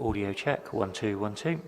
Audio check, 1 2 1 2.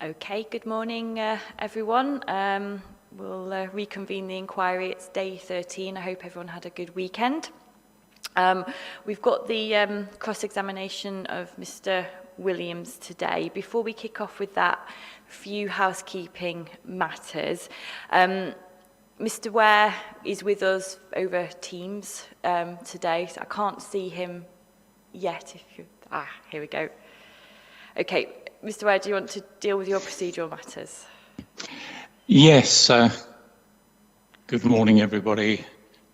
Okay, good morning, everyone. We'll reconvene the inquiry. It's day 13. I hope everyone had a good weekend. We've got the cross-examination of Mr. Williams today. Before we kick off with that, a few housekeeping matters. Mr. Ware is with us over Teams today, so I can't see him yet. Here we go. Okay, Mr. Ware, do you want to deal with your procedural matters? Yes. Good morning, everybody.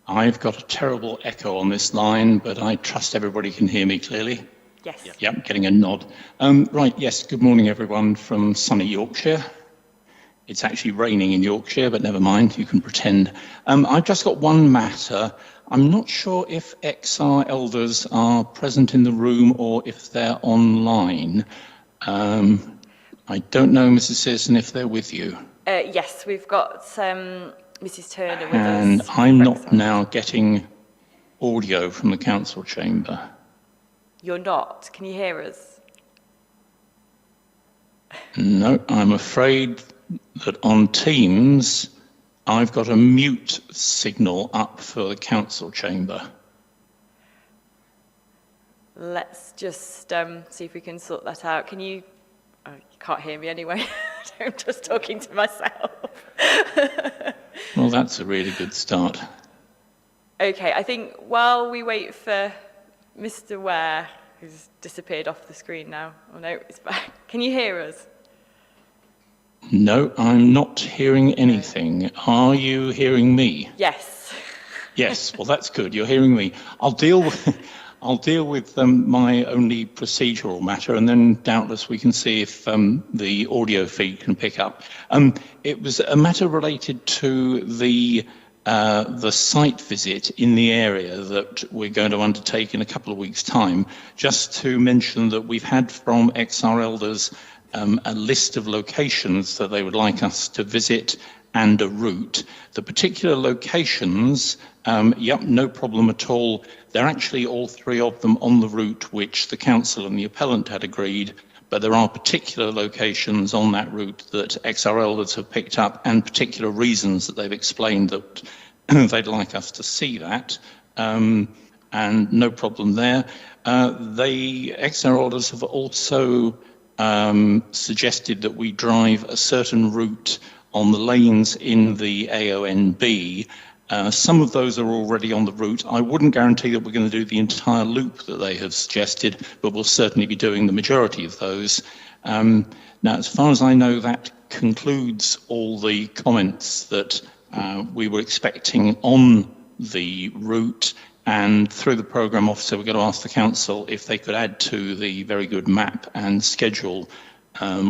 I've got a terrible echo on this line, but I trust everybody can hear me clearly. Yes. Yep, getting a nod. Right, yes, good morning, everyone from sunny Yorkshire. It's actually raining in Yorkshire, but never mind, you can pretend. I've just got one matter. I'm not sure if XR elders are present in the room or if they're online. I don't know, Mrs. Searson, if they're with you. Yes, we've got Mrs. Turner with us. And I'm not now getting audio from the council chamber. You're not? Can you hear us? No, I'm afraid that on Teams, I've got a mute signal up for the council chamber. Let's just see if we can sort that out. Can you... Oh, you can't hear me anyway. I'm just talking to myself. Well, that's a really good start. Okay, I think while we wait for Mr. Ware, who's disappeared off the screen now. Oh no, it's back. Can you hear us? No, I'm not hearing anything. Are you hearing me? Yes. Yes, well, that's good. You're hearing me. I'll deal with my only procedural matter, and then doubtless we can see if the audio feed can pick up. It was a matter related to the site visit in the area that we're going to undertake in a couple of weeks' time. Just to mention that we've had from XR elders a list of locations that they would like us to visit and a route. The particular locations, yep, no problem at all. They're actually all three of them on the route which the council and the appellant had agreed, but there are particular locations on that route that XR elders have picked up and particular reasons that they've explained that they'd like us to see that, and no problem there. The XR elders have also suggested that we drive a certain route on the lanes in the AONB. Some of those are already on the route. I wouldn't guarantee that we're going to do the entire loop that they have suggested, but we'll certainly be doing the majority of those. Now, as far as I know, that concludes all the comments that we were expecting on the route. And through the programme officer, we're going to ask the council if they could add to the very good map and schedule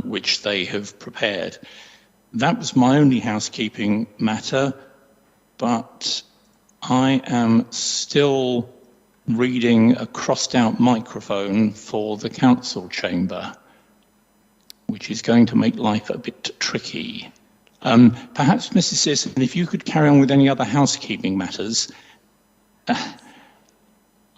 which they have prepared. That was my only housekeeping matter, but I am still reading a crossed out microphone for the council chamber, which is going to make life a bit tricky. Perhaps, Mrs. Searson, if you could carry on with any other housekeeping matters.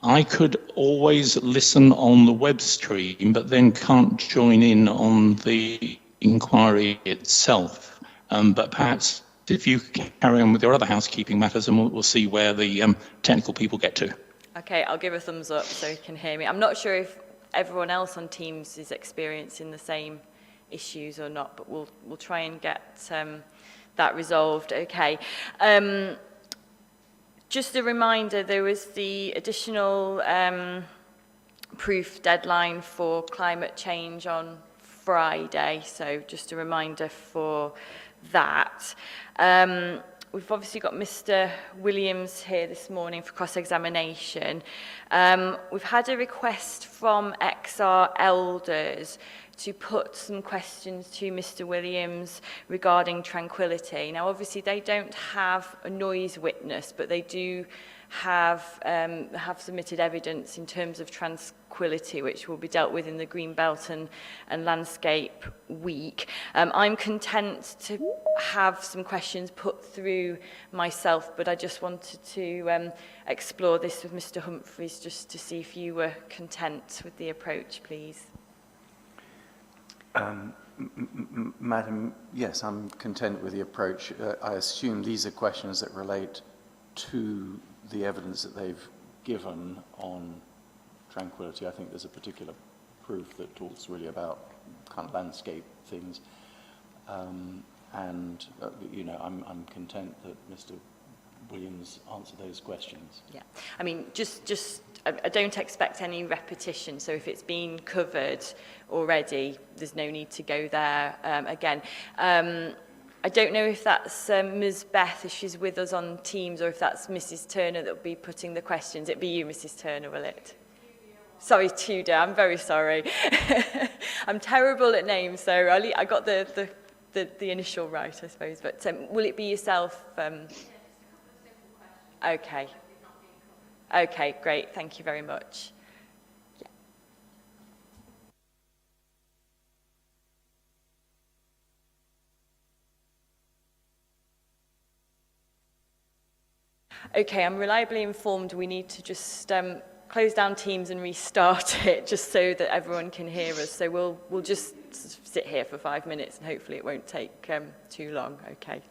I could always listen on the web stream, but then can't join in on the inquiry itself. But perhaps if you could carry on with your other housekeeping matters, and we'll see where the technical people get to. Okay, I'll give a thumbs up so you can hear me. I'm not sure if everyone else on Teams is experiencing the same issues or not, but we'll try and get that resolved. Okay. Just a reminder, there was the additional proof deadline for climate change on Friday, so just a reminder for that. We've obviously got Mr. Williams here this morning for cross-examination. We've had a request from XR elders to put some questions to Mr. Williams regarding tranquility. Now, obviously, they don't have a noise witness, but they do have submitted evidence in terms of tranquility, which will be dealt with in the Green Belt and Landscape Week. I'm content to have some questions put through myself, but I just wanted to explore this with Mr. Humphreys just to see if you were content with the approach, please. Madam, yes, I'm content with the approach. I assume these are questions that relate to the evidence that they've given on tranquility. I think there's a particular proof that talks really about kind of landscape things. You know, I'm content that Mr. Williams answered those questions. Yeah, I mean, I don't expect any repetition, so if it's been covered already, there's no need to go there again. I don't know if that's Ms. Beth, if she's with us on Teams, or if that's Mrs. Turner that will be putting the questions. It'll be you, Mrs. Turner, will it? Sorry, Tudor, I'm very sorry. I'm terrible at names, so I got the initial right, I suppose, but will it be yourself? Okay. Okay, great. Thank you very much. Yeah. Okay, I'm reliably informed we need to just close down Teams and restart it just so that everyone can hear us. So we'll just sit here for 5 minutes and hopefully it won't take too long. Okay.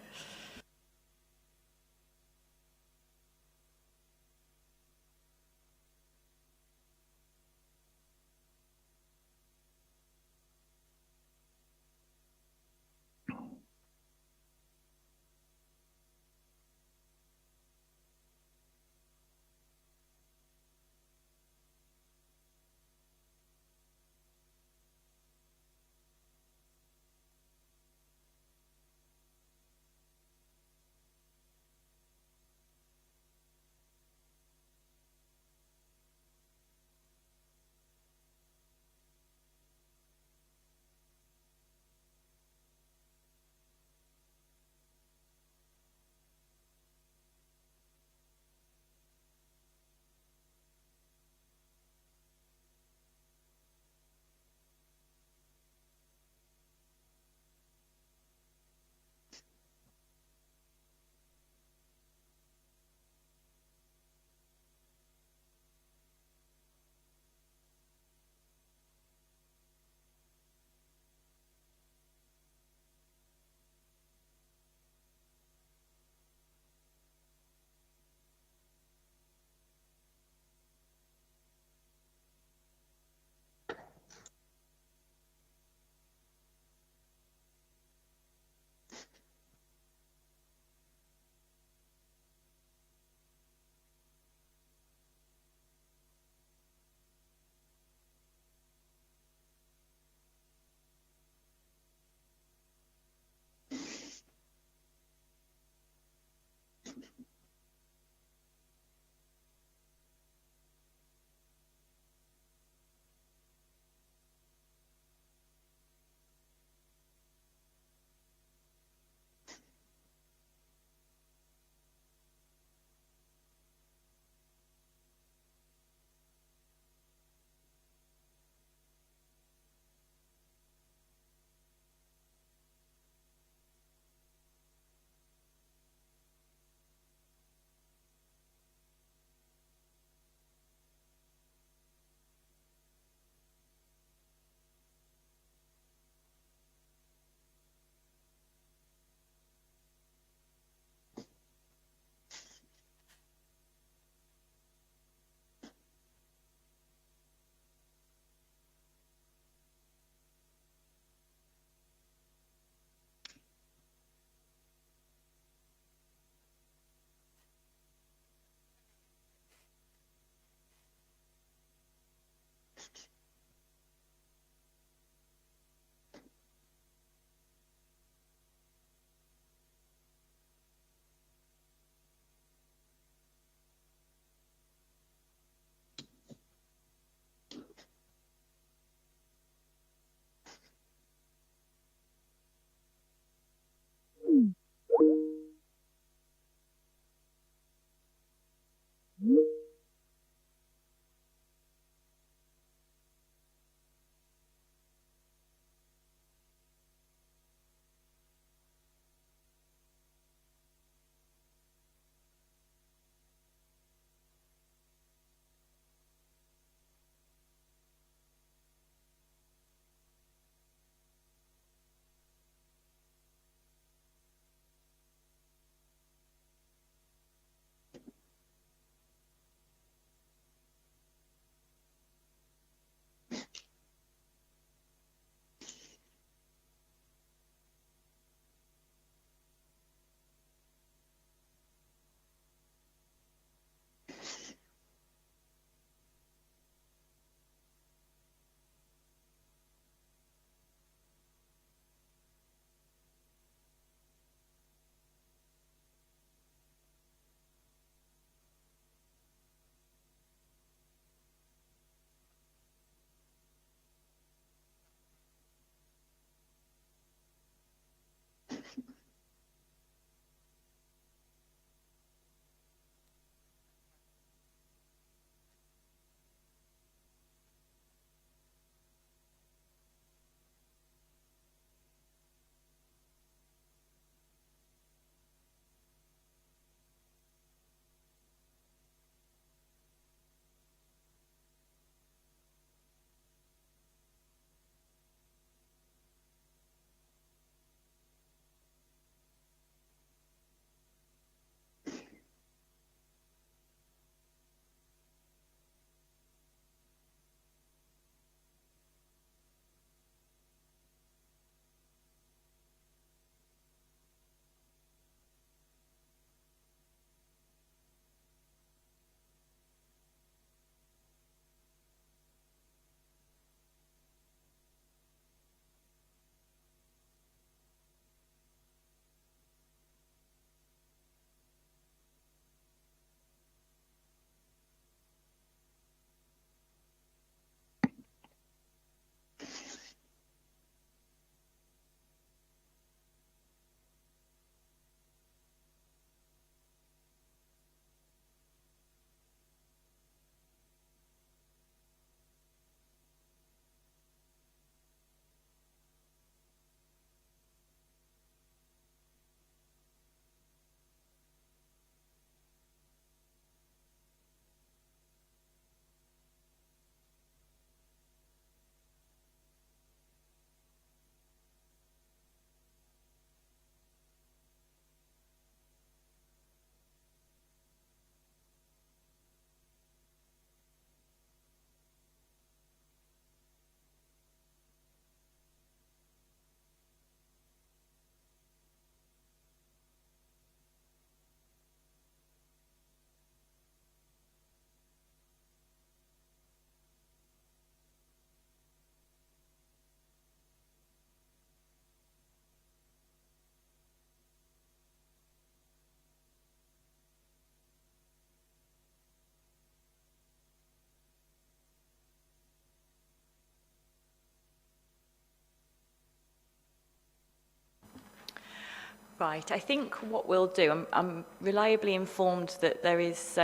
Right, I think what we'll do, I'm reliably informed that there is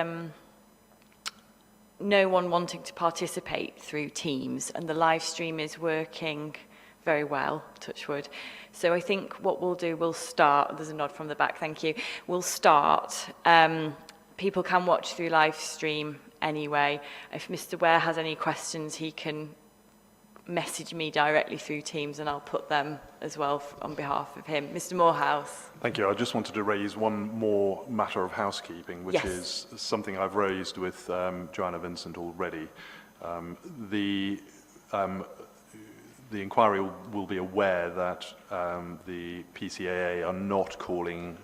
no one wanting to participate through Teams, and the live stream is working very well, touch wood. So I think what we'll do, we'll start, there's a nod from the back, thank you. We'll start, people can watch through live stream anyway. If Mr. Ware has any questions, he can message me directly through Teams and I'll put them as well on behalf of him. Mr. Morehouse. Thank you. I just wanted to raise one more matter of housekeeping, which Yes. is something I've raised with Joanna Vincent already. The inquiry will be aware that the PCAA are not calling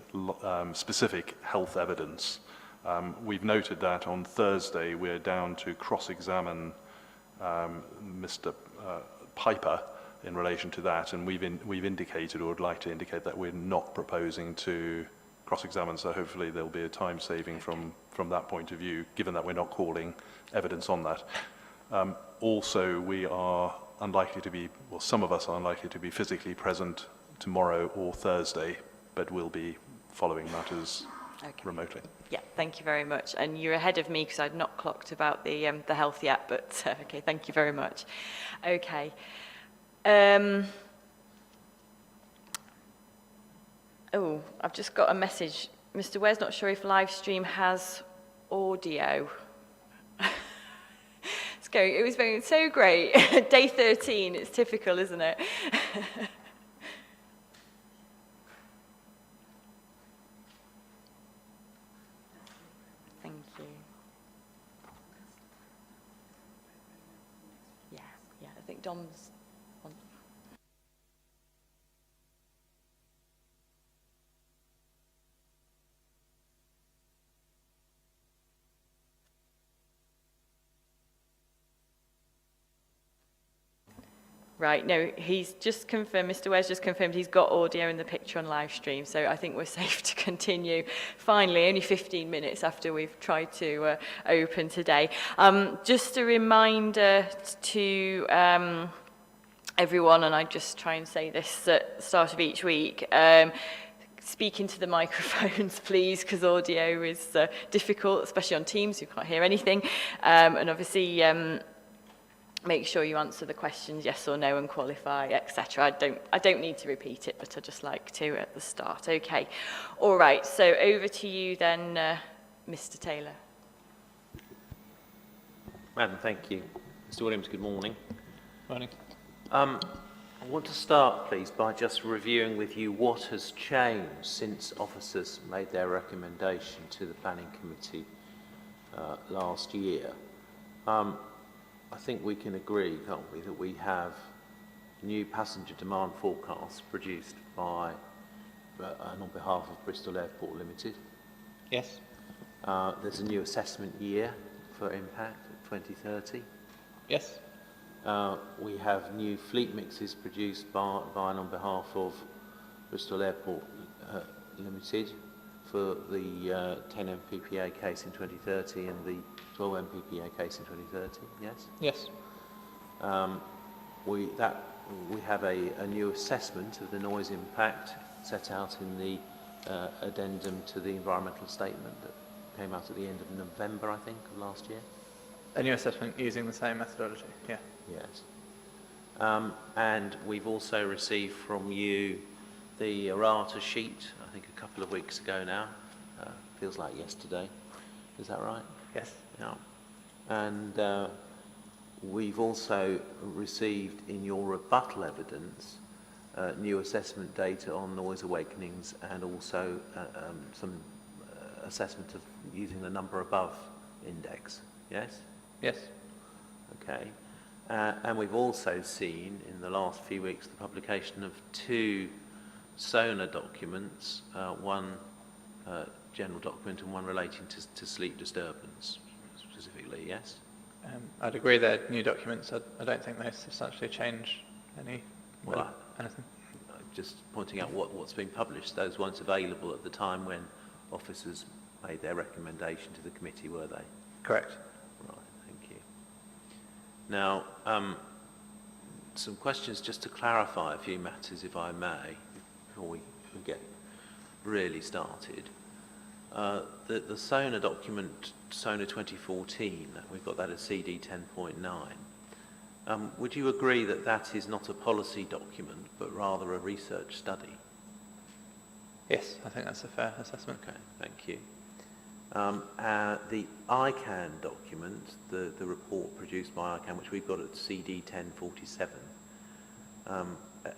specific health evidence. We've noted that on Thursday we're down to cross-examine Mr. Piper in relation to that, and we've indicated or would like to indicate that we're not proposing to cross-examine, so hopefully there'll be a time saving from that point of view, given that we're not calling evidence on that. Also, we are unlikely to be, well, some of us are unlikely to be physically present tomorrow or Thursday, but we'll be following matters remotely. Yeah, thank you very much. And you're ahead of me because I'd not clocked about the health yet, but okay, thank you very much. Okay. Oh, I've just got a message. Mr. Ware's not sure if live stream has audio. It was going so great. Day 13, it's typical, isn't it? Thank you. Yeah, I think Dom's on. Right, no, he's just confirmed, Mr. Ware's just confirmed he's got audio in the picture on live stream, so I think we're safe to continue. Finally, only 15 minutes after we've tried to open today. Just a reminder to everyone, and I just try and say this at the start of each week, speak into the microphones, please, because audio is difficult, especially on Teams, you can't hear anything. And obviously, make sure you answer the questions yes or no and qualify, etc. I don't need to repeat it, but I'd just like to at the start. Okay. All right. So over to you then, Mr. Taylor. Madam, thank you. Mr. Williams, good morning. Morning. I want to start, please, by just reviewing with you what has changed since officers made their recommendation to the Planning Committee last year. I think we can agree, can't we, that we have new passenger demand forecasts produced by and on behalf of Bristol Airport Limited. Yes. There's a new assessment year for impact at 2030. Yes. We have new fleet mixes produced by and on behalf of Bristol Airport Limited for the 10 MPPA case in 2030 and the 12 MPPA case in 2030, yes? Yes. We have a new assessment of the noise impact set out in the addendum to the environmental statement that came out at the end of November, I think, of last year. A new assessment using the same methodology, yeah. Yes. And we've also received from you the errata sheet, I think a couple of weeks ago now. Feels like yesterday. Is that right? Yes. Yeah. And we've also received in your rebuttal evidence new assessment data on noise awakenings and also some assessment of using the number above index. Yes? Yes. Okay. And we've also seen in the last few weeks the publication of two SONA documents, one general document and one relating to sleep disturbance specifically, yes? I'd agree they're new documents. I don't think they substantially change anything. Just pointing out what's been published. Those weren't available at the time when officers made their recommendation to the committee, were they? Correct. Right, thank you. Now, some questions just to clarify a few matters, if I may, before we get really started. The SONA document, SONA 2014, we've got that as CD 10.9. Would you agree that that is not a policy document, but rather a research study? Yes, I think that's a fair assessment. Okay, thank you. The ICANN document, the report produced by ICANN, which we've got at CD 1047,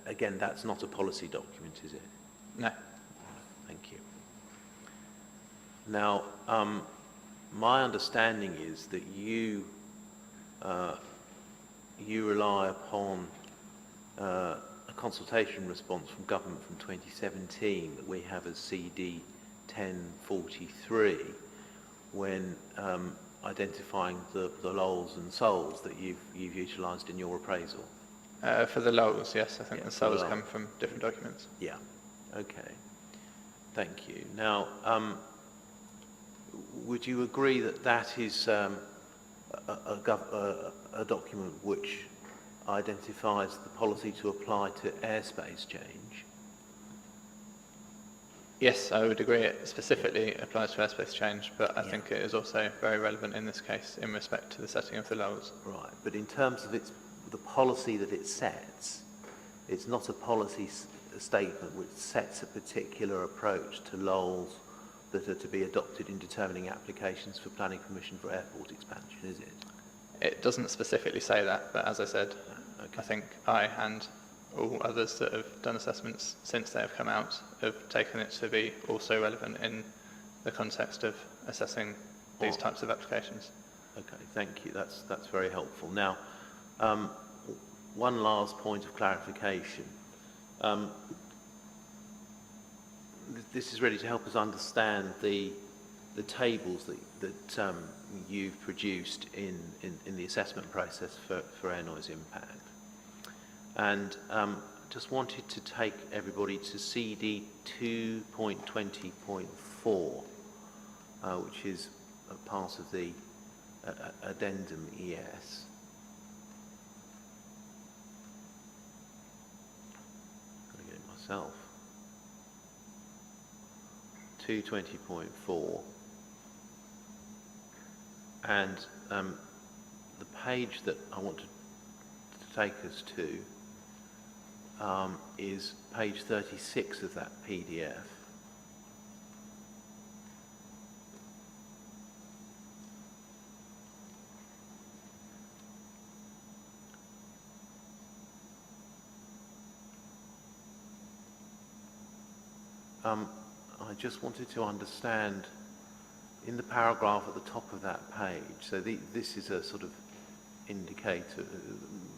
again, that's not a policy document, is it? No. Thank you. Now, my understanding is that you rely upon a consultation response from government from 2017 that we have as CD 1043 when identifying the lols and sols that you've utilised in your appraisal. For the lols, yes, I think Yeah, the for the sols lols. come from different documents. Yeah, okay. Thank you. Now, would you agree that that is a document which identifies the policy to apply to airspace change? Yes, I would agree it specifically applies to airspace change, but I think it is also very relevant in this case in respect to the setting of the lols. Right, but in terms of the policy that it sets, it's not a policy statement which sets a particular approach to lols that are to be adopted in determining applications for planning permission for airport expansion, is it? It doesn't specifically say that, but as I said, Okay. I think I and all others that have done assessments since they have come out have taken it to be also relevant in the context of assessing these types of applications. Okay, thank you. That's very helpful. Now, one last point of clarification. This is really to help us understand the tables that you've produced in the assessment process for air noise impact. And just wanted to take everybody to CD 2.20.4, which is a part of the addendum ES. I'll get it myself. 220.4, and the page that I want to take us to is page 36 of that PDF. I just wanted to understand in the paragraph at the top of that page, so this is a sort of indicator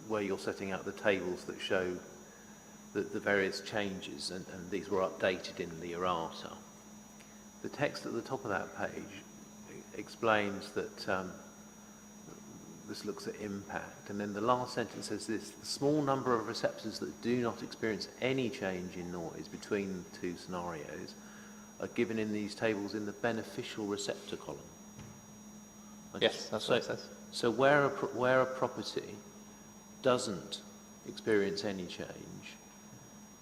where you're setting out the tables that show the various changes, and these were updated in the errata. The text at the top of that page explains that this looks at impact, and then the last sentence says this: the small number of receptors that do not experience any change in noise between the two scenarios are given in these tables in the beneficial receptor column. Yes, that's what it says. So where a property doesn't experience any change,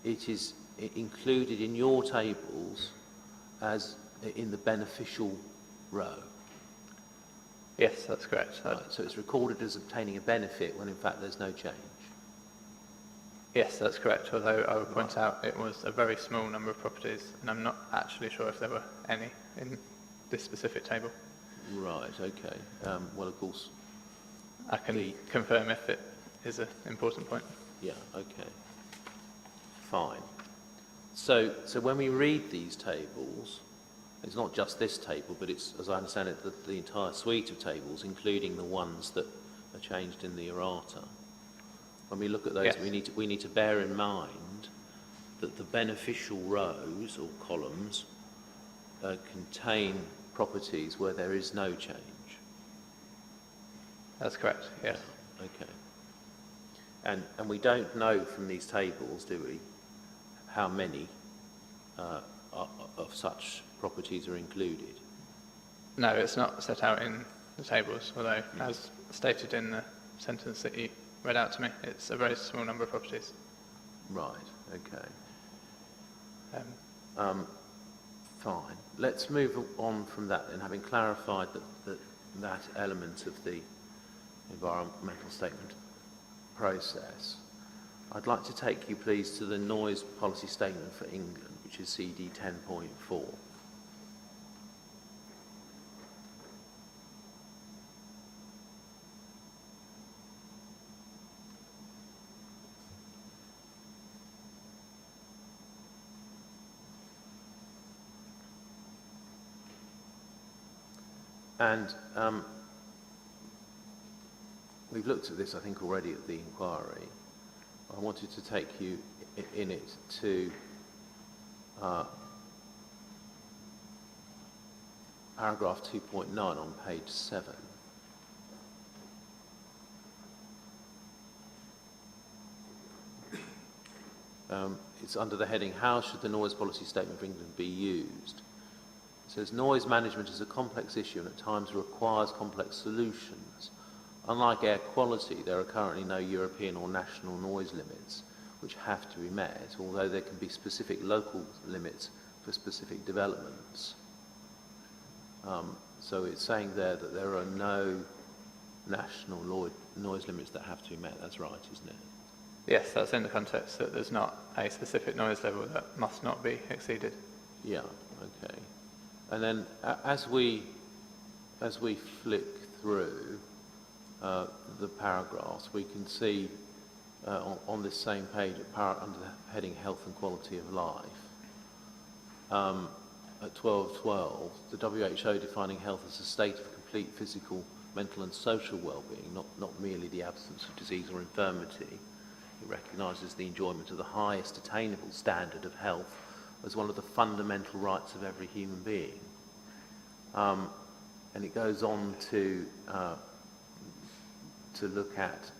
it is included in your tables as in the beneficial row. Yes, that's correct. Right, so it's recorded as obtaining a benefit when in fact there's no change. Yes, that's correct, although I would point out it was a very small number of properties, and I'm not actually sure if there were any in this specific table. Right, okay. Well, of course, I can confirm if it is an important point. yeah, okay. Fine. So when we read these tables, it's not just this table, but it's, as I understand it, the entire suite of tables, including the ones that are changed in the errata. When we look at those, yes, we need to bear in mind that the beneficial rows or columns contain properties where there is no change. That's correct, yes. Yeah, okay. And we don't know from these tables, do we, how many of such properties are included? No, it's not set out in the tables, although, as stated in the sentence that you read out to me, it's a very small number of properties. Right, okay. Fine. Let's move on from that then, having clarified that element of the environmental statement process. I'd like to take you, please, to the noise policy statement for England, which is CD 10.4. And we've looked at this, I think, already at the inquiry. I wanted to take you in it to paragraph 2.9 on page 7. It's under the heading, how should the noise policy statement for England be used? It says, noise management is a complex issue and at times requires complex solutions. Unlike air quality, there are currently no European or national noise limits which have to be met, although there can be specific local limits for specific developments. So it's saying there that there are no national noise limits that have to be met. That's right, isn't it? Yes, that's in the context that there's not a specific noise level that must not be exceeded. Yeah, okay. And then as we flick through the paragraphs, we can see on this same page under the heading Health and Quality of Life, at 12.12, the WHO defining health as a state of complete physical, mental and social well-being, not merely the absence of disease or infirmity. It recognises the enjoyment of the highest attainable standard of health as one of the fundamental rights of every human being. And it goes on to look at,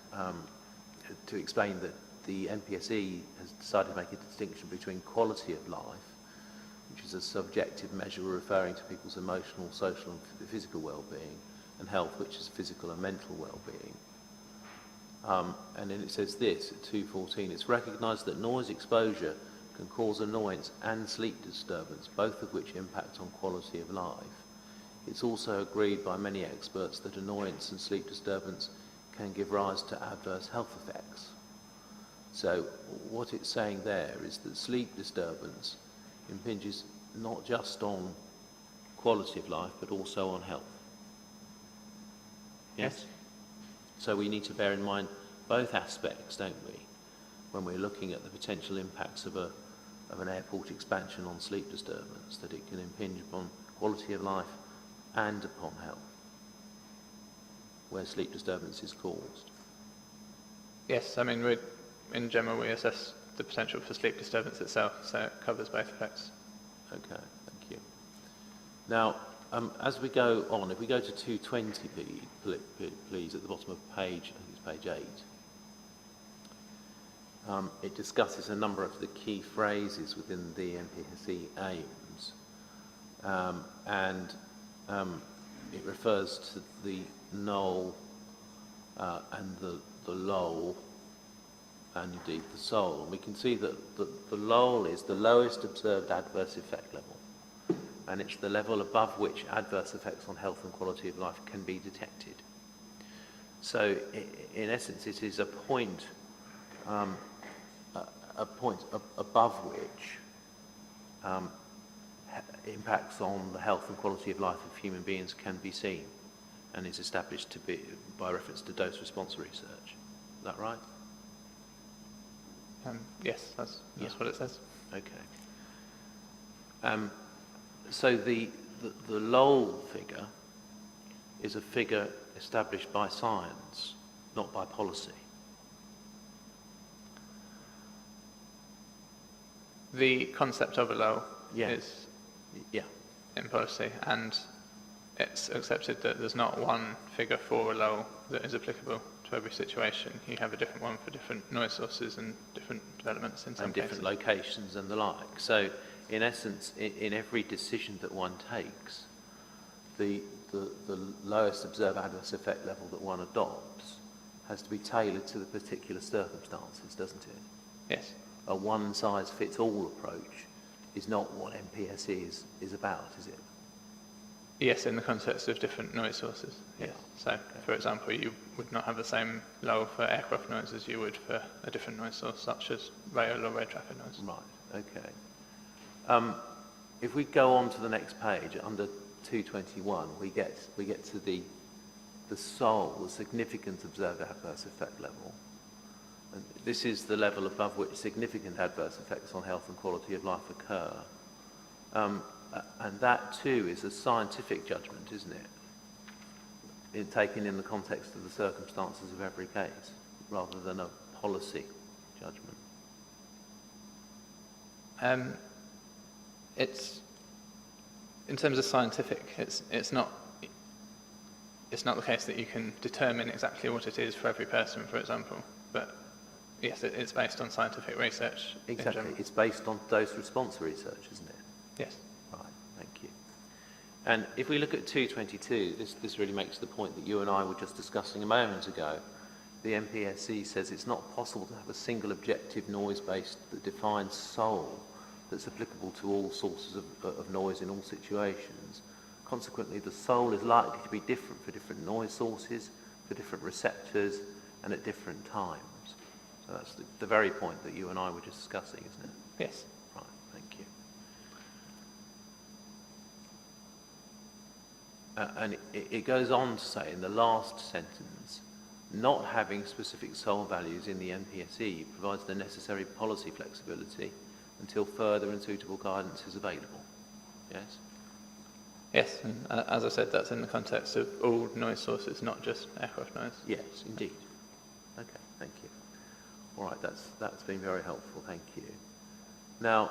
to explain that the NPSE has decided to make a distinction between quality of life, which is a subjective measure referring to people's emotional, social and physical well-being, and health, which is physical and mental well-being. And then it says this, at 2.14, it's recognised that noise exposure can cause annoyance and sleep disturbance, both of which impact on quality of life. It's also agreed by many experts that annoyance and sleep disturbance can give rise to adverse health effects. So what it's saying there is that sleep disturbance impinges not just on quality of life, but also on health. Yes? So we need to bear in mind both aspects, don't we, when we're looking at the potential impacts of an airport expansion on sleep disturbance, that it can impinge upon quality of life and upon health, where sleep disturbance is caused. Yes, I mean, in general, we assess the potential for sleep disturbance itself, so it covers both effects. Okay, thank you. Now, as we go on, if we go to 220, please, at the bottom of page, I think it's page 8, it discusses a number of the key phrases within the NPSE aims, and it refers to the null and the lull, and indeed the soul. And we can see that the lull is the lowest observed adverse effect level, and it's the level above which adverse effects on health and quality of life can be detected. So in essence, it is a point above which impacts on the health and quality of life of human beings can be seen, and is established to be by reference to dose-response research. Is that right? Yes, that's what it says. Okay. So the lull figure is a figure established by science, not by policy. The concept of a lull is in policy, and it's accepted that there's not one figure for a lull that is applicable to every situation. You have a different one for different noise sources and different developments in some cases. And different locations and the like. So in essence, in every decision that one takes, the lowest observed adverse effect level that one adopts has to be tailored to the particular circumstances, doesn't it? Yes. A one-size-fits-all approach is not what MPSE is about, is it? Yes, in the context of different noise sources. Yes. Yeah. So, for example, you would not have the same level for aircraft noise as you would for a different noise source, such as rail or air traffic noise. Right, okay. If we go on to the next page, under 221, we get to the SOL, the significant observed adverse effect level. And this is the level above which significant adverse effects on health and quality of life occur. And that too is a scientific judgment, isn't it? Taken in the context of the circumstances of every case, rather than a policy judgment. It's, in terms of scientific, it's not the case that you can determine exactly what it is for every person, for example. But yes, it's based on scientific research. Exactly, it's based on dose response research, isn't it? Yes. Right, thank you. And if we look at 222, this really makes the point that you and I were just discussing a moment ago. The MPSC says it's not possible to have a single objective noise-based that defines SOL that's applicable to all sources of noise in all situations. Consequently, the SOL is likely to be different for different noise sources, for different receptors, and at different times. So that's the very point that you and I were just discussing, isn't it? Yes. Right, thank you. And it goes on to say in the last sentence, not having specific SOL values in the MPSE provides the necessary policy flexibility until further and suitable guidance is available. Yes? Yes, and as I said, that's in the context of all noise sources, not just aircraft noise. Yes, indeed. Okay, thank you. All right, that's been very helpful, thank you. Now,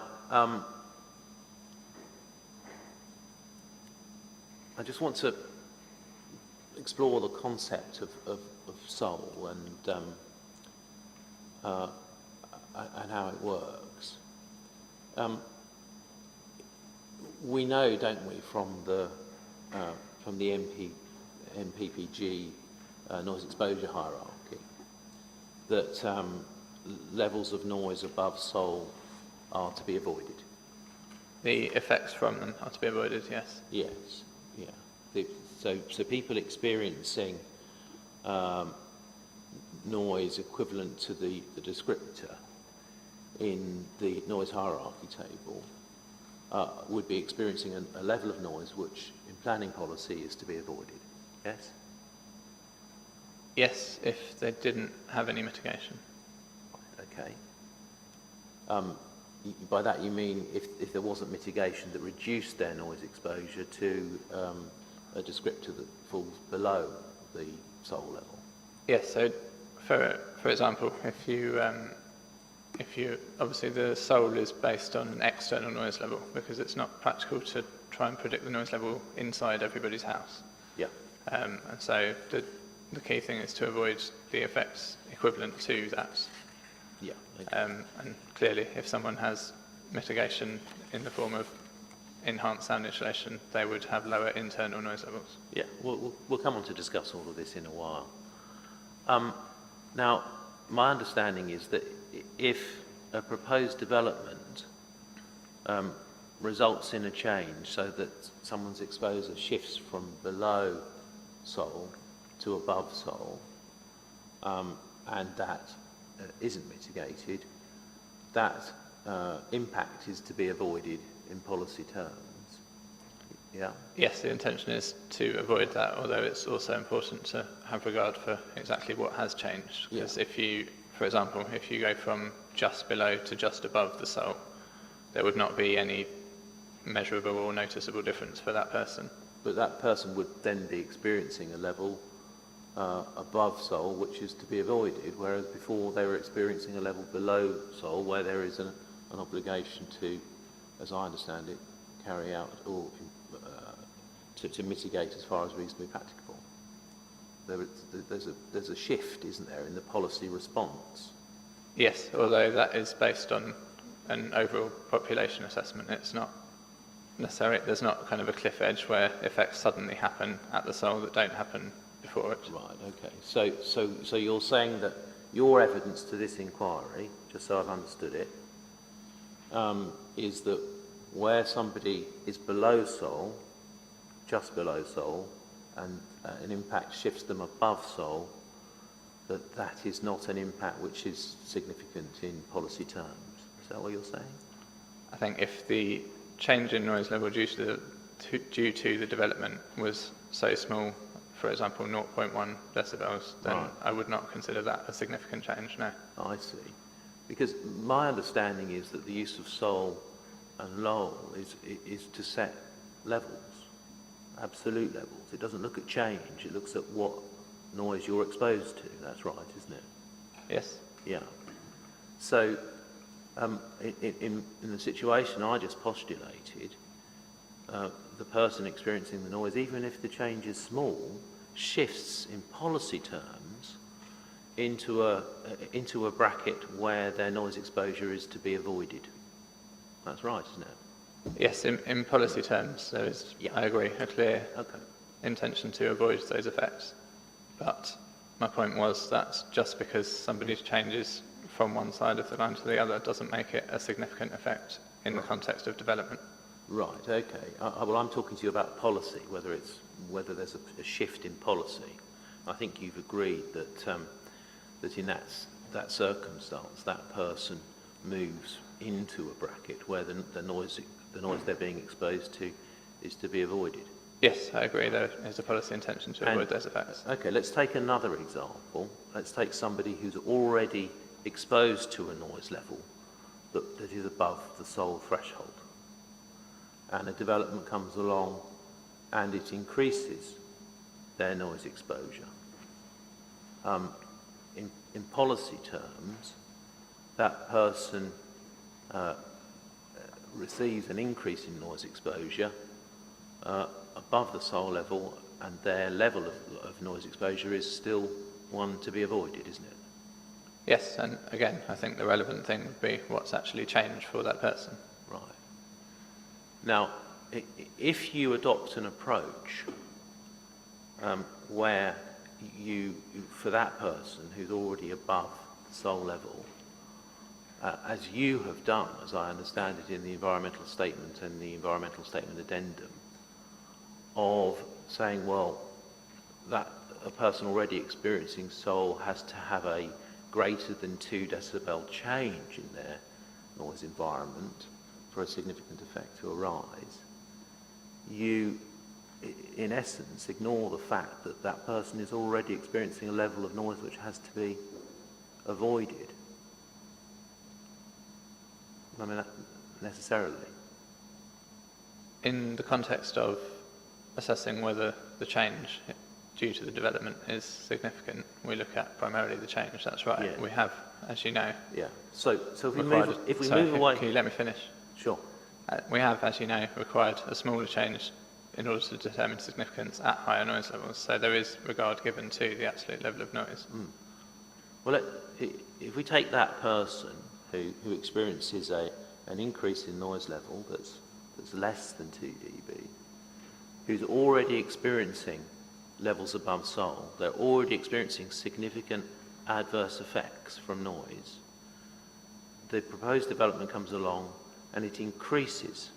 I just want to explore the concept of SOL and how it works. We know, don't we, from the MPPG noise exposure hierarchy, that levels of noise above SOL are to be avoided. The effects from them are to be avoided, yes. Yes, yeah. So people experiencing noise equivalent to the descriptor in the noise hierarchy table would be experiencing a level of noise which in planning policy is to be avoided. Yes? Yes, if they didn't have any mitigation. Okay. By that you mean if there wasn't mitigation that reduced their noise exposure to a descriptor that falls below the SOL level? Yes, so for example, if you obviously the SOL is based on an external noise level because it's not practical to try and predict the noise level inside everybody's house. Yeah. And so the key thing is to avoid the effects equivalent to that. Yeah. Okay. And clearly, if someone has mitigation in the form of enhanced sound insulation, they would have lower internal noise levels. Yeah, we'll come on to discuss all of this in a while. Now, my understanding is that if a proposed development results in a change so that someone's exposure shifts from below SOL to above SOL, and that isn't mitigated, that impact is to be avoided in policy terms. Yeah? Yes, the intention is to avoid that, although it's also important to have regard for exactly what has changed. Because if you, for example, if you go from just below to just above the SOL, there would not be any measurable or noticeable difference for that person. But that person would then be experiencing a level above SOL, which is to be avoided, whereas before they were experiencing a level below SOL, where there is an obligation to, as I understand it, carry out or to mitigate as far as reasonably practicable. There's a shift, isn't there, in the policy response? Yes, although that is based on an overall population assessment. It's not necessary. There's not kind of a cliff edge where effects suddenly happen at the SOL that don't happen before it. Right. Okay. So you're saying that your evidence to this inquiry, just so I've understood it, is that where somebody is below Sol, just below Sol, and an impact shifts them above Sol, that is not an impact which is significant in policy terms. Is that what you're saying? I think if the change in noise level due to the development was so small, for example 0.1 decibels, then Right. I would not consider that a significant change, no. I see. Because my understanding is that the use of Sol and Lol is to set levels, absolute levels. It doesn't look at change, it looks at what noise you're exposed to. That's right, isn't it? Yes. Yeah. So, in the situation I just postulated, the person experiencing the noise, even if the change is small, shifts in policy terms into a bracket where their noise exposure is to be avoided. That's right, isn't it? Yes, in policy terms, there is, Yeah. I agree, a clear Okay. intention to avoid those effects. But my point was that just because somebody changes from one side of the line to the other doesn't make it a significant effect in the context of development. Right, Okay. Well, I'm talking to you about policy, whether there's a shift in policy. I think you've agreed that in that circumstance, that person moves into a bracket where the noise they're being exposed to is to be avoided. Yes, I agree. There is a policy intention to avoid those effects. Okay, let's take another example. Let's take somebody who's already exposed to a noise level that is above the Sol threshold. And a development comes along and it increases their noise exposure. In policy terms, that person receives an increase in noise exposure above the Sol level, and their level of noise exposure is still one to be avoided, isn't it? Yes, and again, I think the relevant thing would be what's actually changed for that person. Right. Now, if you adopt an approach where for that person who's already above the Sol level, as you have done, as I understand it in the environmental statement and the environmental statement addendum, of saying, well, that a person already experiencing Sol has to have a greater than 2 decibel change in their noise environment for a significant effect to arise, you, in essence, ignore the fact that that person is already experiencing a level of noise which has to be avoided. I mean, necessarily. In the context of assessing whether the change due to the development is significant, we look at primarily the change. That's right. Yeah. We have, as you know, Yeah. So if we required. move away, Can you let me finish? sure. We have, as you know, required a smaller change in order to determine significance at higher noise levels. So there is regard given to the absolute level of noise. Well, if we take that person who experiences an increase in noise level that's less than 2 dB, who's already experiencing levels above Sol, they're already experiencing significant adverse effects from noise. The proposed development comes along and it increases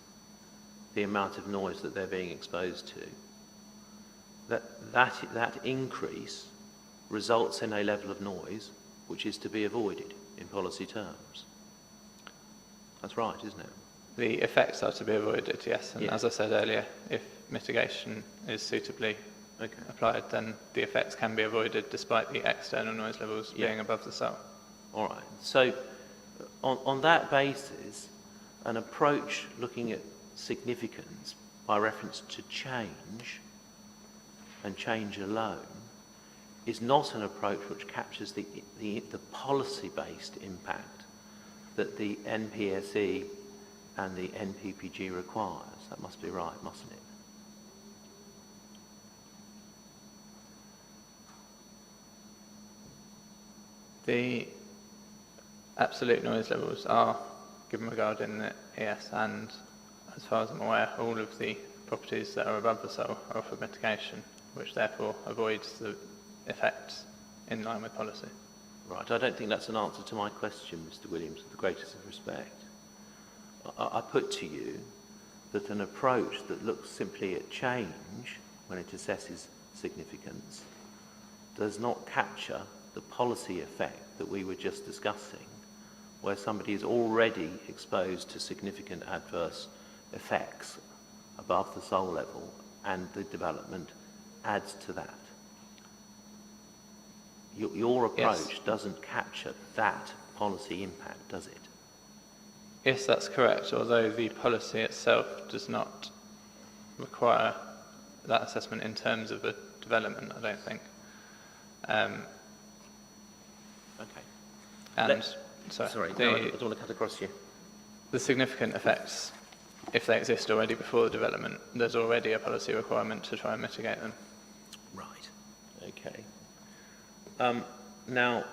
the amount of noise that they're being exposed to. That increase results in a level of noise which is to be avoided in policy terms. That's right, isn't it? The effects are to be avoided, yes. And Yeah. as I said earlier, if mitigation is suitably applied, then the effects can be avoided despite the external noise levels being above the Sol. All right. So on that basis, an approach looking at significance by reference to change and change alone is not an approach which captures the policy-based impact that the NPSE and the NPPG requires. That must be right, mustn't it? The absolute noise levels are given regard in the ES, and as far as I'm aware, all of the properties that are above the Sol are offered mitigation, which therefore avoids the effects in line with policy. Right. I don't think that's an answer to my question, Mr. Williams, with the greatest of respect. I put to you that an approach that looks simply at change when it assesses significance does not capture the policy effect that we were just discussing, where somebody is already exposed to significant adverse effects above the soul level, and the development adds to that. Your approach Yes. doesn't capture that policy impact, does it? Yes, that's correct, although the policy itself does not require that assessment in terms of a development, I don't think. Okay. And, Sorry, the, no, I don't want to cut across you. the significant effects, if they exist already before the development, there's already a policy requirement to try and mitigate them. Right, okay. Now,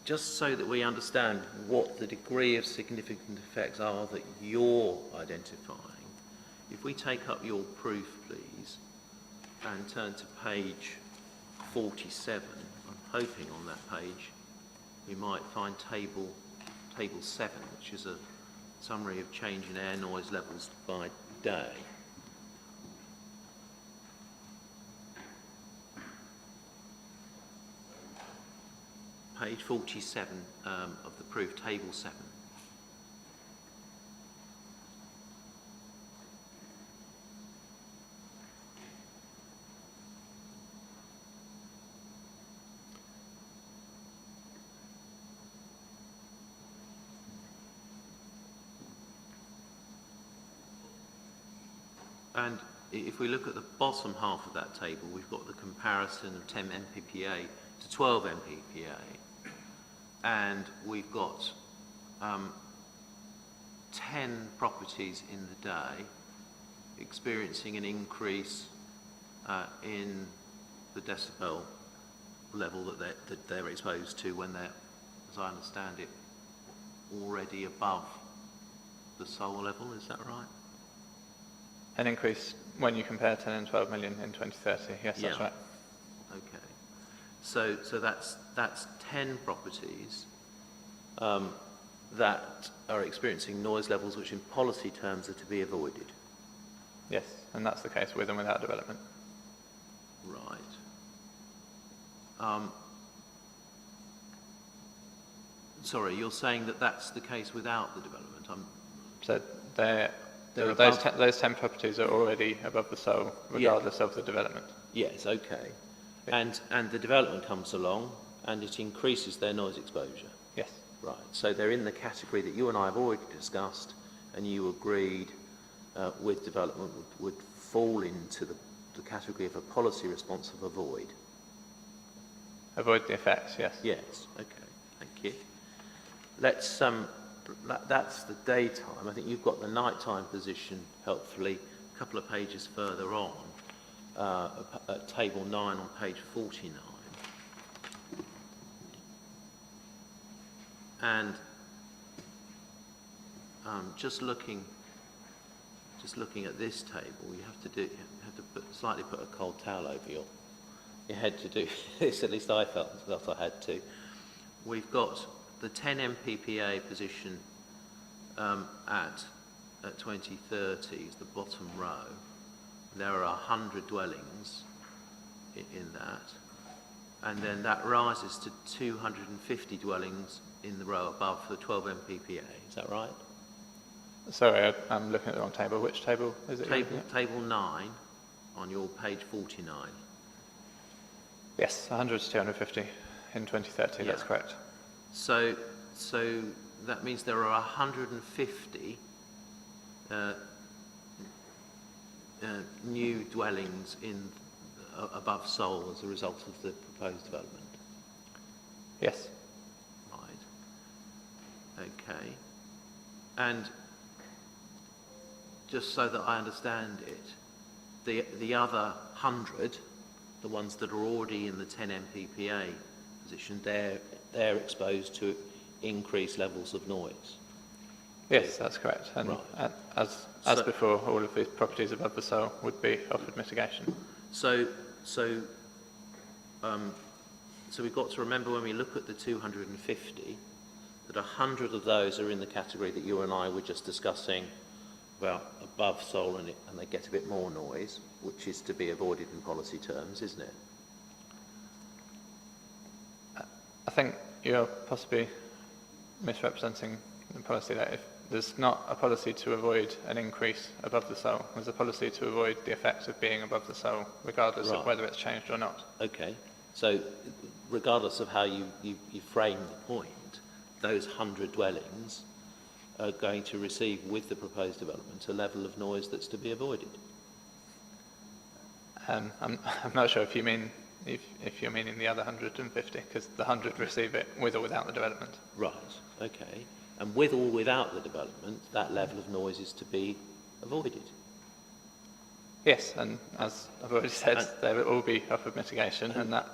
just so that we understand what the degree of significant effects are that you're identifying, if we take up your proof, please, and turn to page 47, I'm hoping on that page we might find table 7, which is a summary of change in air noise levels by day. Page 47 of the proof, table 7. And if we look at the bottom half of that table, we've got the comparison of 10 mppa to 12 mppa. And we've got 10 properties in the day experiencing an increase in the decibel level that they're exposed to when they're, as I understand it, already above the soul level. Is that right? An increase when you compare 10 and 12 million in 2030, yes, Yeah. that's right. Okay. So that's 10 properties that are experiencing noise levels which in policy terms are to be avoided. Yes, and that's the case with and without development. Right. Sorry, you're saying that that's the case without the development? So They're those 10 properties are already above the soul, regardless of the development. Yes, okay. And the development comes along and it increases their noise exposure. Yes. Right, so they're in the category that you and I have already discussed, and you agreed with development would fall into the category of a policy response of avoid. Avoid the effects, yes. Yes, okay, thank you. Let's, that's the daytime. I think you've got the nighttime position, helpfully, a couple of pages further on, at table 9 on page 49. And just looking at this table, you have to slightly put a cold towel over your head to do this. At least I felt I had to. We've got the 10 mppa position at 2030 is the bottom row. There are 100 dwellings in that, and then that rises to 250 dwellings in the row above for 12 mppa. Is that right? Sorry, I'm looking at the wrong table. Which table is it? Table 9 on your page 49. Yes, 100 to 250 in 2030, Yeah. that's correct. So that means there are 150 new dwellings above Seoul as a result of the proposed development. Yes. Right. Okay. And just so that I understand it, the other 100, the ones that are already in the 10 mppa position, they're exposed to increased levels of noise. Yes, that's correct. And Right. as So- before, all of these properties above the soul would be offered mitigation. So we've got to remember when we look at the 250 that 100 of those are in the category that you and I were just discussing about above Seoul and they get a bit more noise, which is to be avoided in policy terms, isn't it? I think you're possibly misrepresenting the policy there. If there's not a policy to avoid an increase above the Seoul, there's a policy to avoid the effect of being above the Seoul, regardless of whether it's changed or not. Okay, so regardless of how you frame the point, those 100 dwellings are going to receive, with the proposed development, a level of noise that's to be avoided. I'm not sure if you mean if you're meaning the other 150, because the 100 receive it with or without the development. Right. Okay. And with or without the development, that level of noise is to be avoided. Yes, and as I've already said, they will all be offered mitigation, and that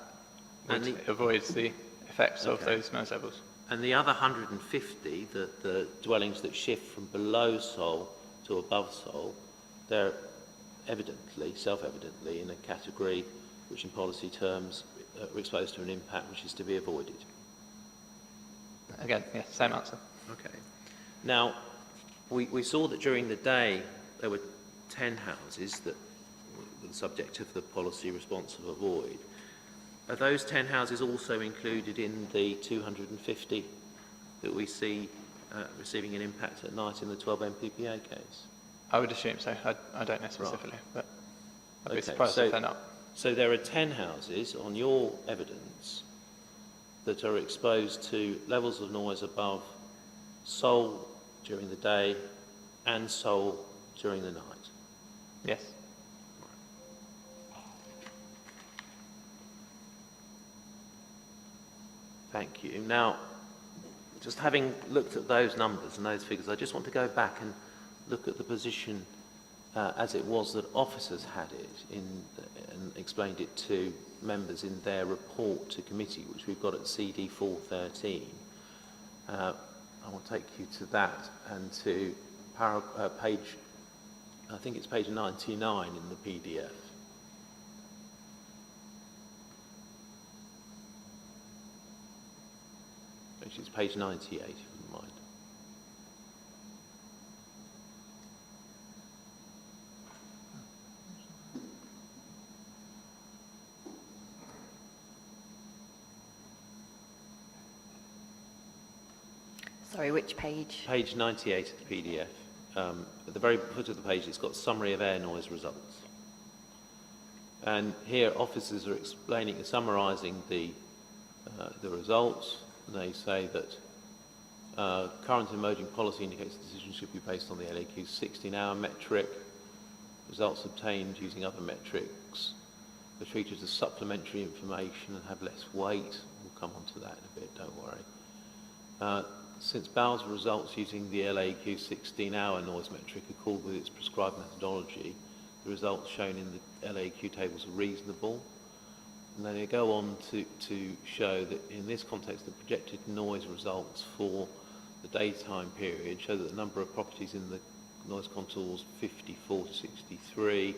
avoids the effects of those noise levels. And the other 150, the dwellings that shift from below Seoul to above Seoul, they're self-evidently, in a category which in policy terms are exposed to an impact which is to be avoided. Again, yes, same answer. Okay. Now, we saw that during the day there were 10 houses that were the subject of the policy response of avoid. Are those 10 houses also included in the 250 that we see receiving an impact at night in the 12 MPPA case? I would assume so. I don't know specifically, but I'd be Okay, surprised if they're not. So there are 10 houses on your evidence that are exposed to levels of noise above Seoul during the day and Seoul during the night. Yes. Thank you. Now, just having looked at those numbers and those figures, I just want to go back and look at the position as it was that officers had it and explained it to members in their report to committee, which we've got at CD 413. I will take you to that and to page, I think it's page 99 in the PDF. Actually, it's page 98, if you wouldn't mind. Sorry, which page? Page 98 of the PDF. At the very foot of the page, it's got summary of air noise results. And here, officers are explaining and summarising the results. They say that current emerging policy indicates the decision should be based on the LAQ 16-hour metric. Results obtained using other metrics are treated as supplementary information and have less weight. We'll come on to that in a bit, don't worry. Since Bowles results using the LAQ 16-hour noise metric accord with its prescribed methodology, the results shown in the LAQ tables are reasonable. And then they go on to show that in this context, the projected noise results for the daytime period show that the number of properties in the noise contours 54 to 63,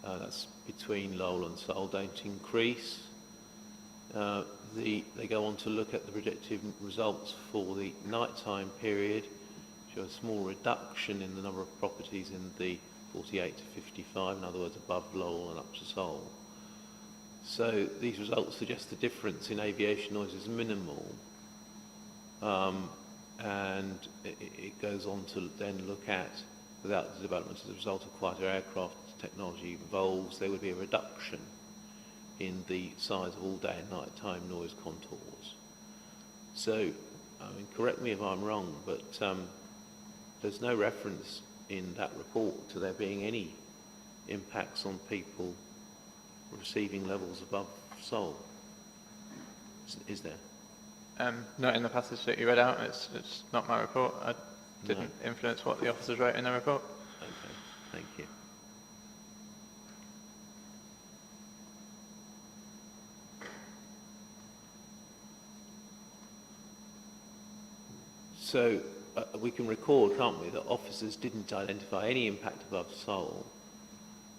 that's between Lowell and Seoul, don't increase. They go on to look at the projected results for the nighttime period, show a small reduction in the number of properties in the 48 to 55, in other words, above Lowell and up to Seoul. So these results suggest the difference in aviation noise is minimal, and it goes on to then look at, without the development as a result of quieter aircraft technology evolves, there would be a reduction in the size of all day and nighttime noise contours. So, I mean, correct me if I'm wrong, but there's no reference in that report to there being any impacts on people receiving levels above Seoul, is there? Not in the passage that you read out. It's not my report. I didn't influence what the officers wrote in their report. Okay, thank you. So we can record, can't we, that officers didn't identify any impact above Seoul,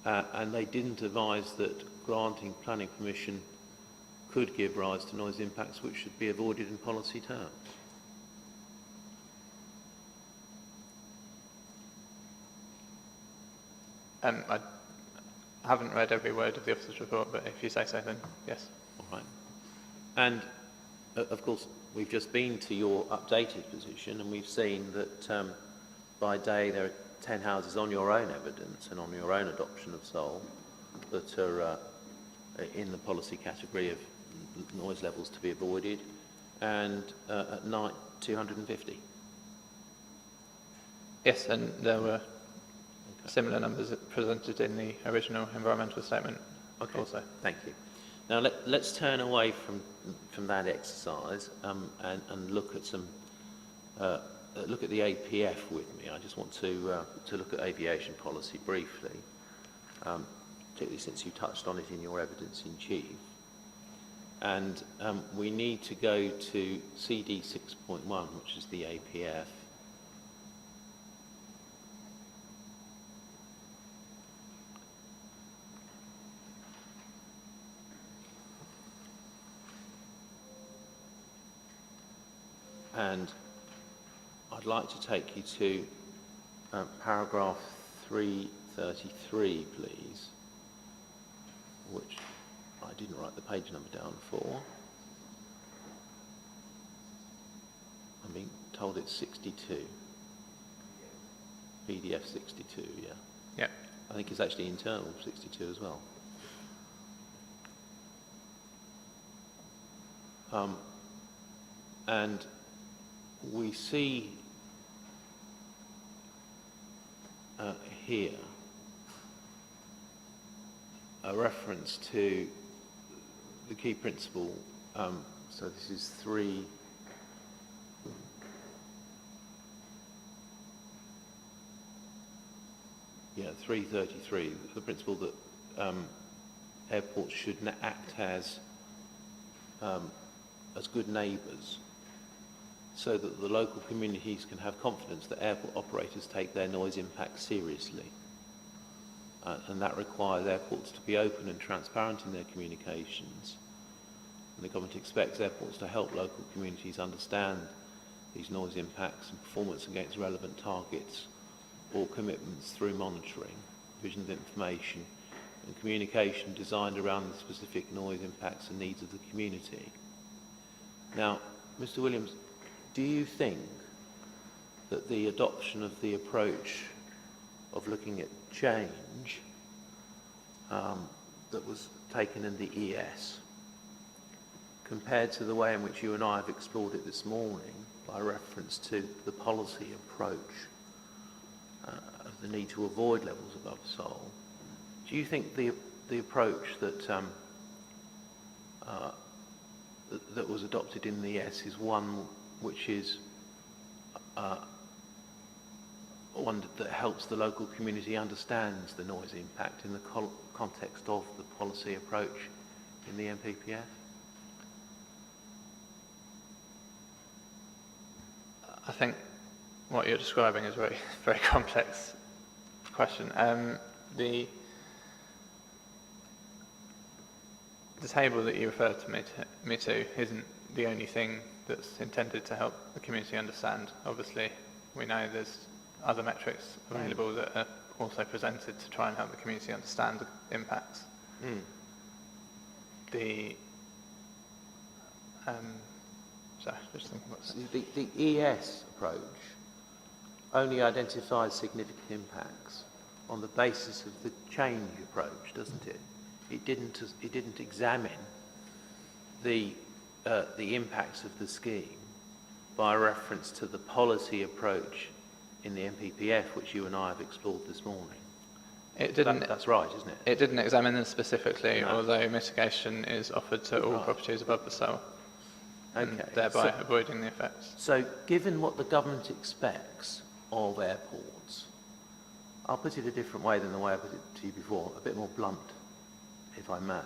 and they didn't advise that granting planning permission could give rise to noise impacts which should be avoided in policy terms. I haven't read every word of the officer's report, but if you say so, then yes. All right. And, of course, we've just been to your updated position, and we've seen that by day there are 10 houses on your own evidence and on your own adoption of SOL that are in the policy category of noise levels to be avoided, and at night 250. Yes, and there were similar numbers presented in the original environmental statement also. Thank you. Now let's turn away from that exercise and look at some look at the APF with me. I just want to look at aviation policy briefly, particularly since you touched on it in your evidence in chief. And we need to go to CD 6.1, which is the APF. And I'd like to take you to paragraph 333, please, which I didn't write the page number down for. I'm being told it's 62. PDF 62, yeah. Yeah. I think it's actually internal 62 as well. And we see here a reference to the key principle. So this is 333, the principle that airports should act as good neighbours, so that the local communities can have confidence that airport operators take their noise impact seriously. And that requires airports to be open and transparent in their communications. And the government expects airports to help local communities understand these noise impacts and performance against relevant targets or commitments through monitoring, provision of information and communication designed around the specific noise impacts and needs of the community. Now, Mr. Williams, do you think that the adoption of the approach of looking at change that was taken in the ES, compared to the way in which you and I have explored it this morning by reference to the policy approach of the need to avoid levels above SOL, do you think the approach that that was adopted in the ES is one which is one that helps the local community understands the noise impact in the context of the policy approach in the MPPF? I think what you're describing is a very, very complex question. The table that you referred to me to isn't the only thing that's intended to help the community understand. Obviously, we know there's other metrics available that are also presented to try and help the community understand the impacts. Sorry, just thinking about that. The ES approach only identifies significant impacts on the basis of the change approach, doesn't it? It didn't examine the impacts of the scheme by reference to the policy approach in the MPPF, which you and I have explored this morning. It didn't. That's right, isn't it? It didn't examine them specifically, No. although mitigation is offered to all Right. properties above the SOL, and Okay. thereby avoiding the effects. So, given what the government expects of airports, I'll put it a different way than the way I put it to you before, a bit more blunt, if I may.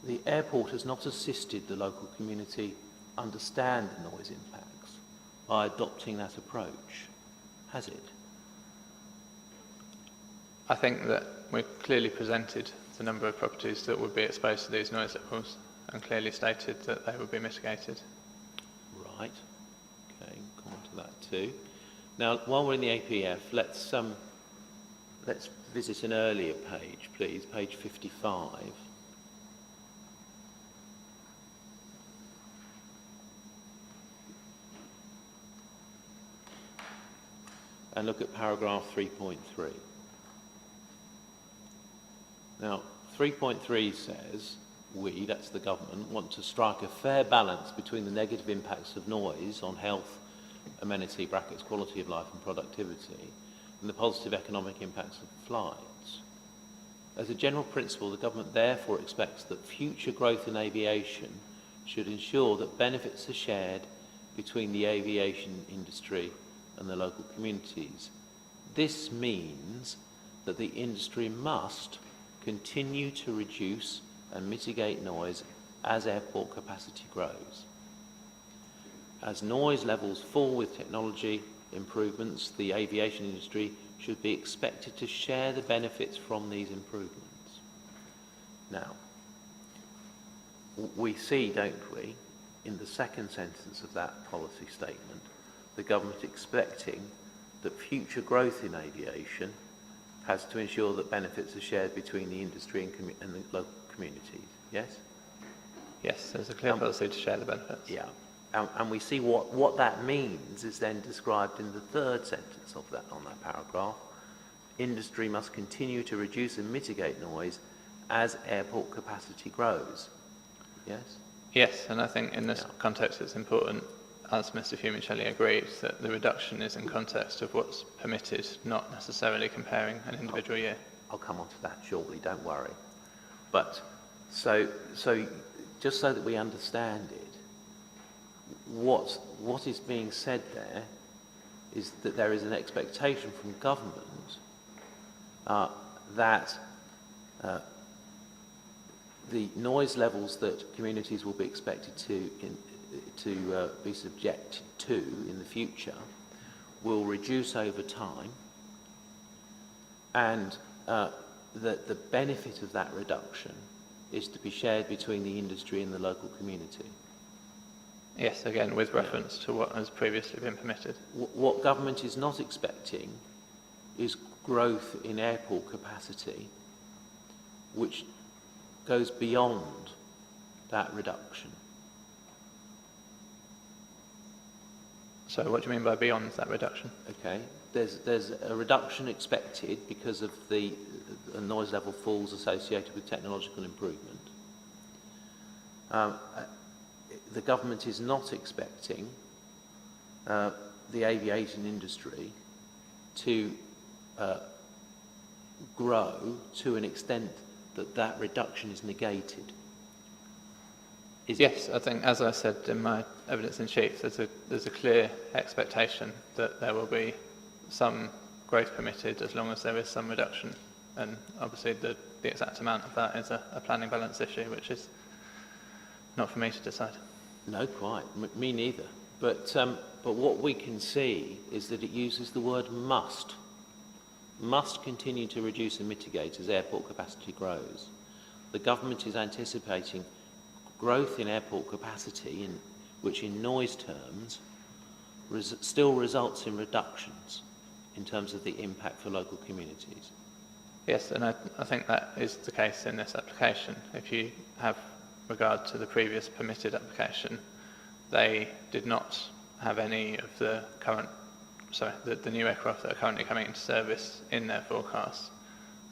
The airport has not assisted the local community understand the noise impacts by adopting that approach, has it? I think that we've clearly presented the number of properties that would be exposed to these noise levels and clearly stated that they would be mitigated. Right. Okay, come on to that too. Now, while we're in the APF, let's let's visit an earlier page, please, page 55. And look at paragraph 3.3. Now, 3.3 says, we, that's the government, want to strike a fair balance between the negative impacts of noise on health, amenity, brackets, quality of life and productivity, and the positive economic impacts of flights. As a general principle, the government therefore expects that future growth in aviation should ensure that benefits are shared between the aviation industry and the local communities. This means that the industry must continue to reduce and mitigate noise as airport capacity grows. As noise levels fall with technology improvements, the aviation industry should be expected to share the benefits from these improvements. Now, we see, don't we, in the second sentence of that policy statement, the government expecting that future growth in aviation has to ensure that benefits are shared between the industry and the local communities, yes? Yes, there's a clear policy to share the benefits. Yeah, and we see what that means is then described in the third sentence of that, on that paragraph. Industry must continue to reduce and mitigate noise as airport capacity grows, yes? Yes, and I think in this context it's important, as Mr. Fumicelli agreed, that the reduction is in context of what's permitted, not necessarily comparing an individual year. I'll come on to that shortly, don't worry. But, so just so that we understand it, what is being said there is that there is an expectation from government that the noise levels that communities will be expected to be subjected to in the future will reduce over time, and that the benefit of that reduction is to be shared between the industry and the local community. Yes, again, with reference to what has previously been permitted. What government is not expecting is growth in airport capacity, which goes beyond that reduction. So what do you mean by beyond that reduction? Okay, there's a reduction expected because of the noise level falls associated with technological improvement. The government is not expecting the aviation industry to grow to an extent that that reduction is negated. Yes, I think, as I said in my evidence in chief, there's a clear expectation that there will be some growth permitted as long as there is some reduction, and obviously the exact amount of that is a planning balance issue, which is not for me to decide. No, quite. Me neither. But what we can see is that it uses the word must. Must continue to reduce and mitigate as airport capacity grows. The government is anticipating growth in airport capacity, which in noise terms still results in reductions in terms of the impact for local communities. Yes, and I think that is the case in this application. If you have regard to the previous permitted application, they did not have any of the new aircraft that are currently coming into service in their forecasts.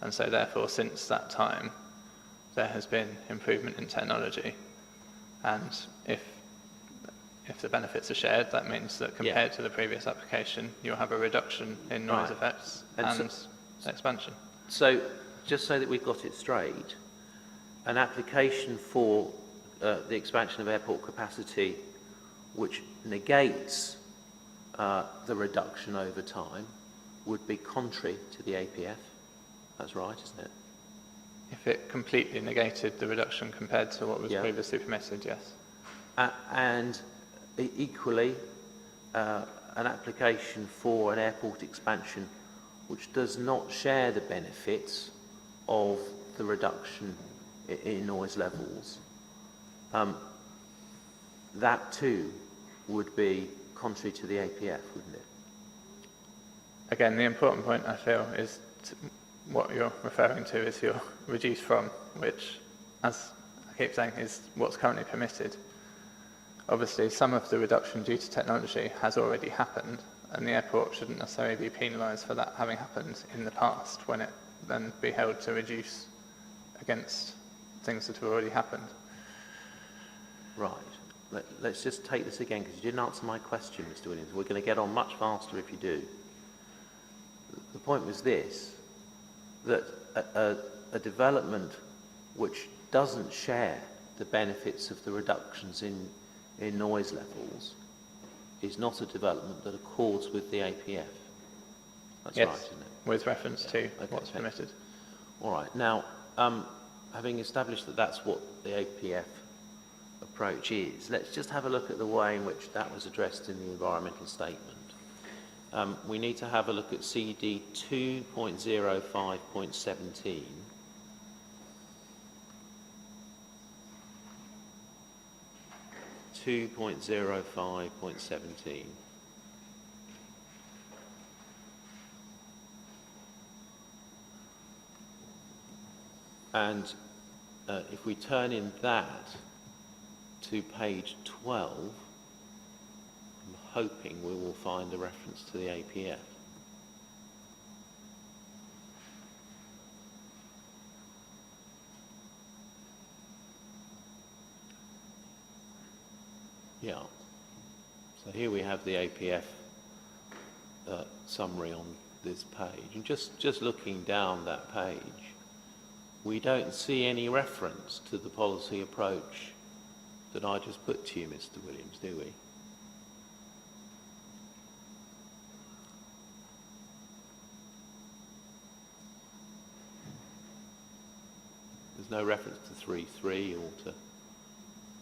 And so therefore, since that time, there has been improvement in technology. And if the benefits are shared, that means that compared to the previous application, you'll have a reduction in noise effects and expansion. So, just so that we've got it straight, an application for the expansion of airport capacity which negates the reduction over time would be contrary to the APF. That's right, isn't it? If it completely negated the reduction compared to what was previously permitted, yes. And equally, an application for an airport expansion which does not share the benefits of the reduction in noise levels, that too would be contrary to the APF, wouldn't it? Again, the important point, I feel, is what you're referring to is your reduced from, which, as I keep saying, is what's currently permitted. Obviously, some of the reduction due to technology has already happened, and the airport shouldn't necessarily be penalised for that having happened in the past, when it then be held to reduce against things that have already happened. Right. Let's just take this again, because you didn't answer my question, Mr. Williams. We're going to get on much faster if you do. The point was this, that a development which doesn't share the benefits of the reductions in noise levels is not a development that accords with the APF. That's Yes, right, isn't it? with reference to Okay, what's permitted. All right. Now, having established that that's what the APF approach is, let's just have a look at the way in which that was addressed in the environmental statement. We need to have a look at CD 2.05.17. And if we turn in that to page 12, I'm hoping we will find a reference to the APF. Yeah. So here we have the APF summary on this page. And just looking down that page, we don't see any reference to the policy approach that I just put to you, Mr. Williams, do we? There's no reference to 3.3 or to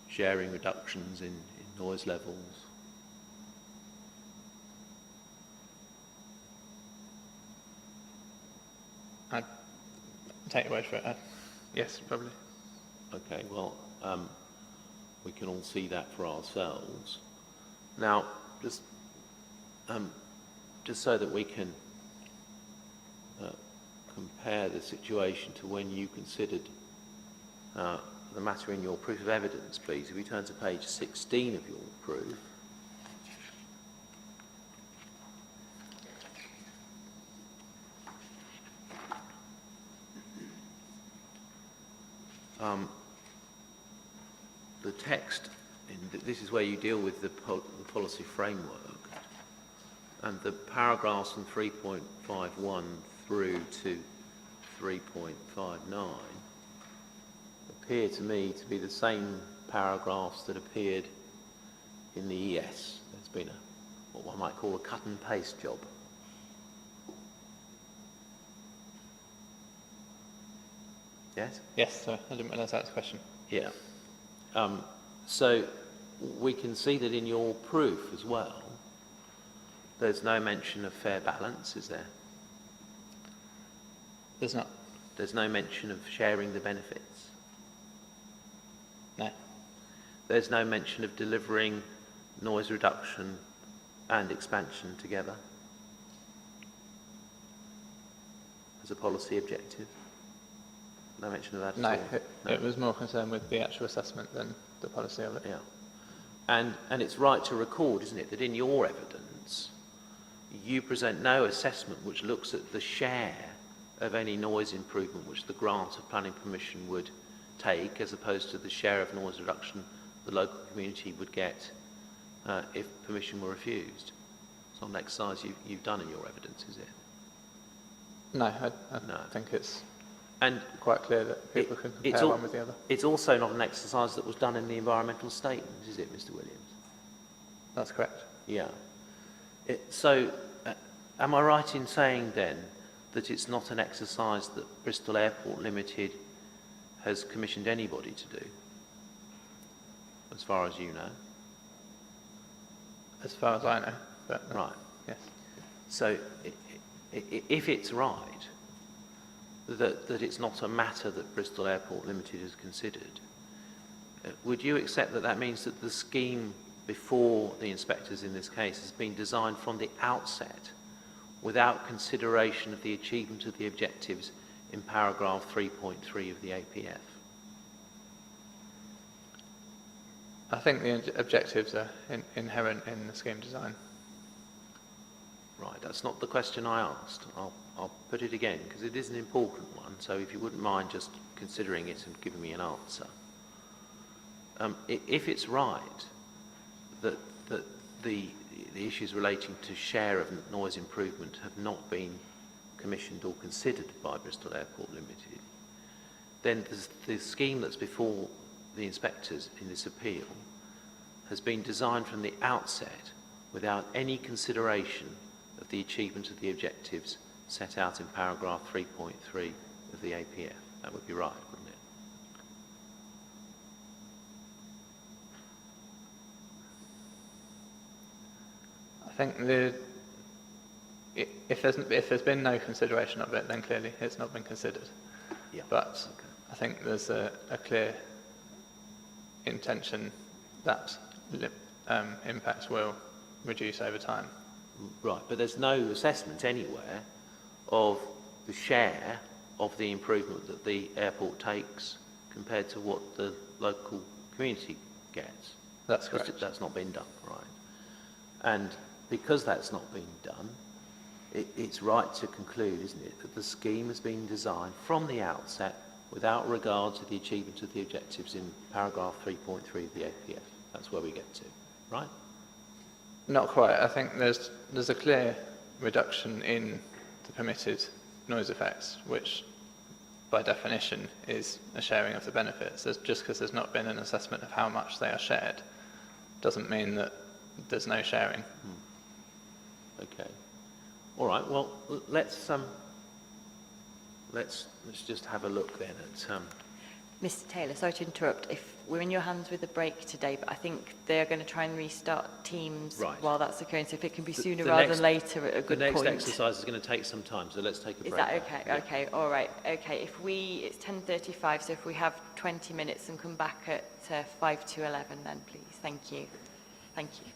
sharing reductions in noise levels. I'd take your word for it. Yes, probably. Okay, well, we can all see that for ourselves. Now, just so that we can compare the situation to when you considered the matter in your proof of evidence, please, if we turn to page 16 of your proof. The text, this is where you deal with the policy framework, and the paragraphs from 3.51 through to 3.59 appear to me to be the same paragraphs that appeared in the ES. There's been what one might call a cut and paste job. Yes? Yes, sir. I didn't realise that was a question. Yeah. So we can see that in your proof as well, there's no mention of fair balance, is there? There's not. There's no mention of sharing the benefits. No. There's no mention of delivering noise reduction and expansion together as a policy objective. No mention of that No, at all. it was more concerned with the actual assessment than the policy of it. Yeah. And it's right to record, isn't it, that in your evidence you present no assessment which looks at the share of any noise improvement which the grant of planning permission would take, as opposed to the share of noise reduction the local community would get if permission were refused. It's not an exercise you've done in your evidence, is it? No, I No. think it's And quite clear that people can compare one with the other. It's also not an exercise that was done in the environmental statement, is it, Mr. Williams? That's correct. Yeah. So, am I right in saying then that it's not an exercise that Bristol Airport Limited has commissioned anybody to do, as far as you know? As far as I know. But, Right. Yes. So, if it's right that it's not a matter that Bristol Airport Limited has considered, would you accept that that means that the scheme before the inspectors in this case has been designed from the outset without consideration of the achievement of the objectives in paragraph 3.3 of the APF? I think the objectives are inherent in the scheme design. Right, that's not the question I asked. I'll put it again because it is an important one, so if you wouldn't mind just considering it and giving me an answer. If it's right that the issues relating to share of noise improvement have not been commissioned or considered by Bristol Airport Limited, then the scheme that's before the inspectors in this appeal has been designed from the outset without any consideration of the achievement of the objectives set out in paragraph 3.3 of the APF. That would be right, wouldn't it? I think if there's been no consideration of it, then clearly it's not been considered. Yeah. But okay. I think there's a clear intention that impacts will reduce over time. Right, but there's no assessment anywhere of the share of the improvement that the airport takes compared to what the local community gets. That's correct. That's not been done, right? And because that's not been done, it's right to conclude, isn't it, that the scheme has been designed from the outset without regard to the achievement of the objectives in paragraph 3.3 of the APF. That's where we get to, right? Not quite. I think there's a clear reduction in the permitted noise effects, which by definition is a sharing of the benefits. Just because there's not been an assessment of how much they are shared doesn't mean that there's no sharing. Okay. All right. Well, let's just have a look then at. Mr. Taylor, sorry to interrupt. If we're in your hands with a break today, but I think they're going to try and restart Teams while that's occurring. So if it can be sooner rather than later, at a good point. The next exercise is going to take some time, so let's take a break. Is that okay? Yeah. Okay. All right. Okay. It's 10:35. So if we have 20 minutes and come back at 5 to 11, then please. Thank you. Thank you.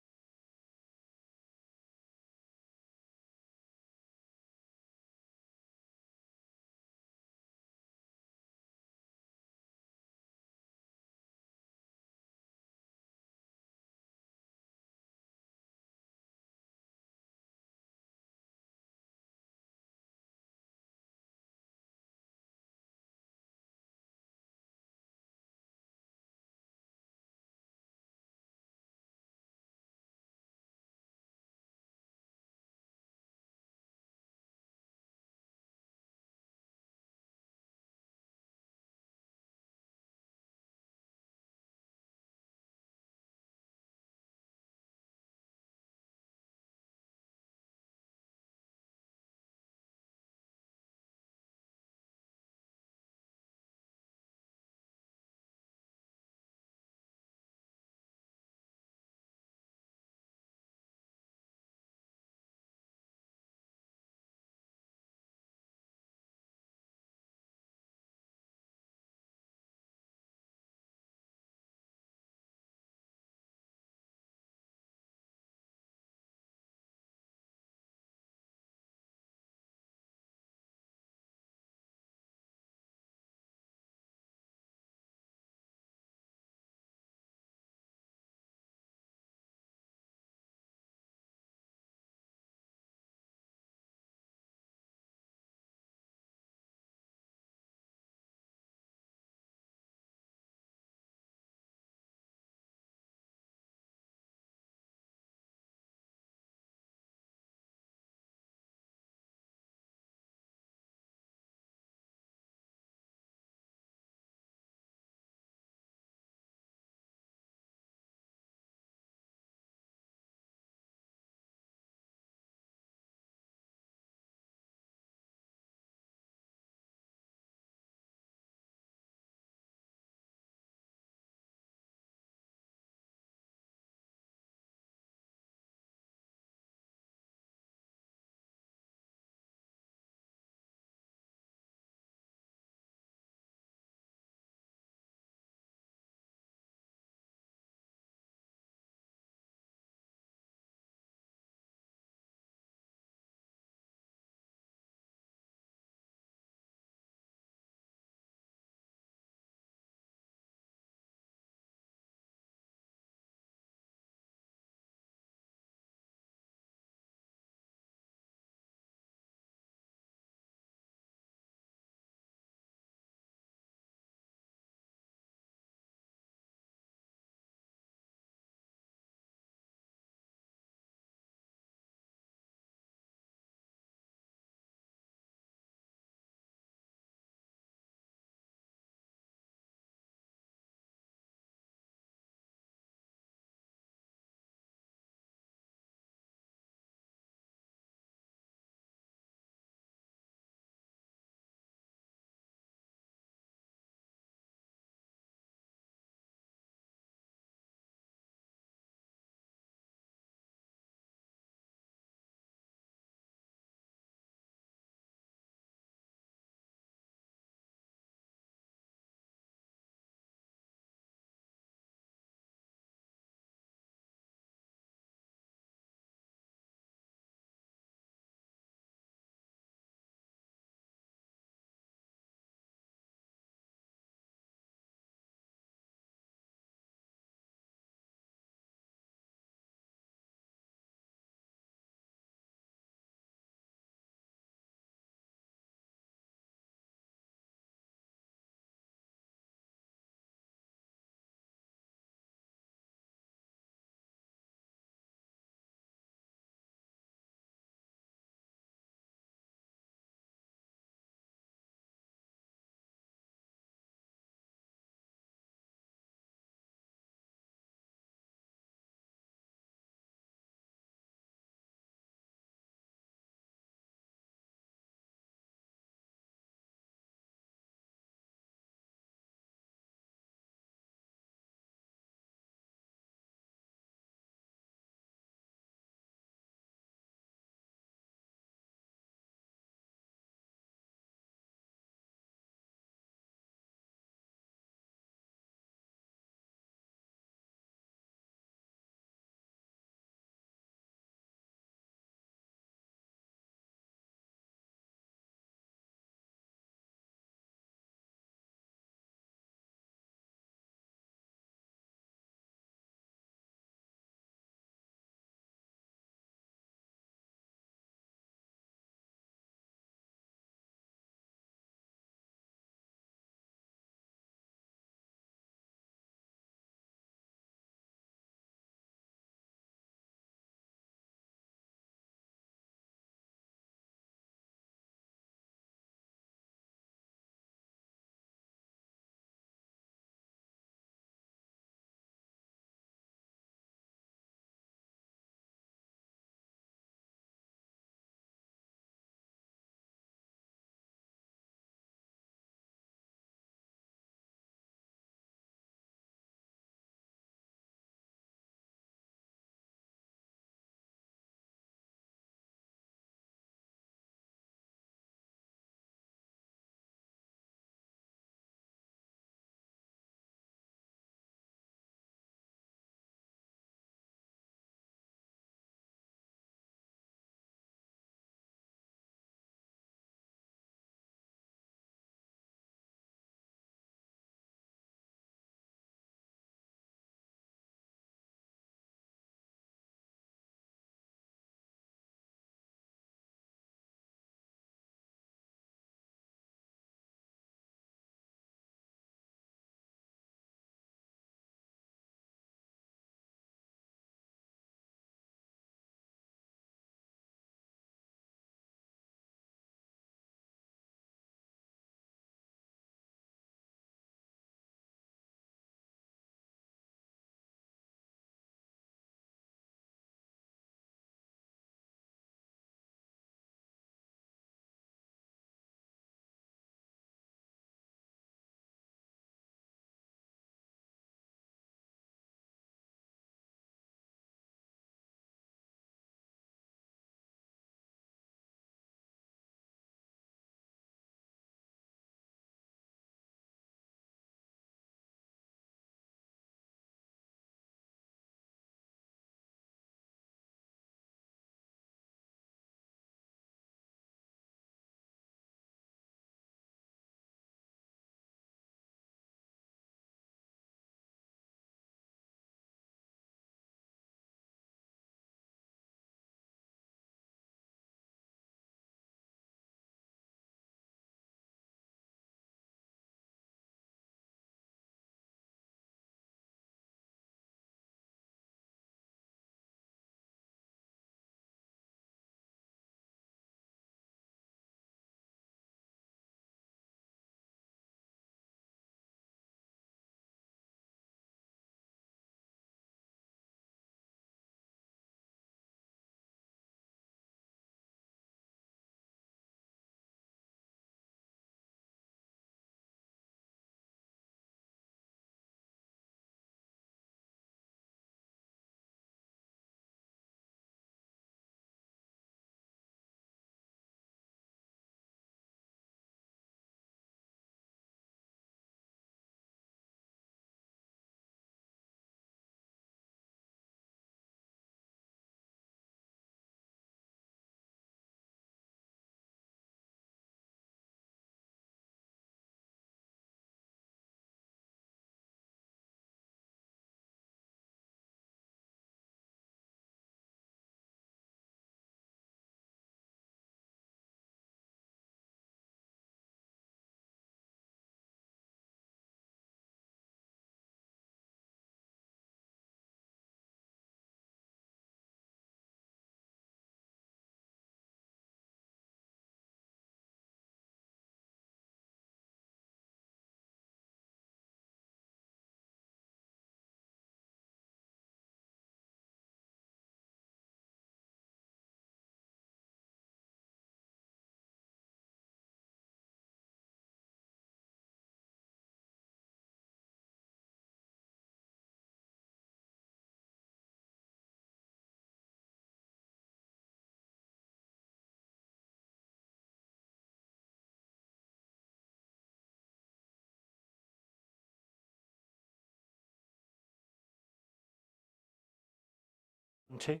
Two.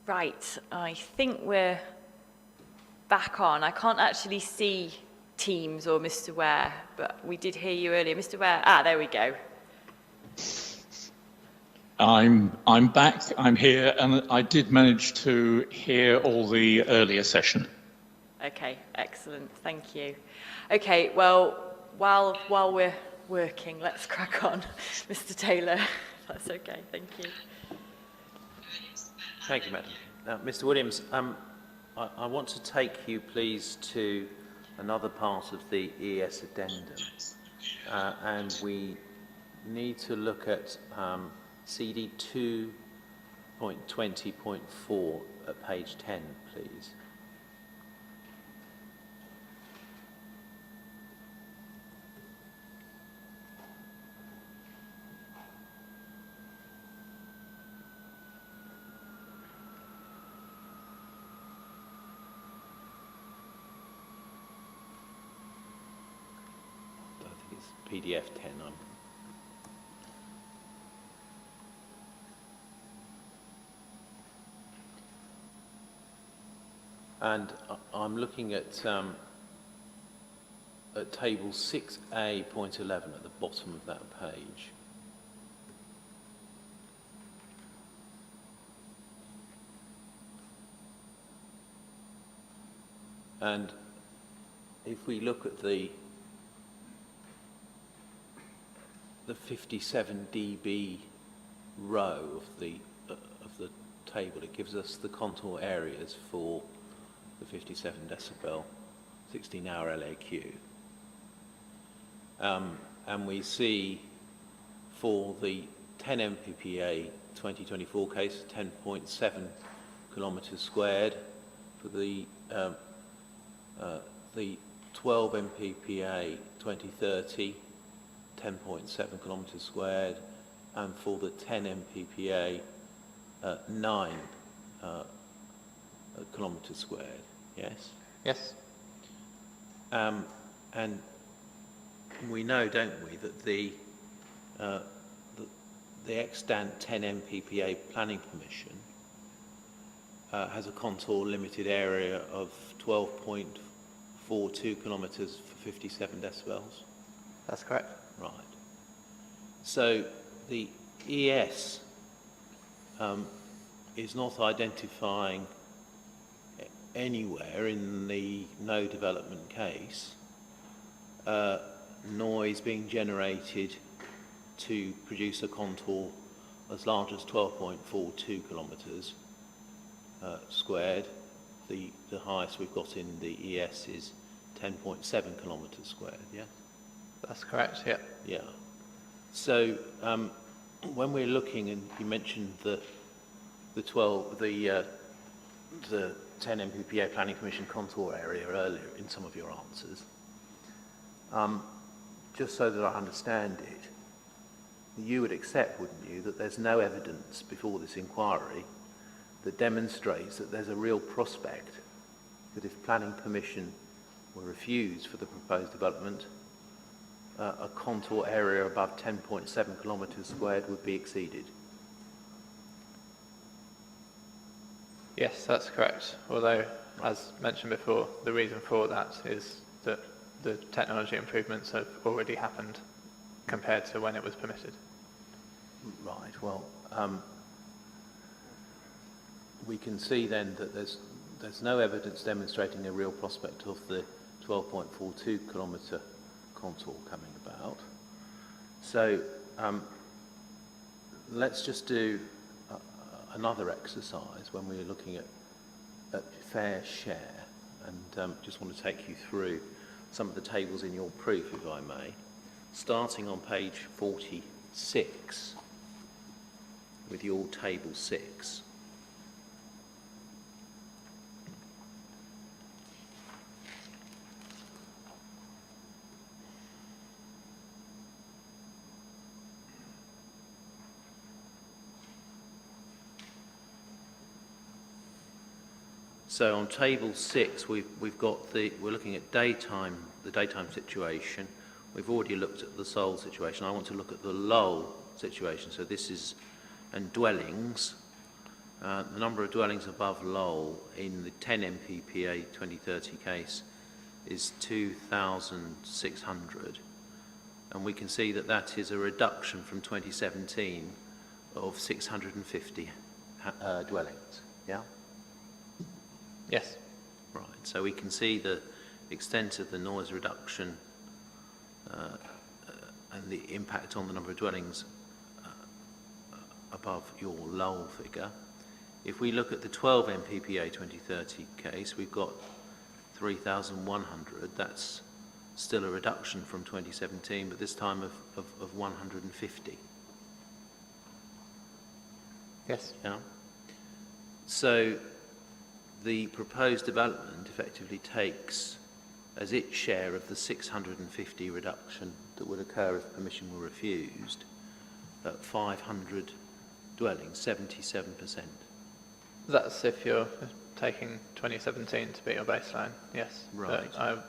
Right, I think we're back on. I can't actually see Teams or Mr. Ware, but we did hear you earlier. Mr. Ware, there we go. I'm back, I'm here, and I did manage to hear all the earlier session. Okay, excellent, thank you. Okay, well, while we're working, let's crack on. Mr. Taylor, if that's okay, thank you. Thank you, Madam. Mr. Williams, I want to take you, please, to another part of the ES addendum, and we need to look at CD 2.20.4 at page 10, please. PDF 10. And I'm looking at table 6A.11 at the bottom of that page. And if we look at the 57 dB row of the table, it gives us the contour areas for the 57 decibel 16-hour LAQ. And we see for the 10 mppa 2024 case 10.7 kilometers squared, for the 12 mppa 2030 10.7 kilometers squared, and for the 10 mppa 9 kilometers squared. Yes? Yes. And we know, don't we, that the extant 10 mppa planning permission has a contour limited area of 12.42 kilometres for 57 decibels. That's correct. Right. So the ES is not identifying anywhere in the no development case noise being generated to produce a contour as large as 12.42 kilometres squared. The highest we've got in the ES is 10.7 kilometres squared, yeah? That's correct, yeah. Yeah. So when we're looking, and you mentioned the 10 mppa Planning Commission contour area earlier in some of your answers, just so that I understand it, you would accept, wouldn't you, that there's no evidence before this inquiry that demonstrates that there's a real prospect that if planning permission were refused for the proposed development, a contour area above 10.7 kilometres squared would be exceeded? Yes, that's correct. Although, as mentioned before, the reason for that is that the technology improvements have already happened compared to when it was permitted. Right. Well, we can see then that there's no evidence demonstrating a real prospect of the 12.42 kilometre contour coming about. So let's just do another exercise when we're looking at fair share, and just want to take you through some of the tables in your proof, if I may, starting on page 46 with your table 6. So on table 6, we're looking at the daytime situation. We've already looked at the Seoul situation. I want to look at the Lowell situation. So this is, and dwellings. The number of dwellings above Lowell in the 10 mppa 2030 case is 2,600. And we can see that that is a reduction from 2017 of 650 dwellings. Yeah? Yes. Right, so we can see the extent of the noise reduction and the impact on the number of dwellings above your Lowell figure. If we look at the 12 mppa 2030 case, we've got 3,100. That's still a reduction from 2017, but this time of 150. Yes. Yeah. So the proposed development effectively takes as its share of the 650 reduction that would occur if permission were refused, 500 dwellings, 77%. That's if you're taking 2017 to be your baseline, yes. Right. But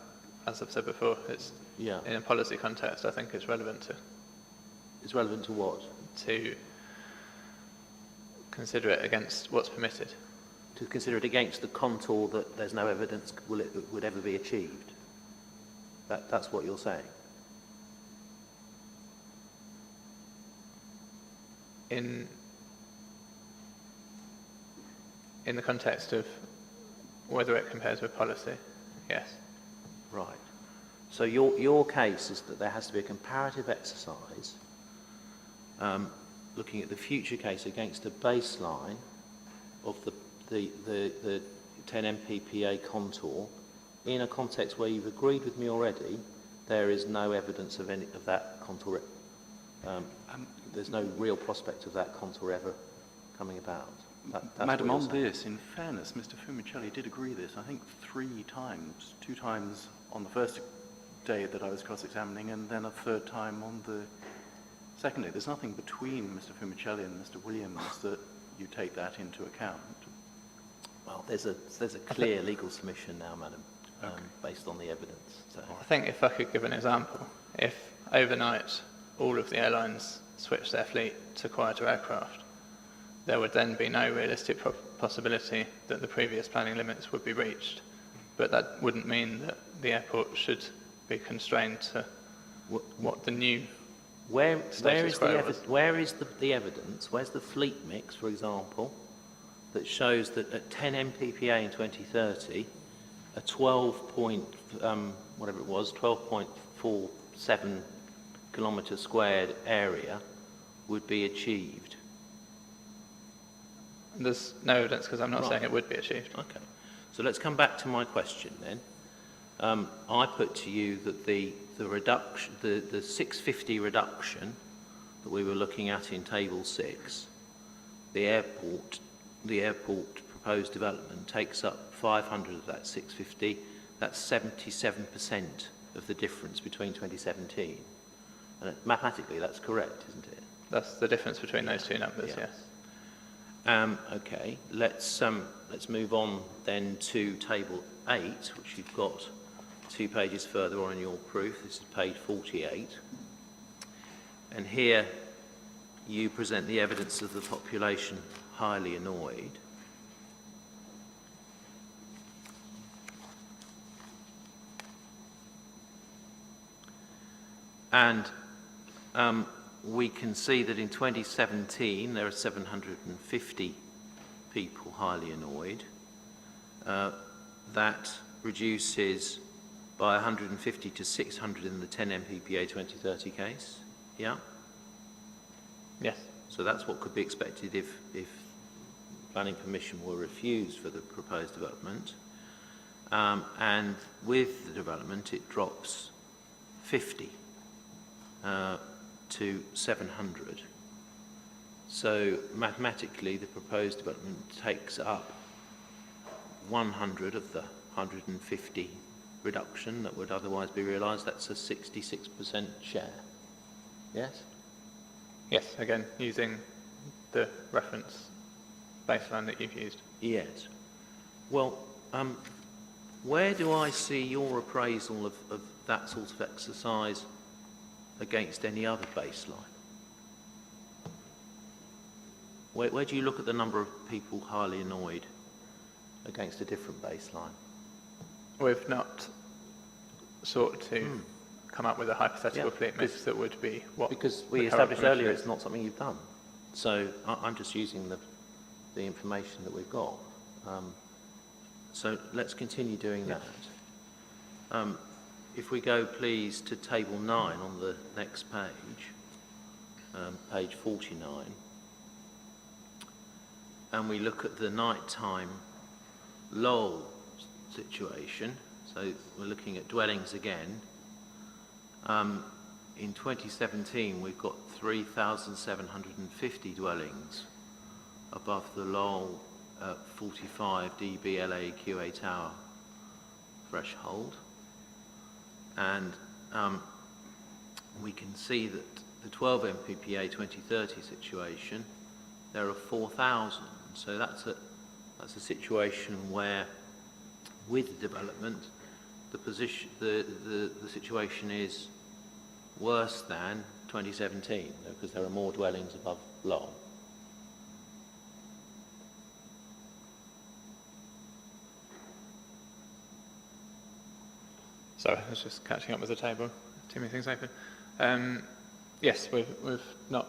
as I've said before, it's in a policy context, I think it's relevant to... It's relevant to what? To consider it against what's permitted. To consider it against the contour that there's no evidence would ever be achieved. That's what you're saying. In the context of whether it compares with policy, Yes. Right. So your case is that there has to be a comparative exercise looking at the future case against a baseline of the 10 mppa contour in a context where you've agreed with me already there is no evidence of any of that contour. There's no real prospect of that contour ever coming about. That's Madam, what on you're saying. this, in fairness, Mr. Fumicelli did agree this, I think 3 times, 2 times on the first day that I was cross-examining and then a 3rd time on the second day. There's nothing between Mr. Fumicelli and Mr. Williams that you take that into account. Well, there's a clear legal submission now, Madam, based on the evidence. So. I think if I could give an example, if overnight all of the airlines switched their fleet to quieter aircraft, there would then be no realistic possibility that the previous planning limits would be reached. But that wouldn't mean that the airport should be constrained to what the new Where is the evidence? Where's the fleet mix, for example, that shows that at 10 mppa in 2030, a 12.47 kilometre squared area would be achieved? There's no evidence because I'm not saying it would be achieved. Okay. So let's come back to my question then. I put to you that the reduction, the 650 reduction that we were looking at in Table 6, the airport proposed development takes up 500 of that 650. That's 77% of the difference between 2017. And mathematically, that's correct, isn't it? That's the difference between those two numbers, Yeah. yes. Okay, let's move on then to Table 8, which you've got 2 pages further on in your proof. This is page 48. And here you present the evidence of the population highly annoyed. And we can see that in 2017 there are 750 people highly annoyed. That reduces by 150 to 600 in the 10 mppa 2030 case. Yeah? Yes. So that's what could be expected if planning permission were refused for the proposed development. And with the development it drops 50 to 700. So mathematically the proposed development takes up 100 of the 150 reduction that would otherwise be realised. That's a 66% share. Yes? Yes, again, using the reference baseline that you've used. Yes. Well, where do I see your appraisal of that sort of exercise against any other baseline? Where do you look at the number of people highly annoyed against a different baseline? We've not sought to come up with a hypothetical fleet mix that would be what... Because we established earlier it's not something you've done. So I'm just using the information that we've got. So let's continue doing that. If we go, please, to Table 9 on the next page, page 49, and we look at the nighttime lull situation. So we're looking at dwellings again. In 2017, we've got 3,750 dwellings above the lull 45 dB LA/QA tower threshold. And we can see that the 12 mppa 2030 situation, there are 4,000. So that's a situation where, with the development, the situation is worse than 2017 because there are more dwellings above lull. Sorry, I was just catching up with the table. Too many things open. Yes, we've not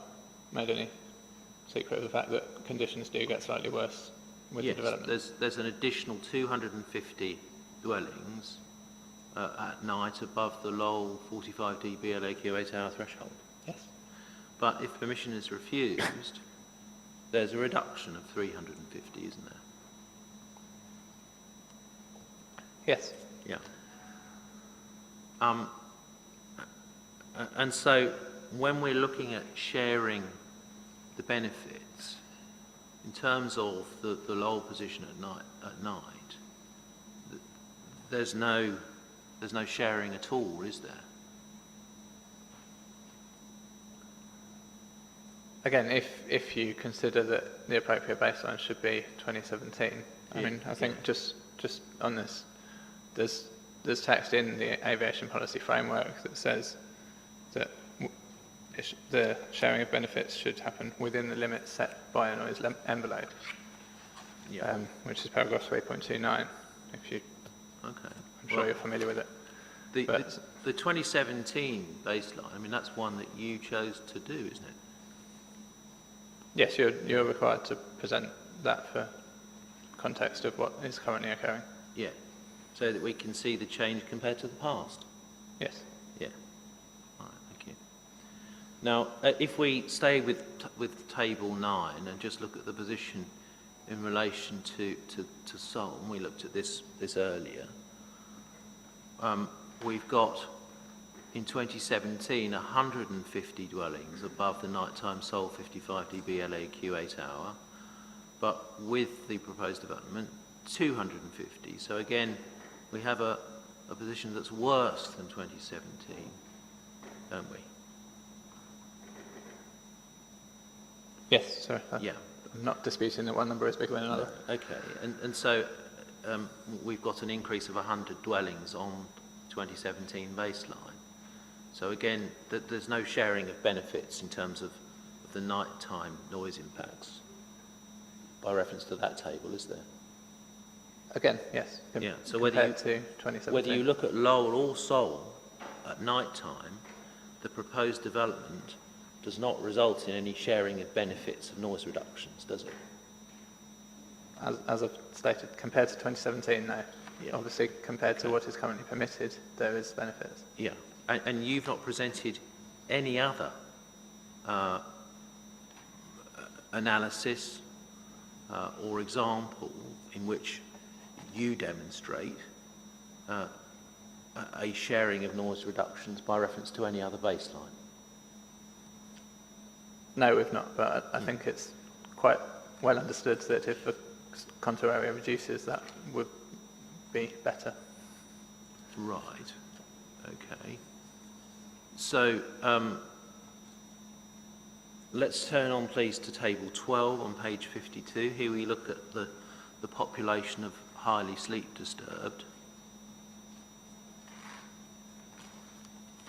made any secret of the fact that conditions do get slightly worse with the development. There's an additional 250 dwellings at night above the Lowell 45 dB LAQ 8-hour threshold. Yes. But if permission is refused, there's a reduction of 350, isn't there? Yes. Yeah. And so when we're looking at sharing the benefits, in terms of the Lowell position at night, there's no sharing at all, is there? Again, if you consider that the appropriate baseline should be 2017, I mean, I think just on this, there's text in the aviation policy framework that says that the sharing of benefits should happen within the limits set by a noise envelope, which is paragraph 3.29. If you, Okay, I'm sure you're familiar with it. The 2017 baseline, I mean, that's one that you chose to do, isn't it? Yes, you're required to present that for context of what is currently occurring. Yeah, so that we can see the change compared to the past. Yes. Yeah. All right, thank you. Now, if we stay with table 9 and just look at the position in relation to Seoul, and we looked at this earlier, we've got in 2017 150 dwellings above the nighttime Seoul 55 dB LAQ 8-hour, but with the proposed development 250. So again, we have a position that's worse than 2017, don't we? Yes, sorry. Yeah. I'm not disputing that one number is bigger than another. Okay, and so we've got an increase of 100 dwellings on 2017 baseline. So again, there's no sharing of benefits in terms of the nighttime noise impacts by reference to that table, is there? Again, yes. Yeah, so compared to 2017. whether you look at Lowell or Seoul at night time, the proposed development does not result in any sharing of benefits of noise reductions, does it? As I've stated, compared to 2017, no. Yeah. Obviously, compared to what is currently permitted, there is benefits. Yeah, and you've not presented any other analysis or example in which you demonstrate a sharing of noise reductions by reference to any other baseline? No, we've not, but I think it's quite well understood that if the contour area reduces, that would be better. Right, okay. So let's turn on, please, to table 12 on page 52. Here we look at the population of highly sleep disturbed.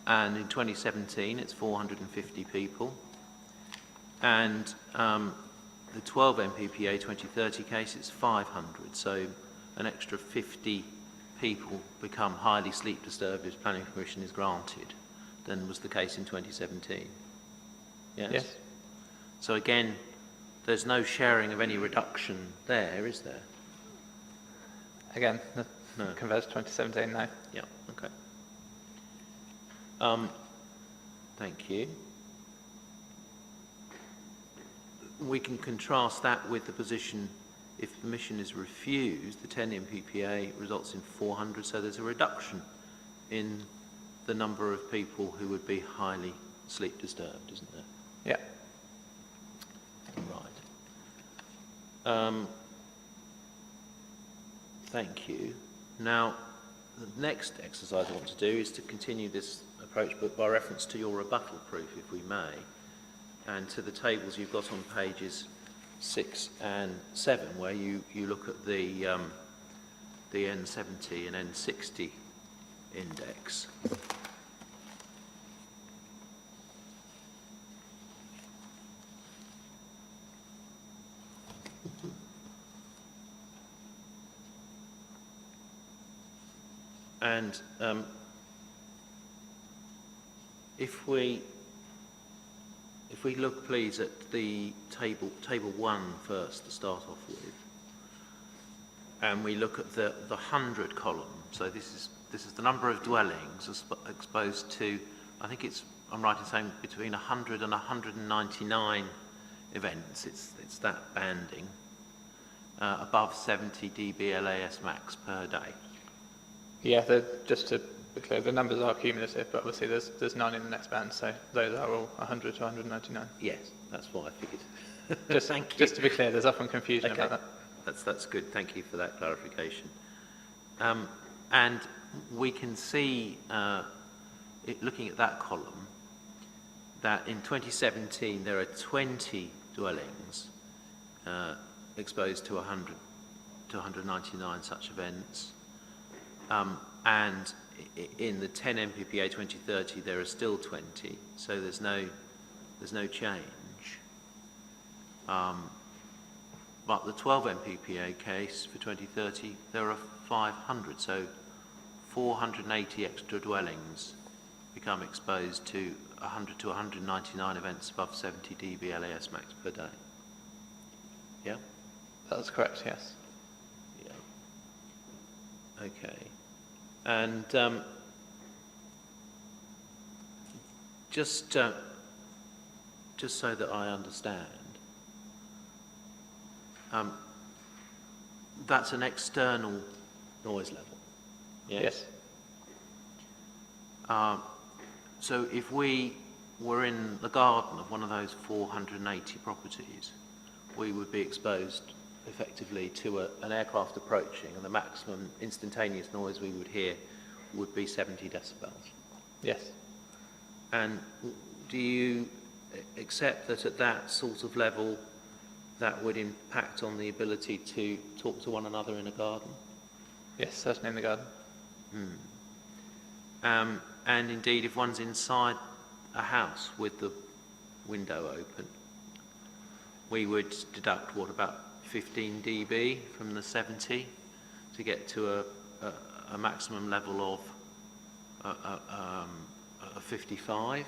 And in 2017, it's 450 people. And the 12 MPPA 2030 case, it's 500. So an extra 50 people become highly sleep disturbed if planning permission is granted than was the case in 2017. Yes? Yes. So again, there's no sharing of any reduction there, is there? Again, No. compared to 2017, no. Yeah, okay. Thank you. We can contrast that with the position if permission is refused, the 10 MPPA results in 400, so there's a reduction in the number of people who would be highly sleep disturbed, isn't there? Yeah. Right. Thank you. Now, the next exercise I want to do is to continue this approach, but by reference to your rebuttal proof, if we may, and to the tables you've got on pages 6 and 7, where you look at the N70 and N60 index. And if we look, please, at the table 1 first to start off with, and we look at the 100 column, so this is the number of dwellings exposed to, I think I'm right in saying between 100 and 199 events. It's that banding above 70 dB LAS max per day. Yeah, just to be clear, the numbers are cumulative, but obviously there's none in the next band, so those are all 100 to 199. Yes, that's what I figured. Just to be clear, there's often confusion Okay. about that. That's good. Thank you for that clarification. And we can see, looking at that column, that in 2017 there are 20 dwellings exposed to 100 to 199 such events, and in the 10 MPPA 2030 there are still 20. So there's no change. But the 12 MPPA case for 2030, there are 500, so 480 extra dwellings become exposed to 100 to 199 events above 70 dB LAS max per day. Yeah? That's correct, yes. Yeah. Okay. And just so that I understand, that's an external noise level. Yes. So if we were in the garden of one of those 480 properties, we would be exposed effectively to an aircraft approaching, and the maximum instantaneous noise we would hear would be 70 decibels. Yes. And do you accept that at that sort of level that would impact on the ability to talk to one another in a garden? Yes, certainly in the garden. And indeed, if one's inside a house with the window open, we would deduct, what, about 15 dB from the 70 to get to a maximum level of 55?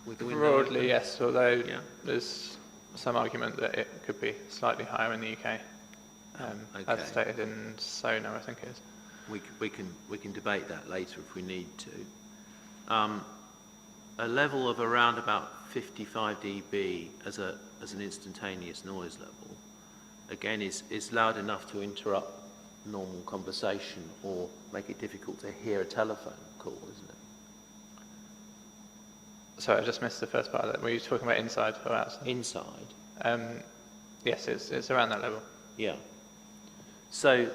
With the window Broadly, open? yes, although Yeah. there's some argument that it could be slightly higher in the UK, Okay. as stated in SONA, I think it is. We can debate that later if we need to. A level of around about 55 dB as an instantaneous noise level, again, is loud enough to interrupt normal conversation or make it difficult to hear a telephone call, isn't it? Sorry, I just missed the first part of that. Were you talking about inside or outside? Inside. Yes, it's around that level. Yeah. So,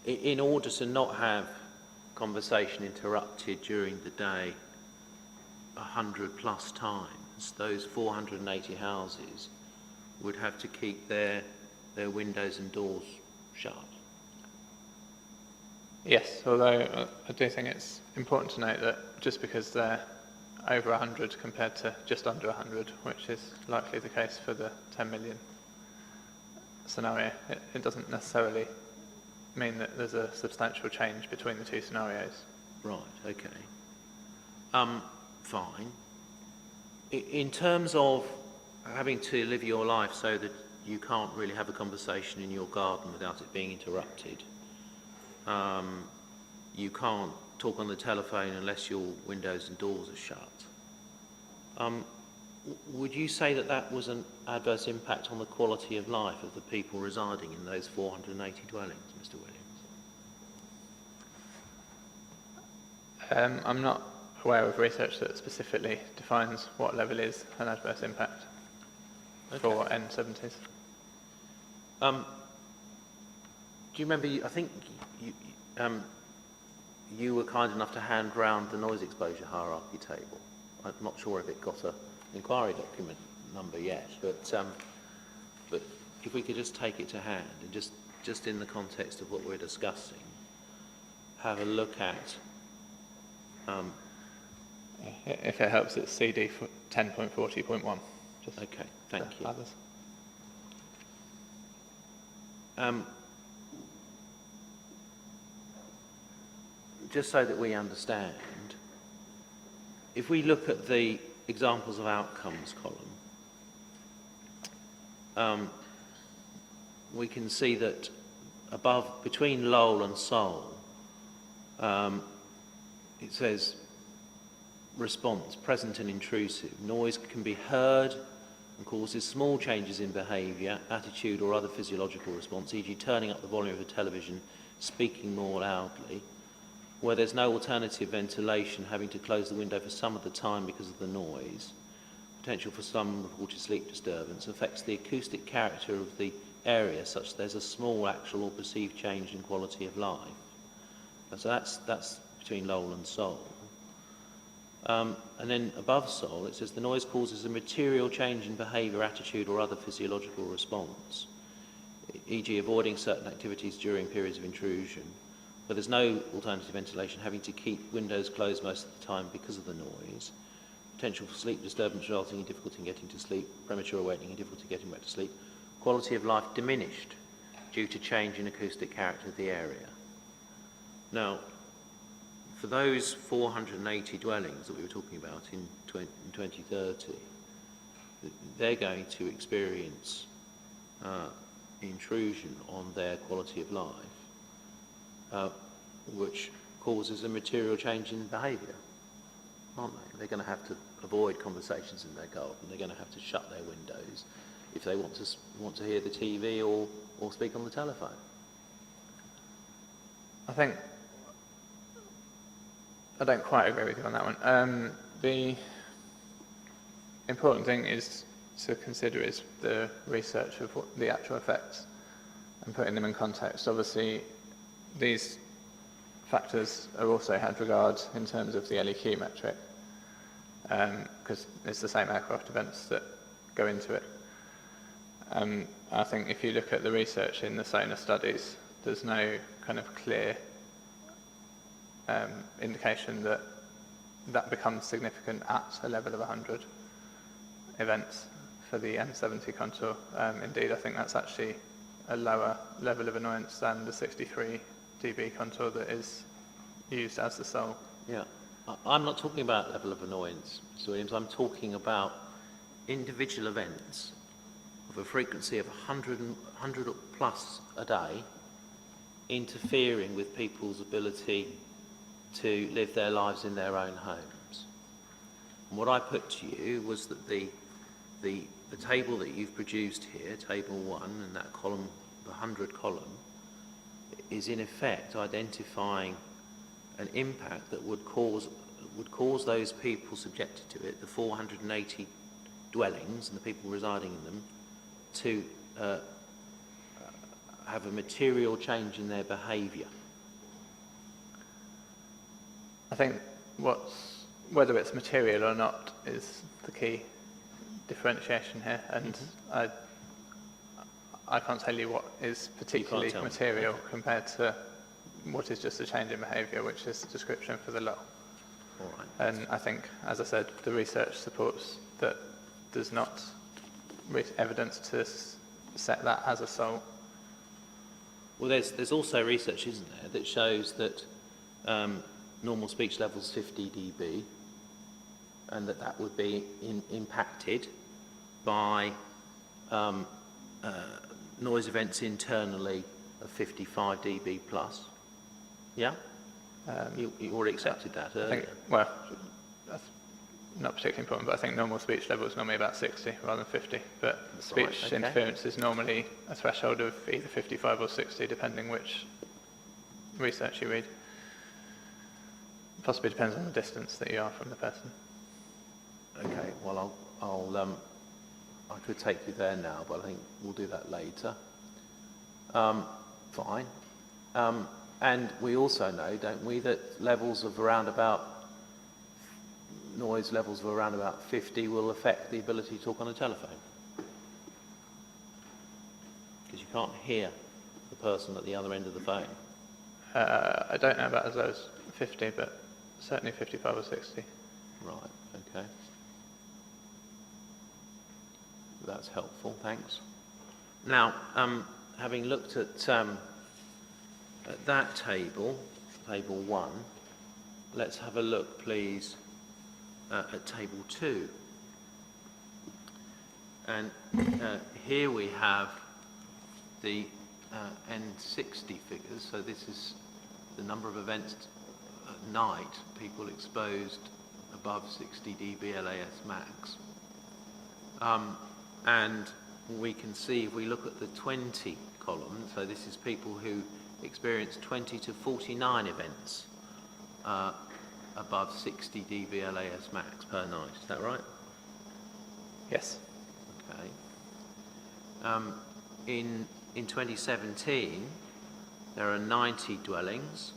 in order to not have conversation interrupted during the day 100 plus times, those 480 houses would have to keep their windows and doors shut. Yes, although I do think it's important to note that just because they're over 100 compared to just under 100, which is likely the case for the 10 million scenario, it doesn't necessarily mean that there's a substantial change between the two scenarios. Right, okay. Fine. In terms of having to live your life so that you can't really have a conversation in your garden without it being interrupted, you can't talk on the telephone unless your windows and doors are shut. Would you say that that was an adverse impact on the quality of life of the people residing in those 480 dwellings, Mr. Williams? I'm not aware of research that specifically defines what level is an adverse impact for N70s. Do you remember, I think you were kind enough to hand round the noise exposure hierarchy table. I'm not sure if it got an inquiry document number yet, but if we could just take it to hand and just in the context of what we're discussing, have a look at. If it helps, it's CD 10.40.1. Okay, thank you. Others. Just so that we understand, if we look at the examples of outcomes column, we can see that between Lowell and Seoul, it says response, present and intrusive. Noise can be heard and causes small changes in behaviour, attitude or other physiological response, e.g. turning up the volume of the television, speaking more loudly. Where there's no alternative ventilation, having to close the window for some of the time because of the noise. Potential for some reported sleep disturbance affects the acoustic character of the area, such that there's a small actual or perceived change in quality of life. So that's between Lowell and Seoul. And then above Seoul, it says the noise causes a material change in behaviour, attitude or other physiological response, e.g. avoiding certain activities during periods of intrusion. But there's no alternative ventilation, having to keep windows closed most of the time because of the noise. Potential for sleep disturbance resulting in difficulty in getting to sleep, premature awakening and difficulty getting back to sleep. Quality of life diminished due to change in acoustic character of the area. Now, for those 480 dwellings that we were talking about in 2030, they're going to experience intrusion on their quality of life, which causes a material change in behaviour, aren't they? They're going to have to avoid conversations in their garden. They're going to have to shut their windows if they want to hear the TV or speak on the telephone. I don't quite agree with you on that one. The important thing is to consider is the research of what the actual effects and putting them in context. Obviously, these factors are also had regard in terms of the LEQ metric, because it's the same aircraft events that go into it. I think if you look at the research in the SONA studies, there's no kind of clear indication that that becomes significant at a level of 100 events for the M70 contour. Indeed, I think that's actually a lower level of annoyance than the 63 dB contour that is used as the sole. Yeah, I'm not talking about level of annoyance, Mr. Williams. I'm talking about individual events of a frequency of 100 plus a day interfering with people's ability to live their lives in their own homes. And what I put to you was that the table that you've produced here, table 1, and that column, the 100 column, is in effect identifying an impact that would cause those people subjected to it, the 480 dwellings and the people residing in them, to have a material change in their behaviour. I think whether it's material or not is the key differentiation here, and I can't tell you what is particularly material compared to what is just a change in behaviour, which is the description for the law. All right. And I think, as I said, the research supports that there's not evidence to set that as a sole. Well, there's also research, isn't there, that shows that normal speech levels 50 dB, and that would be impacted by noise events internally of 55 dB plus. Yeah? You already accepted that earlier. Well, that's not particularly important, but I think normal speech level is normally about 60 rather than 50. But That's speech right, okay. interference is normally a threshold of either 55 or 60, depending which research you read. Possibly depends on the distance that you are from the person. Okay, well, I could take you there now, but I think we'll do that later. Fine. And we also know, don't we, that levels of noise levels of around about 50 will affect the ability to talk on a telephone. Because you can't hear the person at the other end of the phone. I don't know about as low as 50, but certainly 55 or 60. Right, okay. That's helpful, thanks. Now, having looked at that table, table 1, let's have a look, please, at table 2. And here we have the N60 figures. So this is the number of events at night, people exposed above 60 dB LAS max. And we can see, if we look at the 20 column, so this is people who experience 20 to 49 events above 60 dB LAS max per night. Is that right? Yes. Okay. In 2017, there are 90 dwellings.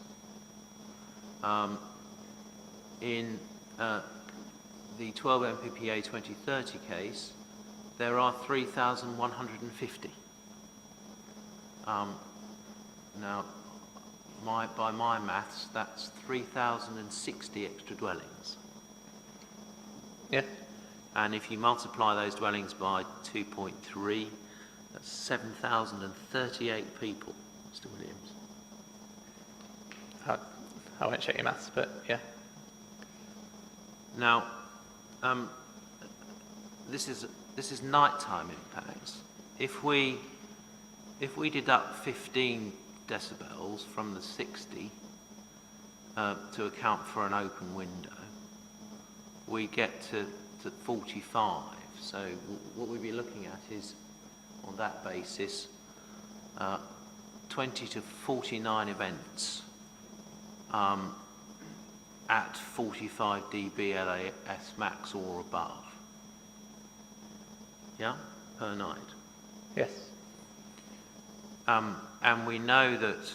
In the 12 MPPA 2030 case, there are 3,150. Now, by my maths, that's 3,060 extra dwellings. Yeah. And if you multiply those dwellings by 2.3, that's 7,038 people, Mr. Williams. I won't check your maths, but yeah. Now, this is nighttime impacts. If we deduct 15 decibels from the 60 to account for an open window, we get to 45. So what we'd be looking at is, on that basis, 20 to 49 events at 45 dB LAS max or above. Yeah, per night. Yes. And we know that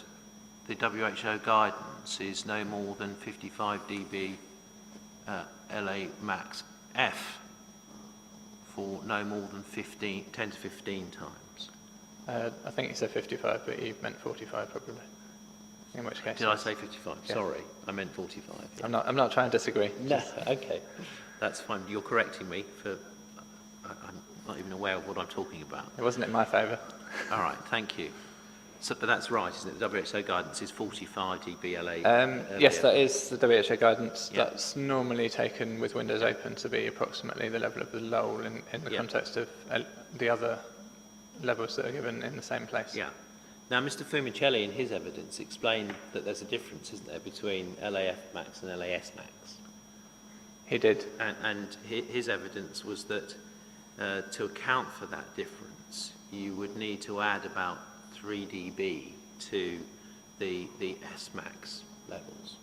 the WHO guidance is no more than 55 dB LA max F for no more than 10 to 15 times. I think you said 55, but you meant 45 probably. In which case... Did I say 55? Yeah. Sorry, I meant 45. Yeah. I'm not trying to disagree. No, okay. That's fine. You're correcting me for... I'm not even aware of what I'm talking about. It wasn't in my favour. All right, thank you. So, but that's right, isn't it? The WHO guidance is 45 dB LA. Yes, that is the WHO guidance. Yeah. That's normally taken with windows open to be approximately the level of the lull in the Yeah. context of the other levels that are given in the same place. Yeah. Now, Mr. Fumicelli, in his evidence, explained that there's a difference, isn't there, between LAF max and LAS max? He did. And his evidence was that to account for that difference, you would need to add about 3 dB to the S max levels.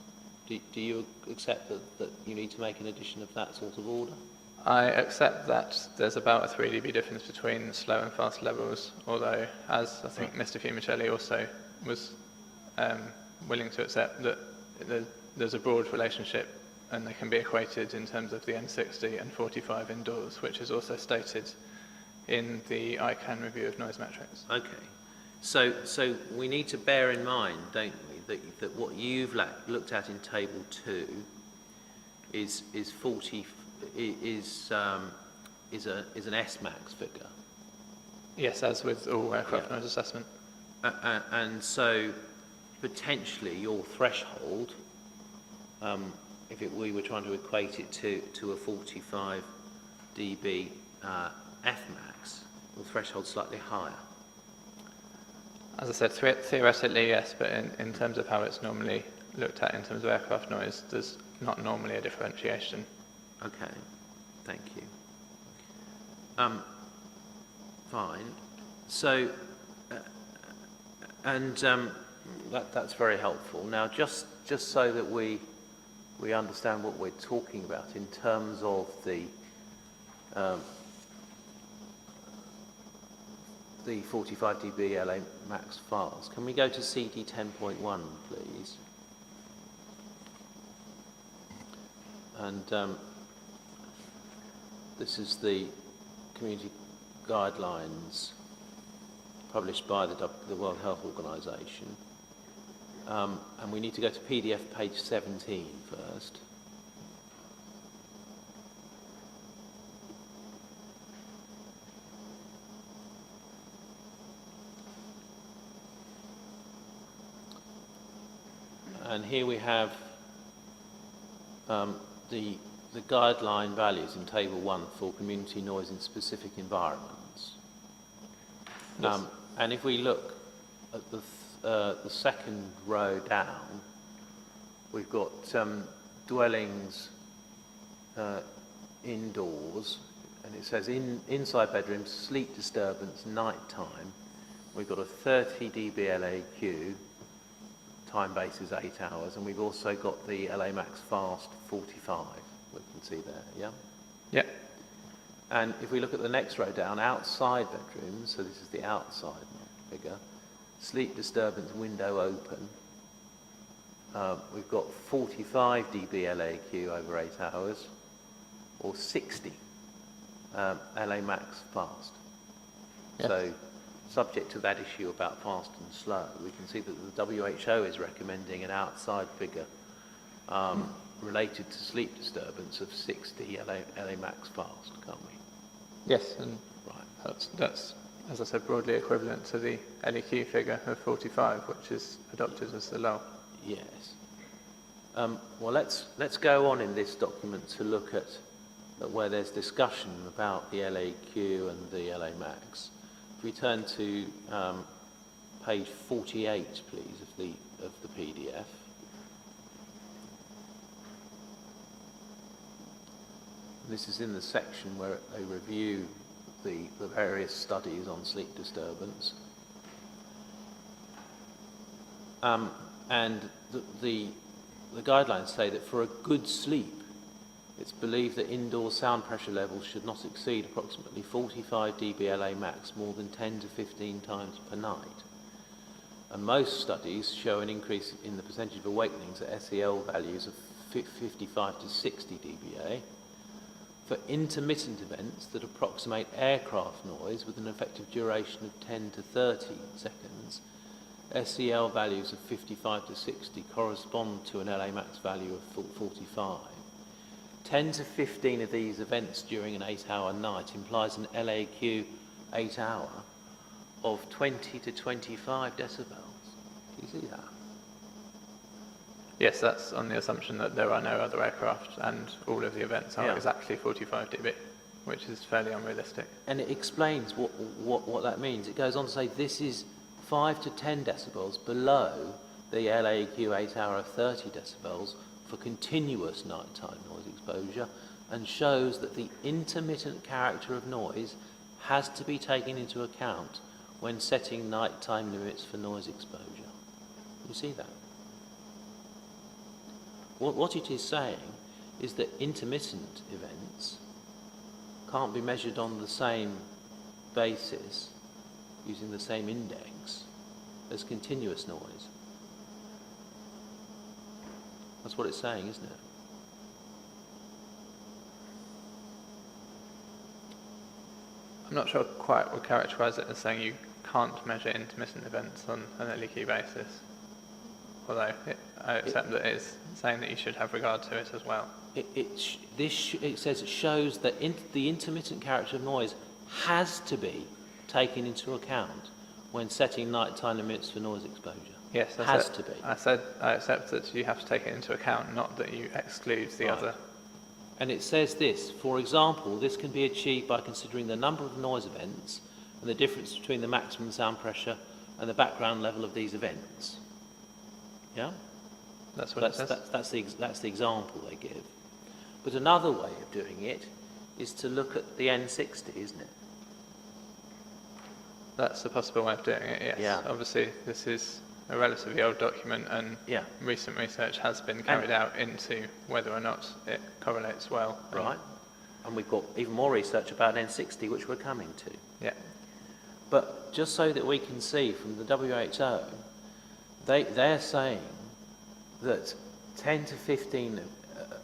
Do you accept that you need to make an addition of that sort of order? I accept that there's about a 3 dB difference between slow and fast levels, although, as I think Mr. Fumicelli also was willing to accept, that there's a broad relationship and they can be equated in terms of the N60 and 45 indoors, which is also stated in the ICANN review of noise metrics. Okay. So we need to bear in mind, don't we, that what you've looked at in Table 2 is an S max figure. Yes, as with all aircraft noise assessment. And so potentially your threshold, if we were trying to equate it to a 45 dB F max, your threshold's slightly higher. As I said, theoretically, yes, but in terms of how it's normally looked at in terms of aircraft noise, there's not normally a differentiation. Okay, thank you. Fine. So, that's very helpful. Now, just so that we understand what we're talking about in terms of the 45 dB LA max files, can we go to CD 10.1, please? And this is the community guidelines published by the World Health Organization. And we need to go to PDF page 17 first. And here we have the guideline values in Table 1 for community noise in specific environments. Yes. And if we look at the second row down, we've got dwellings indoors, and it says inside bedrooms, sleep disturbance, night time. We've got a 30 dB LAQ, time base is 8 hours, and we've also got the LA Max Fast 45, we can see there, yeah? Yeah. And if we look at the next row down, outside bedrooms, so this is the outside figure, sleep disturbance, window open, we've got 45 dB LAQ over 8 hours, or 60 LA Max Fast. Yes. So, subject to that issue about fast and slow, we can see that the WHO is recommending an outside figure related to sleep disturbance of 60 LA Max Fast, can't we? Yes, and Right. that's, as I said, broadly equivalent to the LEQ figure of 45, which is adopted as the low. Yes. Well, let's go on in this document to look at where there's discussion about the LAQ and the LA Max. If we turn to page 48, please, of the PDF. This is in the section where they review the various studies on sleep disturbance. And the guidelines say that for a good sleep, it's believed that indoor sound pressure levels should not exceed approximately 45 dB LA max more than 10 to 15 times per night. And most studies show an increase in the percentage of awakenings at SEL values of 55 to 60 dBA. For intermittent events that approximate aircraft noise with an effective duration of 10 to 30 seconds, SEL values of 55 to 60 correspond to an LA max value of 45. 10 to 15 of these events during an 8-hour night implies an LAQ 8-hour of 20 to 25 decibels. Do you see that? Yes, that's on the assumption that there are no other aircraft and all of the events are Yeah. exactly 45 dB, which is fairly unrealistic. And it explains what that means. It goes on to say this is 5 to 10 decibels below the LAQ 8-hour of 30 decibels for continuous nighttime noise exposure, and shows that the intermittent character of noise has to be taken into account when setting nighttime limits for noise exposure. You see that? What it is saying is that intermittent events can't be measured on the same basis, using the same index, as continuous noise. That's what it's saying, isn't it? I'm not sure quite would characterise it as saying you can't measure intermittent events on an LEQ basis, although I accept that it is saying that you should have regard to it as well. It says it shows that the intermittent character of noise has to be taken into account when setting nighttime limits for noise exposure. Yes, has to be. I said I accept that you have to take it into account, not that you exclude the other. And it says this, for example, this can be achieved by considering the number of noise events and the difference between the maximum sound pressure and the background level of these events. Yeah? That's what it says. That's the example they give. But another way of doing it is to look at the N60, isn't it? That's a possible way of doing it, yes. Yeah. Obviously, this is a relatively old document, and recent research has been carried out into whether or not it correlates well. Right. And we've got even more research about N60, which we're coming to. Yeah. But just so that we can see from the WHO, they're saying that 10 to 15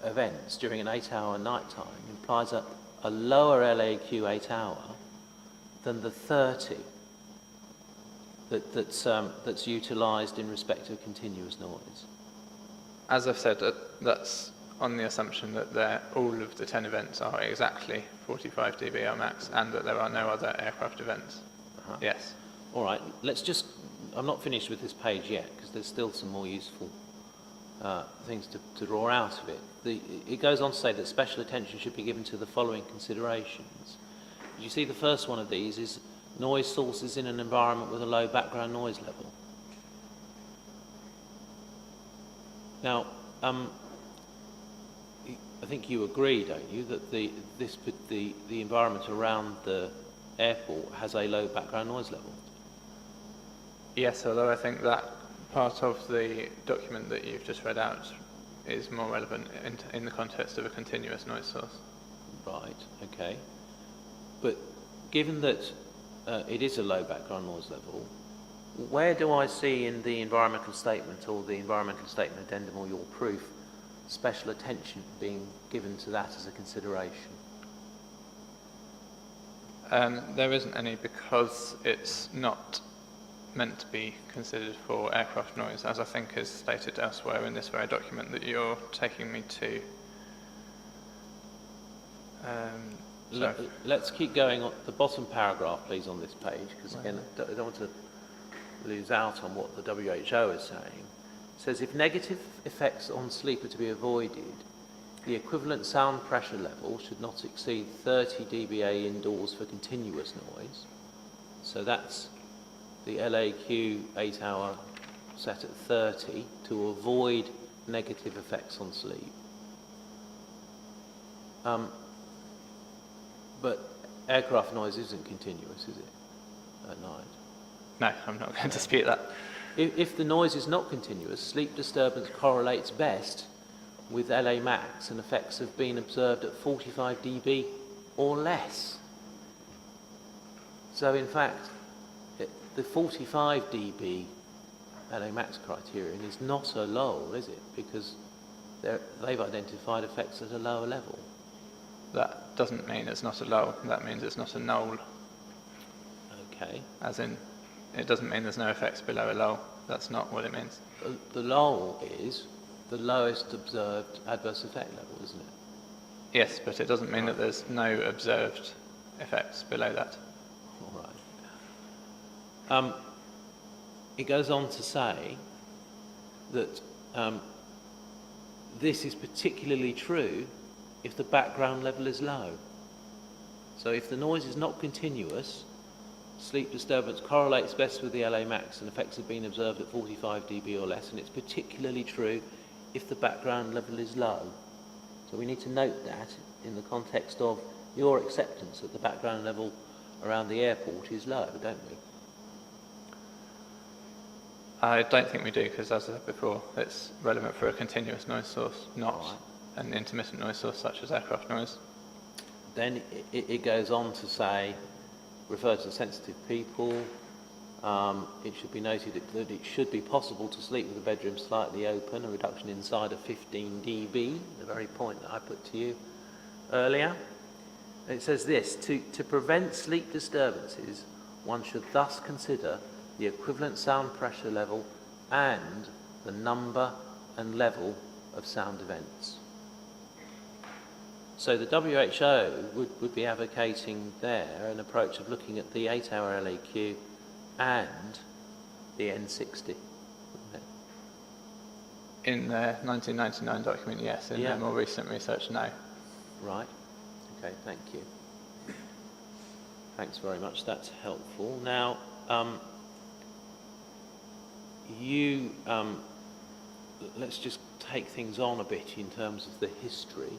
events during an 8-hour nighttime implies a lower LAQ 8-hour than the 30 that's utilised in respect of continuous noise. As I've said, that's on the assumption that all of the 10 events are exactly 45 dBr max and that there are no other aircraft events. Yes. All right, I'm not finished with this page yet because there's still some more useful things to draw out of it. It goes on to say that special attention should be given to the following considerations. You see the first one of these is noise sources in an environment with a low background noise level. Now, I think you agree, don't you, that the environment around the airport has a low background noise level? Yes, although I think that part of the document that you've just read out is more relevant in the context of a continuous noise source. Right, okay. But given that it is a low background noise level, where do I see in the environmental statement or the environmental statement addendum or your proof special attention being given to that as a consideration? There isn't any, because it's not meant to be considered for aircraft noise, as I think is stated elsewhere in this very document that you're taking me to. Let's keep going on the bottom paragraph, please, on this page, because again, I don't want to lose out on what the WHO is saying. It says, if negative effects on sleep are to be avoided, the equivalent sound pressure level should not exceed 30 dBA indoors for continuous noise. So that's the LAQ 8-hour set at 30 to avoid negative effects on sleep. But aircraft noise isn't continuous, is it, at night? No, I'm not going to dispute that. If the noise is not continuous, sleep disturbance correlates best with LA max, and effects have been observed at 45 dB or less. So in fact, the 45 dB LA max criterion is not a lull, is it? Because they've identified effects at a lower level. That doesn't mean it's not a lull, that means it's not a null. Okay. As in, it doesn't mean there's no effects below a lull. That's not what it means. The lull is the lowest observed adverse effect level, isn't it? Yes, but it doesn't mean that there's no observed effects below that. All right. It goes on to say that this is particularly true if the background level is low. So if the noise is not continuous, sleep disturbance correlates best with the LA max, and effects have been observed at 45 dB or less, and it's particularly true if the background level is low. So we need to note that in the context of your acceptance that the background level around the airport is low, don't we? I don't think we do, because as I said before, it's relevant for a continuous noise source, not an intermittent noise source such as aircraft noise. Then it goes on to say, refer to sensitive people. It should be noted that it should be possible to sleep with the bedroom slightly open, a reduction inside of 15 dB, the very point that I put to you earlier. And it says this, to prevent sleep disturbances, one should thus consider the equivalent sound pressure level and the number and level of sound events. So the WHO would be advocating there an approach of looking at the 8-hour LAQ and the N60. Wouldn't it? In their 1999 document, yes. In their more recent research, no. Right. Okay, thank you. Thanks very much, that's helpful. Now, let's just take things on a bit in terms of the history.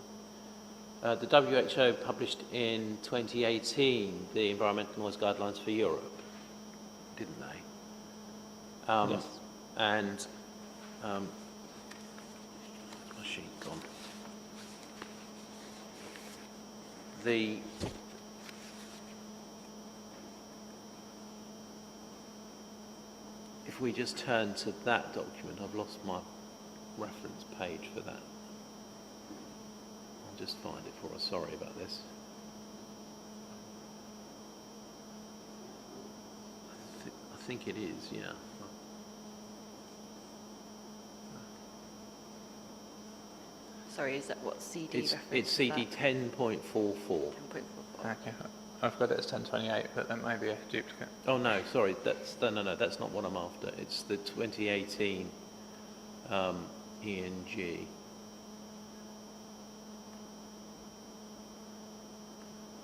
The WHO published in 2018 the Environmental Noise Guidelines for Europe, didn't they? Yes. And, where's my sheet gone? If we just turn to that document, I've lost my reference page for that. I'll just find it for us, sorry about this. I think it is, yeah. Sorry, is that what CD It's reference? CD 10.44. 10.44. Okay. I've got it as 1028, but that may be a duplicate. Oh no, sorry, that's that's not what I'm after. It's the 2018 ENG.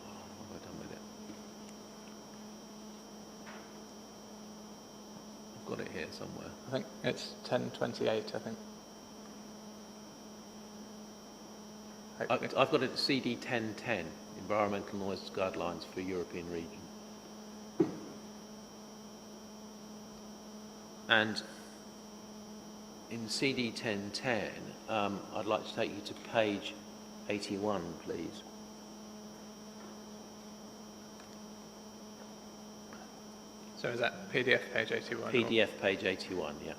Oh, what have I done with it? got it here somewhere. I think it's 1028, I think. Hopefully. I've got it at CD 1010, Environmental Noise Guidelines for European Region. And in CD 1010, I'd like to take you to page 81, please. So is that PDF page 81? PDF page 81, yeah.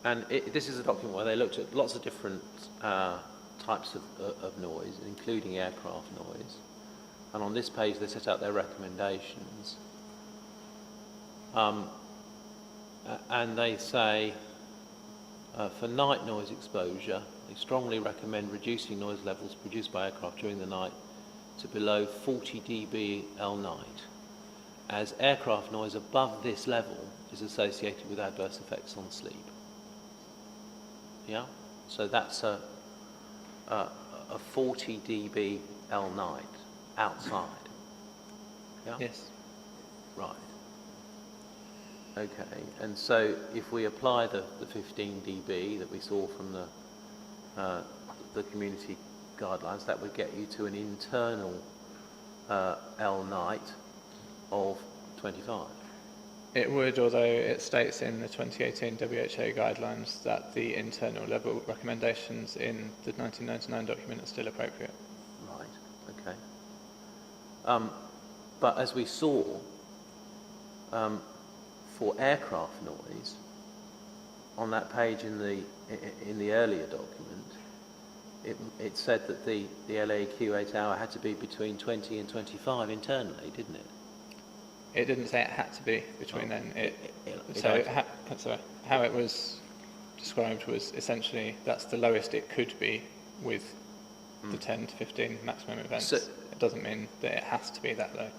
And this is a document where they looked at lots of different types of noise, including aircraft noise. And on this page, they set out their recommendations. And they say, for night noise exposure, they strongly recommend reducing noise levels produced by aircraft during the night to below 40 dBl night, as aircraft noise above this level is associated with adverse effects on sleep. Yeah, so that's a 40 dBl night outside. Yeah. Yes. Right. Okay, and so if we apply the 15 dB that we saw from the community guidelines, that would get you to an internal L night of 25. It would, although it states in the 2018 WHO guidelines that the internal level recommendations in the 1999 document are still appropriate. Right, okay. But as we saw, for aircraft noise, on that page in the earlier document, it said that the LAQ 8 hour had to be between 20 and 25 internally, didn't it? It didn't say it had to be between then. How it was described was essentially that's the lowest it could be with the 10 to 15 maximum events. So, it doesn't mean that it has to be that low.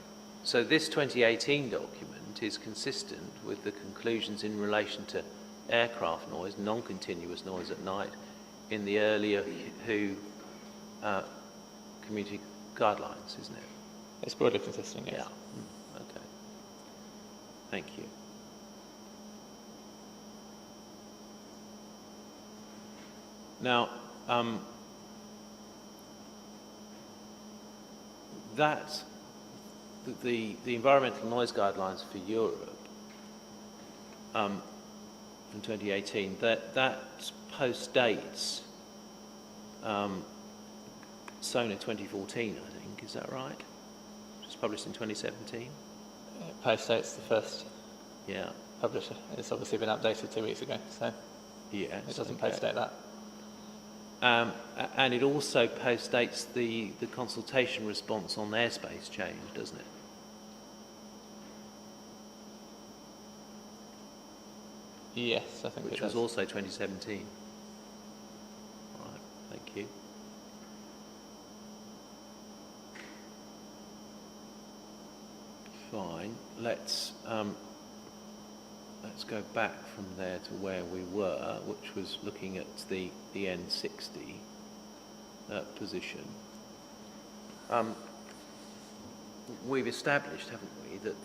So this 2018 document is consistent with the conclusions in relation to aircraft noise, non-continuous noise at night, in the earlier WHO community guidelines, isn't it? It's broadly consistent, yes. Yeah. Okay. Thank you. Now, that the environmental noise guidelines for Europe from 2018, that postdates SONA 2014, I think. Is that right? It was published in 2017. It postdates the first publisher. It's obviously been updated 2 weeks ago, so yes, it doesn't postdate that. And it also postdates the consultation response on airspace change, doesn't it? Yes, I think Which it does. was also 2017. Right, thank you. Fine. Let's go back from there to where we were, which was looking at the N60 position. We've established, haven't we, that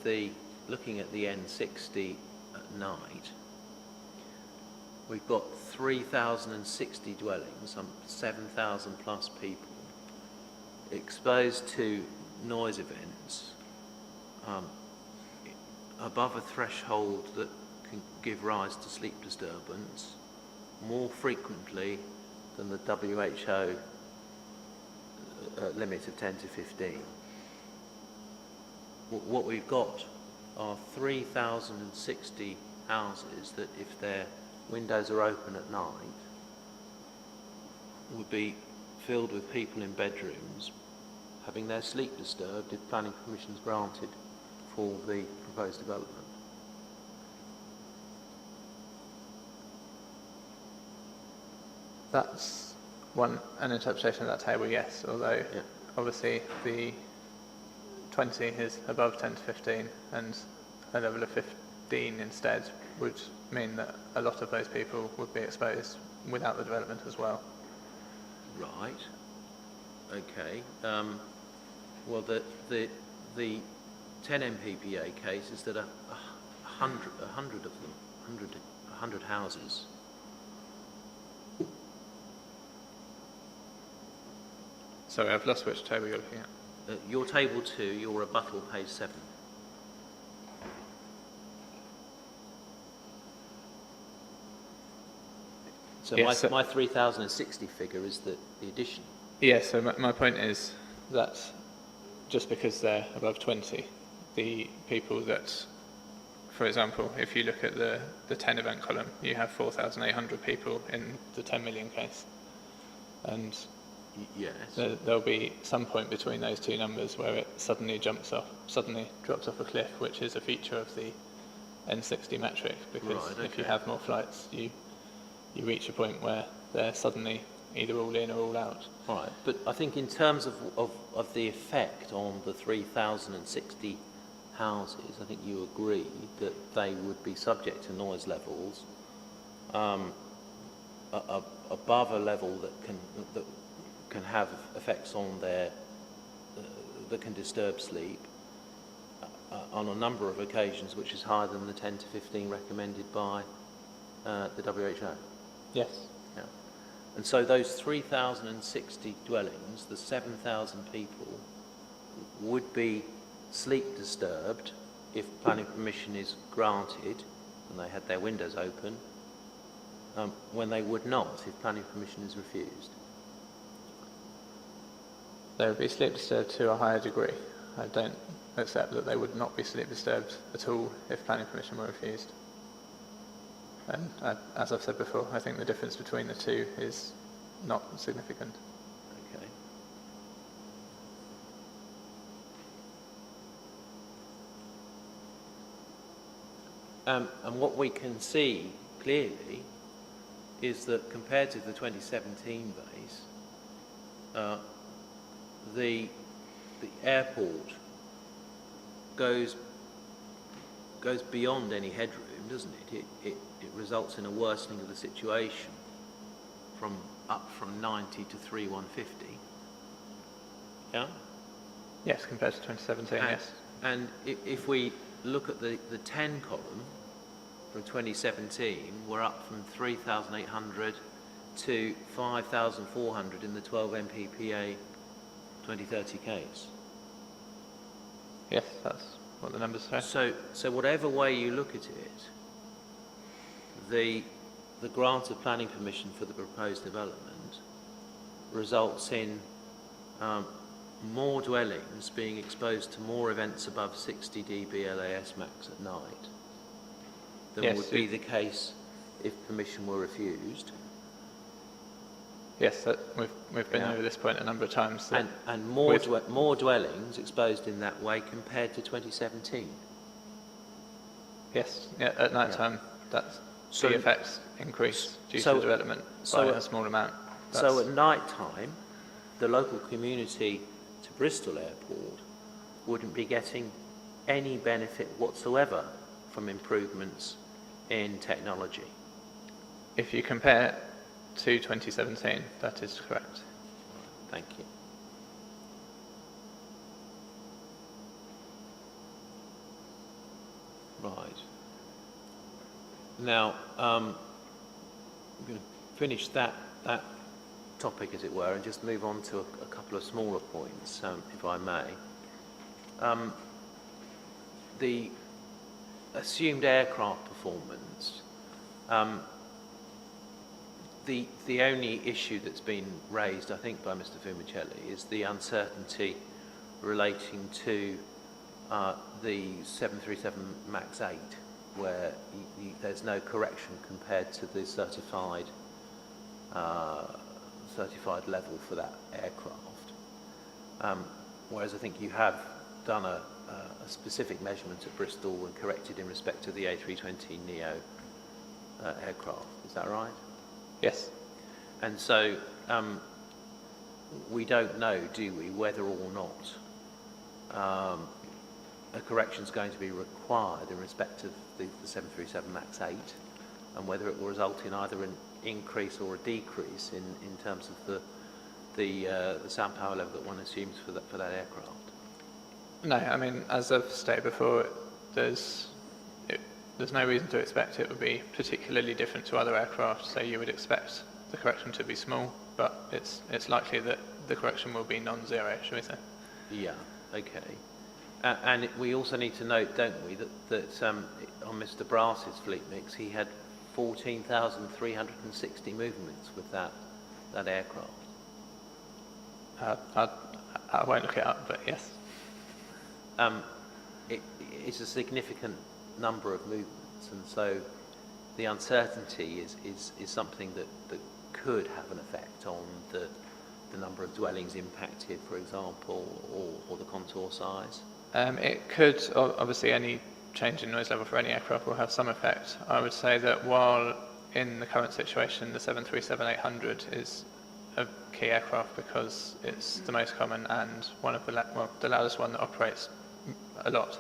looking at the N60 at night, we've got 3,060 dwellings, some 7,000 plus people, exposed to noise events above a threshold that can give rise to sleep disturbance more frequently than the WHO limit of 10 to 15. What we've got are 3,060 houses that, if their windows are open at night, would be filled with people in bedrooms having their sleep disturbed if planning permission is granted for the proposed development. That's an interpretation of that table, yes, although obviously the 20 is above 10 to 15 and a level of 15 instead would mean that a lot of those people would be exposed without the development as well. Right. Okay. Well, the 10 MPPA cases that are 100 of them, 100 houses. Sorry, I've lost which table you're looking at. Your table 2, your rebuttal, page 7. So Yes, my 3,060 figure is the addition. Yeah, so my point is that just because they're above 20, the people that, for example, if you look at the 10 event column, you have 4,800 people in the 10 million case. And Yes. there'll be some point between those two numbers where it suddenly drops off a cliff, which is a feature of the N60 metric, because Right, if you okay. have more flights, you reach a point where they're suddenly either all in or all out. Right, but I think in terms of the effect on the 3,060 houses, I think you agree that they would be subject to noise levels above a level that can have effects on that can disturb sleep on a number of occasions, which is higher than the 10 to 15 recommended by the WHO. Yes. Yeah. And so those 3,060 dwellings, the 7,000 people, would be sleep disturbed if planning permission is granted and they had their windows open, when they would not if planning permission is refused. They would be sleep disturbed to a higher degree. I don't accept that they would not be sleep disturbed at all if planning permission were refused. And as I've said before, I think the difference between the two is not significant. Okay. And what we can see clearly is that compared to the 2017 base, the airport goes beyond any headroom, doesn't it? It results in a worsening of the situation up from 90 to 3,150. Yeah? Yes, compared to 2017, yes. And if we look at the 10 column from 2017, we're up from 3,800 to 5,400 in the 12 MPPA 2030 case. Yes, that's what the numbers say. So whatever way you look at it, the grant of planning permission for the proposed development results in more dwellings being exposed to more events above 60 dB LAS max at night than would be the case if permission were refused. Yes, we've been over this point a number of times. And more dwellings exposed in that way compared to 2017. Yes, yeah, at night time, the effects increase due to development by a small amount. So at night time, the local community to Bristol Airport wouldn't be getting any benefit whatsoever from improvements in technology. If you compare to 2017, that is correct. Thank you. Right. Now, I'm going to finish that topic, as it were, and just move on to a couple of smaller points, if I may. The assumed aircraft performance. The only issue that's been raised, I think, by Mr. Fumicelli is the uncertainty relating to the 737 MAX 8, where there's no correction compared to the certified level for that aircraft. Whereas I think you have done a specific measurement at Bristol and corrected in respect to the A320neo aircraft. Is that right? Yes. And so we don't know, do we, whether or not a correction is going to be required in respect of the 737 MAX 8, and whether it will result in either an increase or a decrease in terms of the sound power level that one assumes for that aircraft. No, I mean, as I've stated before, there's no reason to expect it would be particularly different to other aircraft, so you would expect the correction to be small, but it's likely that the correction will be non-zero, shall we say? Yeah, okay. And we also need to note, don't we, that on Mr. Brass's fleet mix, he had 14,360 movements with that aircraft. I won't look it up, but yes. It's a significant number of movements, and so the uncertainty is something that could have an effect on the number of dwellings impacted, for example, or the contour size. It could, obviously any change in noise level for any aircraft will have some effect. I would say that while in the current situation the 737-800 is a key aircraft because it's the most common and one of the loudest one that operates a lot.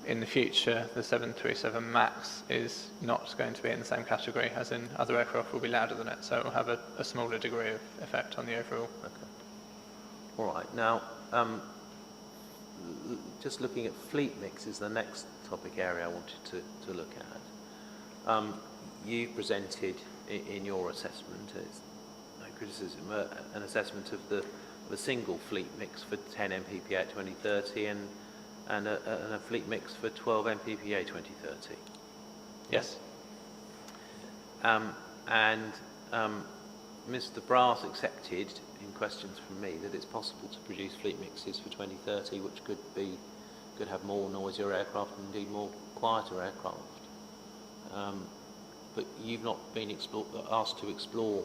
In the future, the 737 MAX is not going to be in the same category, as in other aircraft will be louder than it, so it will have a smaller degree of effect on the overall. Okay. All right. Now, just looking at fleet mix is the next topic area I wanted to look at. You presented in your assessment, it's no criticism, an assessment of the single fleet mix for 10 MPPA at 2030 and a fleet mix for 12 MPPA 2030. Yes. Mr. Brass accepted in questions from me that it's possible to produce fleet mixes for 2030 which could have more noisier aircraft and indeed more quieter aircraft. But you've not been asked to explore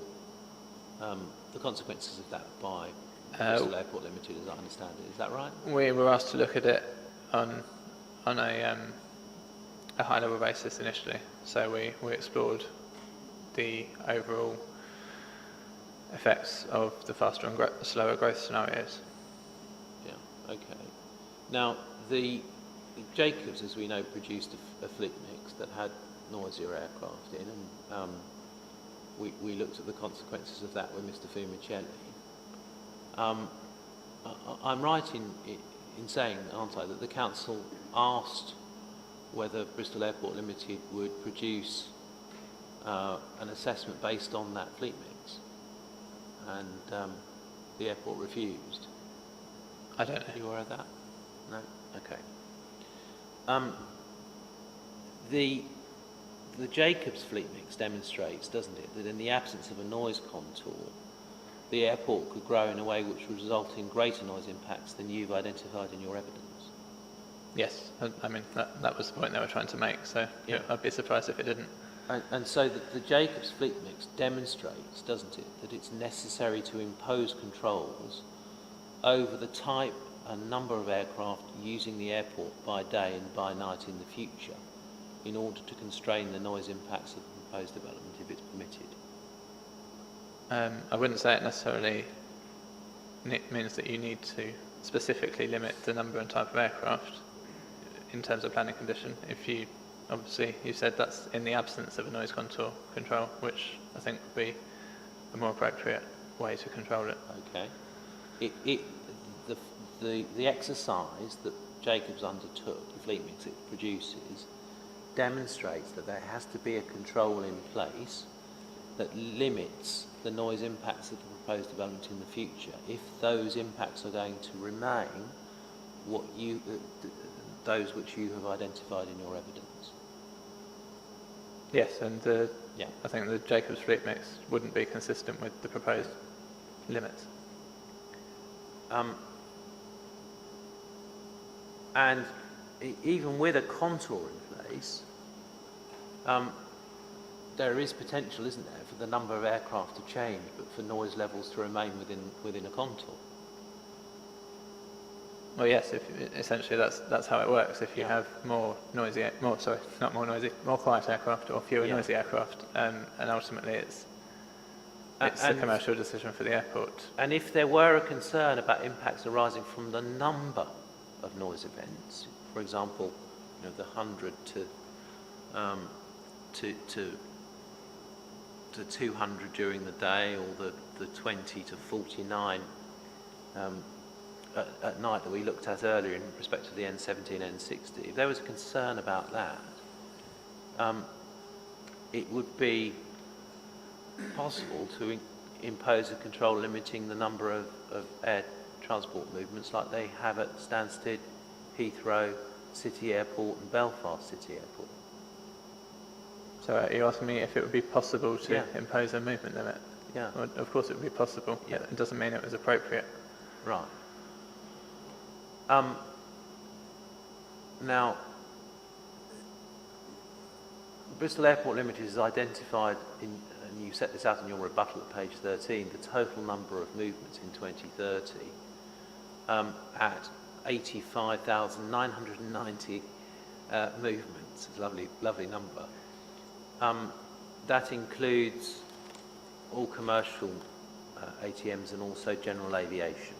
the consequences of that by Bristol Airport Limited, as I understand it. Is that right? We were asked to look at it on a high-level basis initially. So we explored the overall effects of the faster and slower growth scenarios. Yeah. Okay. Now the Jacobs, as we know, produced a fleet mix that had noisier aircraft in, and we looked at the consequences of that with Mr. Fumicelli. I'm right in saying, aren't I, that the council asked whether Bristol Airport Limited would produce an assessment based on that fleet mix, and the airport refused. I don't know. Are you aware of that? No? Okay. The Jacobs fleet mix demonstrates, doesn't it, that in the absence of a noise contour, the airport could grow in a way which would result in greater noise impacts than you've identified in your evidence. Yes, I mean, that was the point they were trying to make, so yeah. I'd be surprised if it didn't. And so the Jacobs fleet mix demonstrates, doesn't it, that it's necessary to impose controls over the type and number of aircraft using the airport by day and by night in the future in order to constrain the noise impacts of the proposed development if it's permitted. I wouldn't say it necessarily means that you need to specifically limit the number and type of aircraft in terms of planning condition. If you, obviously, you said that's in the absence of a noise contour control, which I think would be a more appropriate way to control it. Okay. The exercise that Jacobs undertook, the fleet mix it produces, demonstrates that there has to be a control in place that limits the noise impacts of the proposed development in the future if those impacts are going to remain those which you have identified in your evidence. Yes, and I think the Jacobs fleet mix wouldn't be consistent with the proposed limits. And even with a contour in place, there is potential, isn't there, for the number of aircraft to change, but for noise levels to remain within a contour. Well, yes. Essentially that's how it works. If you have more quiet aircraft or fewer noisy aircraft, and ultimately it's a commercial decision for the airport. And if there were a concern about impacts arising from the number of noise events, for example, the 100 to 200 during the day, or the 20 to 49 at night that we looked at earlier in respect to the N17, N60, if there was a concern about that, it would be possible to impose a control limiting the number of air transport movements like they have at Stansted, Heathrow, City Airport and Belfast City Airport. So are you asking me if it would be possible to Yeah. impose a movement limit? Yeah. Well, of course it would be possible. Yeah. It doesn't mean it was appropriate. Right. Now, Bristol Airport Limited has identified, and you set this out in your rebuttal at page 13, the total number of movements in 2030 at 85,990 movements. It's a lovely number. That includes all commercial ATMs and also general aviation.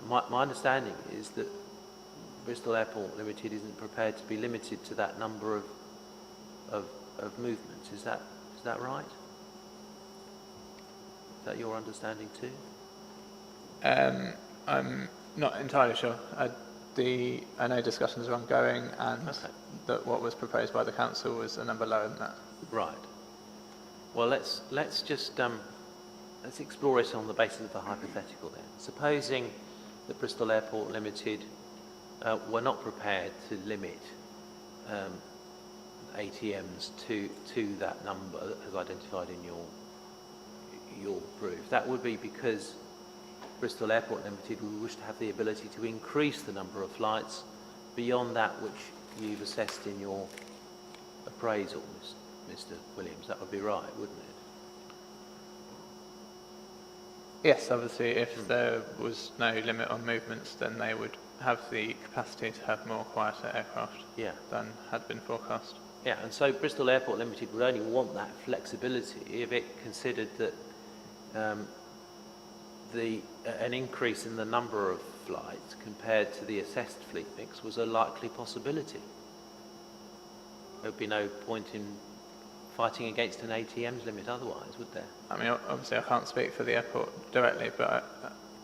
My understanding is that Bristol Airport Limited isn't prepared to be limited to that number of movements. Is that right? Is that your understanding too? I'm not entirely sure. I know discussions are ongoing, and that what was proposed by the council was a number lower than that. Right. Well, let's just let's explore it on the basis of a hypothetical then. Supposing that Bristol Airport Limited were not prepared to limit ATMs to that number as identified in your proof. That would be because Bristol Airport Limited would wish to have the ability to increase the number of flights beyond that which you've assessed in your appraisal, Mr. Williams. That would be right, wouldn't it? Yes, obviously, if there was no limit on movements, then they would have the capacity to have more quieter aircraft than had been forecast. Yeah, and so Bristol Airport Limited would only want that flexibility if it considered that an increase in the number of flights compared to the assessed fleet mix was a likely possibility. There would be no point in fighting against an ATM's limit otherwise, would there? I mean, obviously I can't speak for the airport directly, but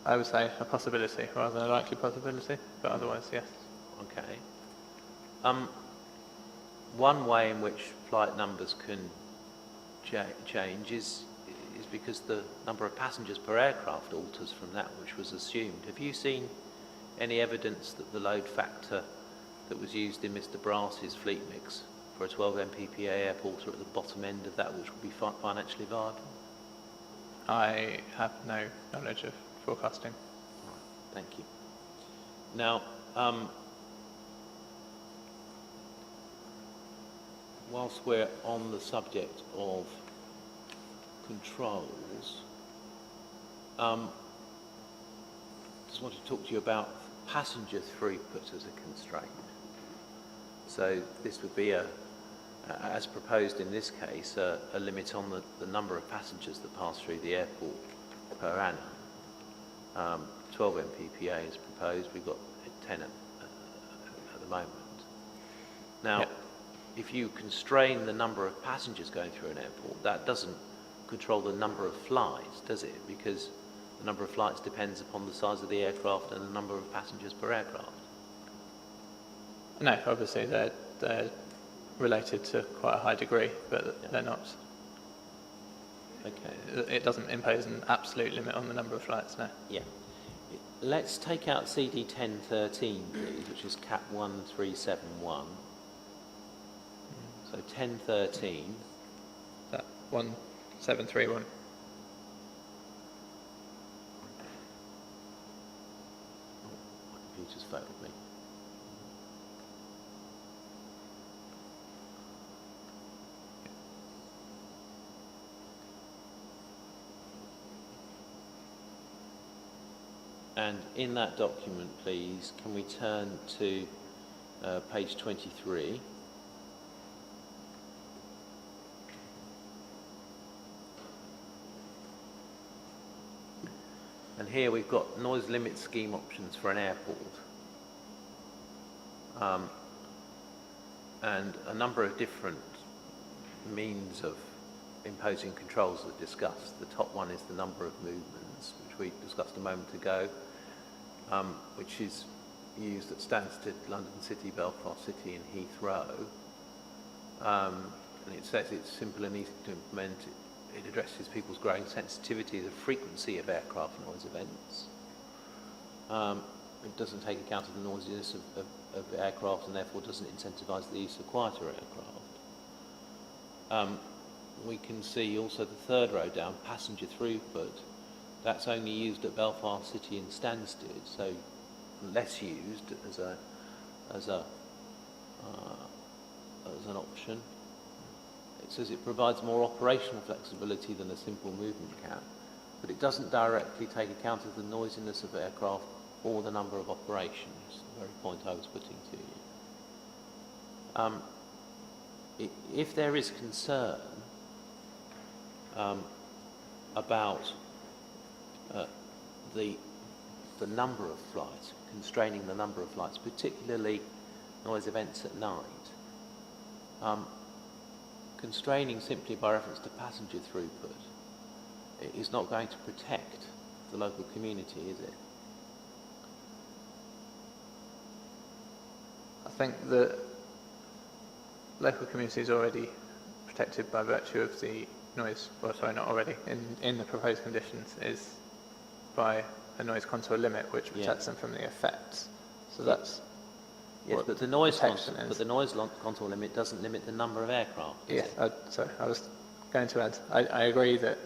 I would say a possibility rather than a likely possibility, but otherwise, yes. Okay. One way in which flight numbers can change is because the number of passengers per aircraft alters from that which was assumed. Have you seen any evidence that the load factor that was used in Mr. Brass's fleet mix for a 12 MPPA airport are at the bottom end of that which would be financially viable? I have no knowledge of forecasting. Right, thank you. Now, whilst we're on the subject of controls, just want to talk to you about passenger throughput as a constraint. So this would be as proposed in this case, a limit on the number of passengers that pass through the airport per annum. 12 MPPA is proposed. We've got 10 at the moment. Now, if you constrain the number of passengers going through an airport, that doesn't control the number of flights, does it? Because the number of flights depends upon the size of the aircraft and the number of passengers per aircraft. No, obviously they're related to quite a high degree, but they're not. Okay. It doesn't impose an absolute limit on the number of flights, no. Yeah. Let's take out CD 1013, please, which is Cap 1371. So 1013. That 1731. Oh, my computer's failed me. And in that document, please, can we turn to page 23? And here we've got noise limit scheme options for an airport. And a number of different means of imposing controls are discussed. The top one is the number of movements, which we discussed a moment ago, which is used at Stansted, London City, Belfast City and Heathrow. And it says it's simple and easy to implement. It addresses people's growing sensitivity to the frequency of aircraft noise events. It doesn't take account of the noisiness of aircraft and therefore doesn't incentivise the use of quieter aircraft. We can see also the third row down, passenger throughput. That's only used at Belfast City and Stansted, so less used as an option. It says it provides more operational flexibility than a simple movement cap, but it doesn't directly take account of the noisiness of aircraft or the number of operations, the very point I was putting to you. If there is concern about the number of flights, constraining the number of flights, particularly noise events at night, constraining simply by reference to passenger throughput is not going to protect the local community, is it? I think the local community is already protected by virtue of the noise, well, sorry, not already, in the proposed conditions, is by a noise contour limit which protects them from the effects. So that's yes, but the noise contour limit doesn't limit the number of aircraft. Yes, sorry, I was going to add. I agree that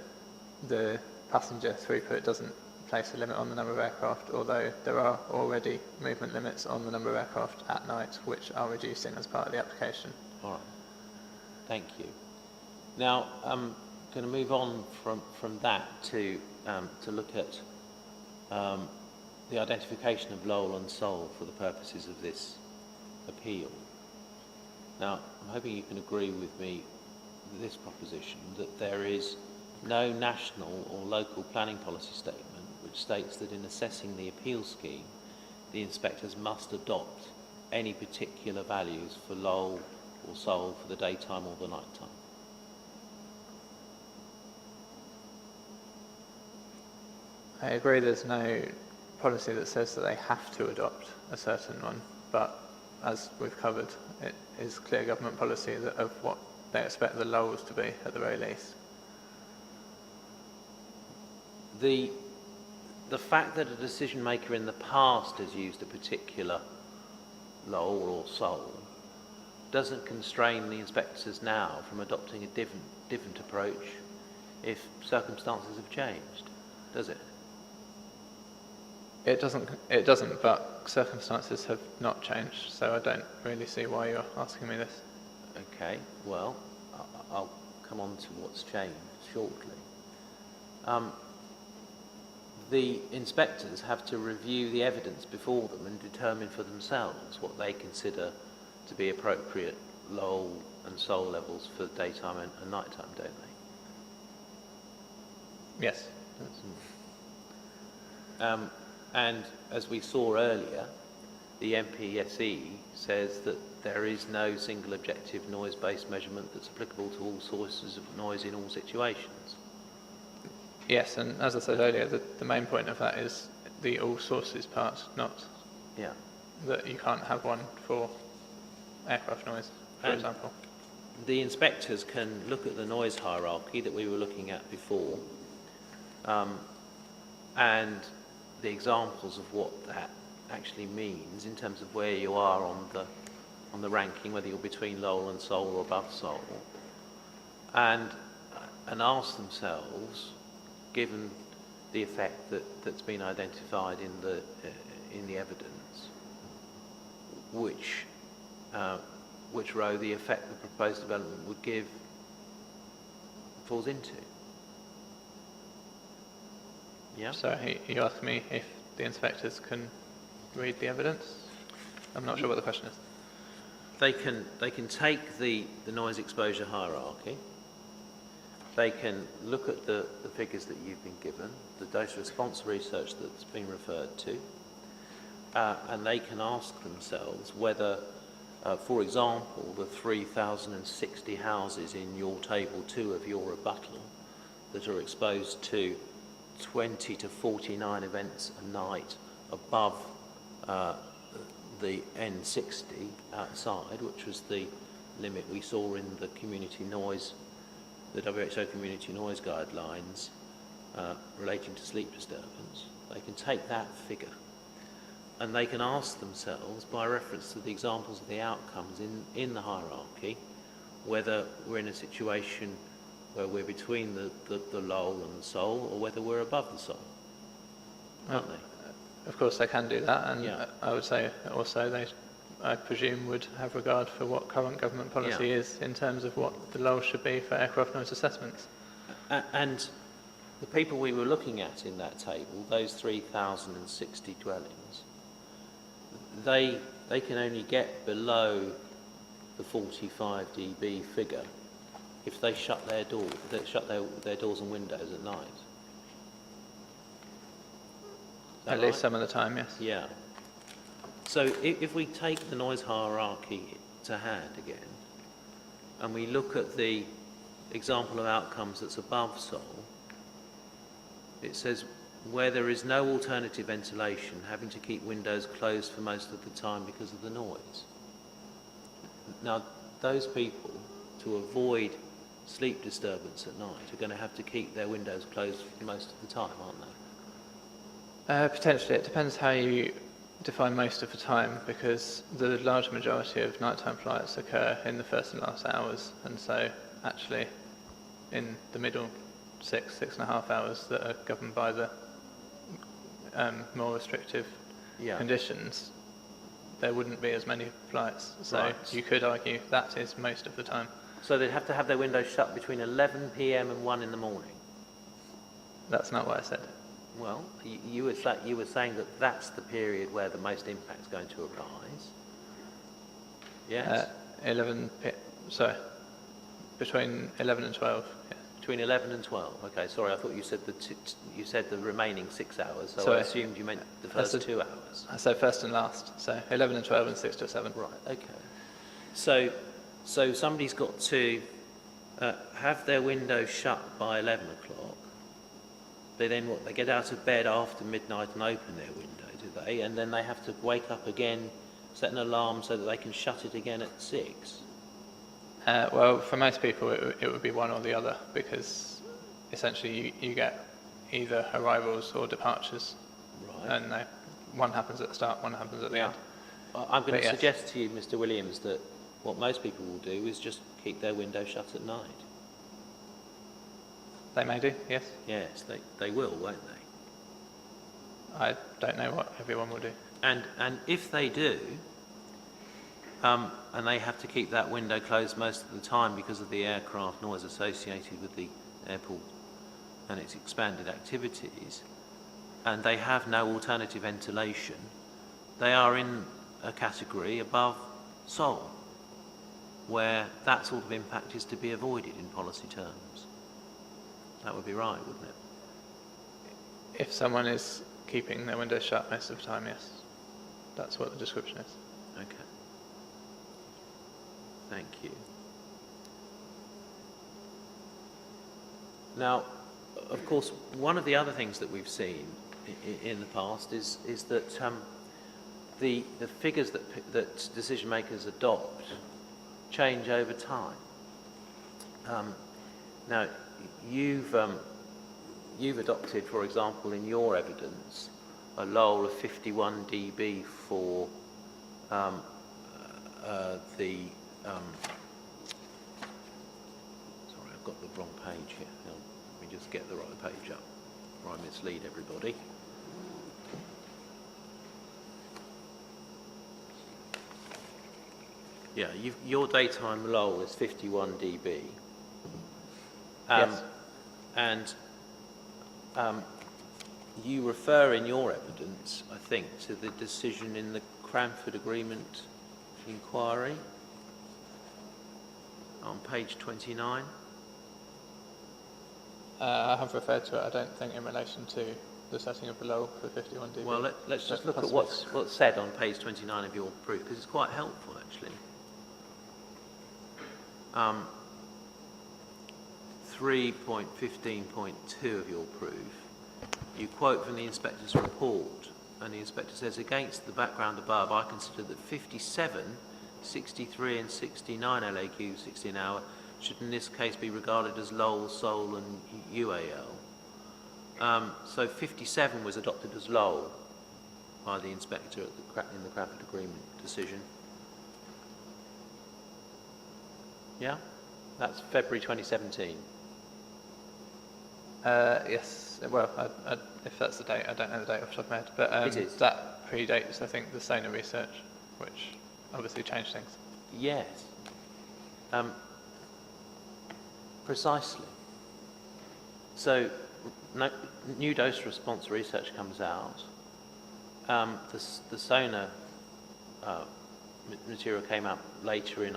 the passenger throughput doesn't place a limit on the number of aircraft, although there are already movement limits on the number of aircraft at night, which are reducing as part of the application. All right. Thank you. Now, I'm going to move on from that to look at the identification of Lowell and Seoul for the purposes of this appeal. Now, I'm hoping you can agree with me with this proposition that there is no national or local planning policy statement which states that in assessing the appeal scheme, the inspectors must adopt any particular values for Lowell or Seoul for the daytime or the night time. I agree there's no policy that says that they have to adopt a certain one, but as we've covered, it is clear government policy of what they expect the Lowells to be at the very least. The fact that a decision maker in the past has used a particular Lowell or Seoul doesn't constrain the inspectors now from adopting a different approach if circumstances have changed, does it? It doesn't, but circumstances have not changed, so I don't really see why you're asking me this. Okay, well, I'll come on to what's changed shortly. The inspectors have to review the evidence before them and determine for themselves what they consider to be appropriate Lowell and Seoul levels for daytime and nighttime, don't they? Yes. And as we saw earlier, the MPSE says that there is no single objective noise-based measurement that's applicable to all sources of noise in all situations. Yes, and as I said earlier, the main point of that is the all sources part, not that you can't have one for aircraft noise, for example. The inspectors can look at the noise hierarchy that we were looking at before, and the examples of what that actually means in terms of where you are on the ranking, whether you're between Lowell and Seoul or above Seoul, and ask themselves, given the effect that's been identified in the evidence, which row the effect the proposed development would give falls into. Yeah. So you asked me if the inspectors can read the evidence? I'm not sure what the question is. They can take the noise exposure hierarchy. They can look at the figures that you've been given, the data response research that's been referred to, and they can ask themselves whether, for example, the 3,060 houses in your table 2 of your rebuttal that are exposed to 20 to 49 events a night above the N60 outside, which was the limit we saw in the community noise, the WHO community noise guidelines relating to sleep disturbance. They can take that figure and they can ask themselves, by reference to the examples of the outcomes in the hierarchy, whether we're in a situation where we're between the lull and the soul, or whether we're above the soul, aren't they? Of course they can do that, and Yeah. I would say also they, I presume, would have regard for what current government policy Yeah. is in terms of what the lull should be for aircraft noise assessments. And the people we were looking at in that table, those 3,060 dwellings, they can only get below the 45 dB figure if they shut their doors and windows at night. Is that At least right? some of the time, yes. Yeah. So if we take the noise hierarchy to hand again, and we look at the example of outcomes that's above Sol, it says where there is no alternative ventilation, having to keep windows closed for most of the time because of the noise. Now, those people, to avoid sleep disturbance at night, are going to have to keep their windows closed for most of the time, aren't they? Potentially, it depends how you define most of the time, because the large majority of nighttime flights occur in the first and last hours, and so actually in the middle 6.5 hours that are governed by the more restrictive conditions, there wouldn't be as many flights. So Right. you could argue that is most of the time. So they'd have to have their windows shut between 11 p.m. and 1 in the morning. That's not what I said. Well, you were saying that that's the period where the most impact is going to arise. Yes? Between 11 and 12. Yeah. Between 11 and 12. Okay, sorry, I thought you said you said the remaining 6 hours, so I Sorry. assumed you meant the That's first 2 hours. I said first and last, so 11 and 12 and 6 to 7. Right, okay. So somebody's got to have their window shut by 11 o'clock. They then they get out of bed after midnight and open their window, do they? And then they have to wake up again, set an alarm so that they can shut it again at 6. Well, for most people it would be one or the other, because essentially you get either arrivals or departures. Right. And one happens at the start, one happens at the end. I'm going But to yes. suggest to you, Mr. Williams, that what most people will do is just keep their window shut at night. They may do, yes. Yes, they will, won't they? I don't know what everyone will do. And if they do, and they have to keep that window closed most of the time because of the aircraft noise associated with the airport and its expanded activities, and they have no alternative ventilation, they are in a category above Sol, where that sort of impact is to be avoided in policy terms. That would be right, wouldn't it? If someone is keeping their windows shut most of the time, yes. That's what the description is. Okay. Thank you. Now, of course, one of the other things that we've seen in the past is that the figures that decision makers adopt change over time. Now, you've adopted, for example, in your evidence, a lull of 51 dB for sorry, I've got the wrong page here. Let me just get the right page up before I mislead everybody. Yeah, your daytime lull is 51 dB. Yes. And you refer in your evidence, I think, to the decision in the Cranford Agreement inquiry on page 29. I have referred to it, I don't think, in relation to the setting of the lull for 51 dB. Well, let's just look at Possibly. what's said on page 29 of your proof, because it's quite helpful, actually. 3.15.2 of your proof you quote from the inspector's report, and the inspector says, against the background above, I consider that 57, 63 and 69 LAQ 60 an hour should in this case be regarded as LOL, SOL and UAL. So 57 was adopted as LOL by the inspector in the Cranford Agreement decision. Yeah? That's February 2017. Yes, well, if that's the date, I don't know the date off the top of my head, but It is. that predates, I think, the Sona research, which obviously changed things. Yes. Precisely. So, new dose response research comes out. The Sona material came out later in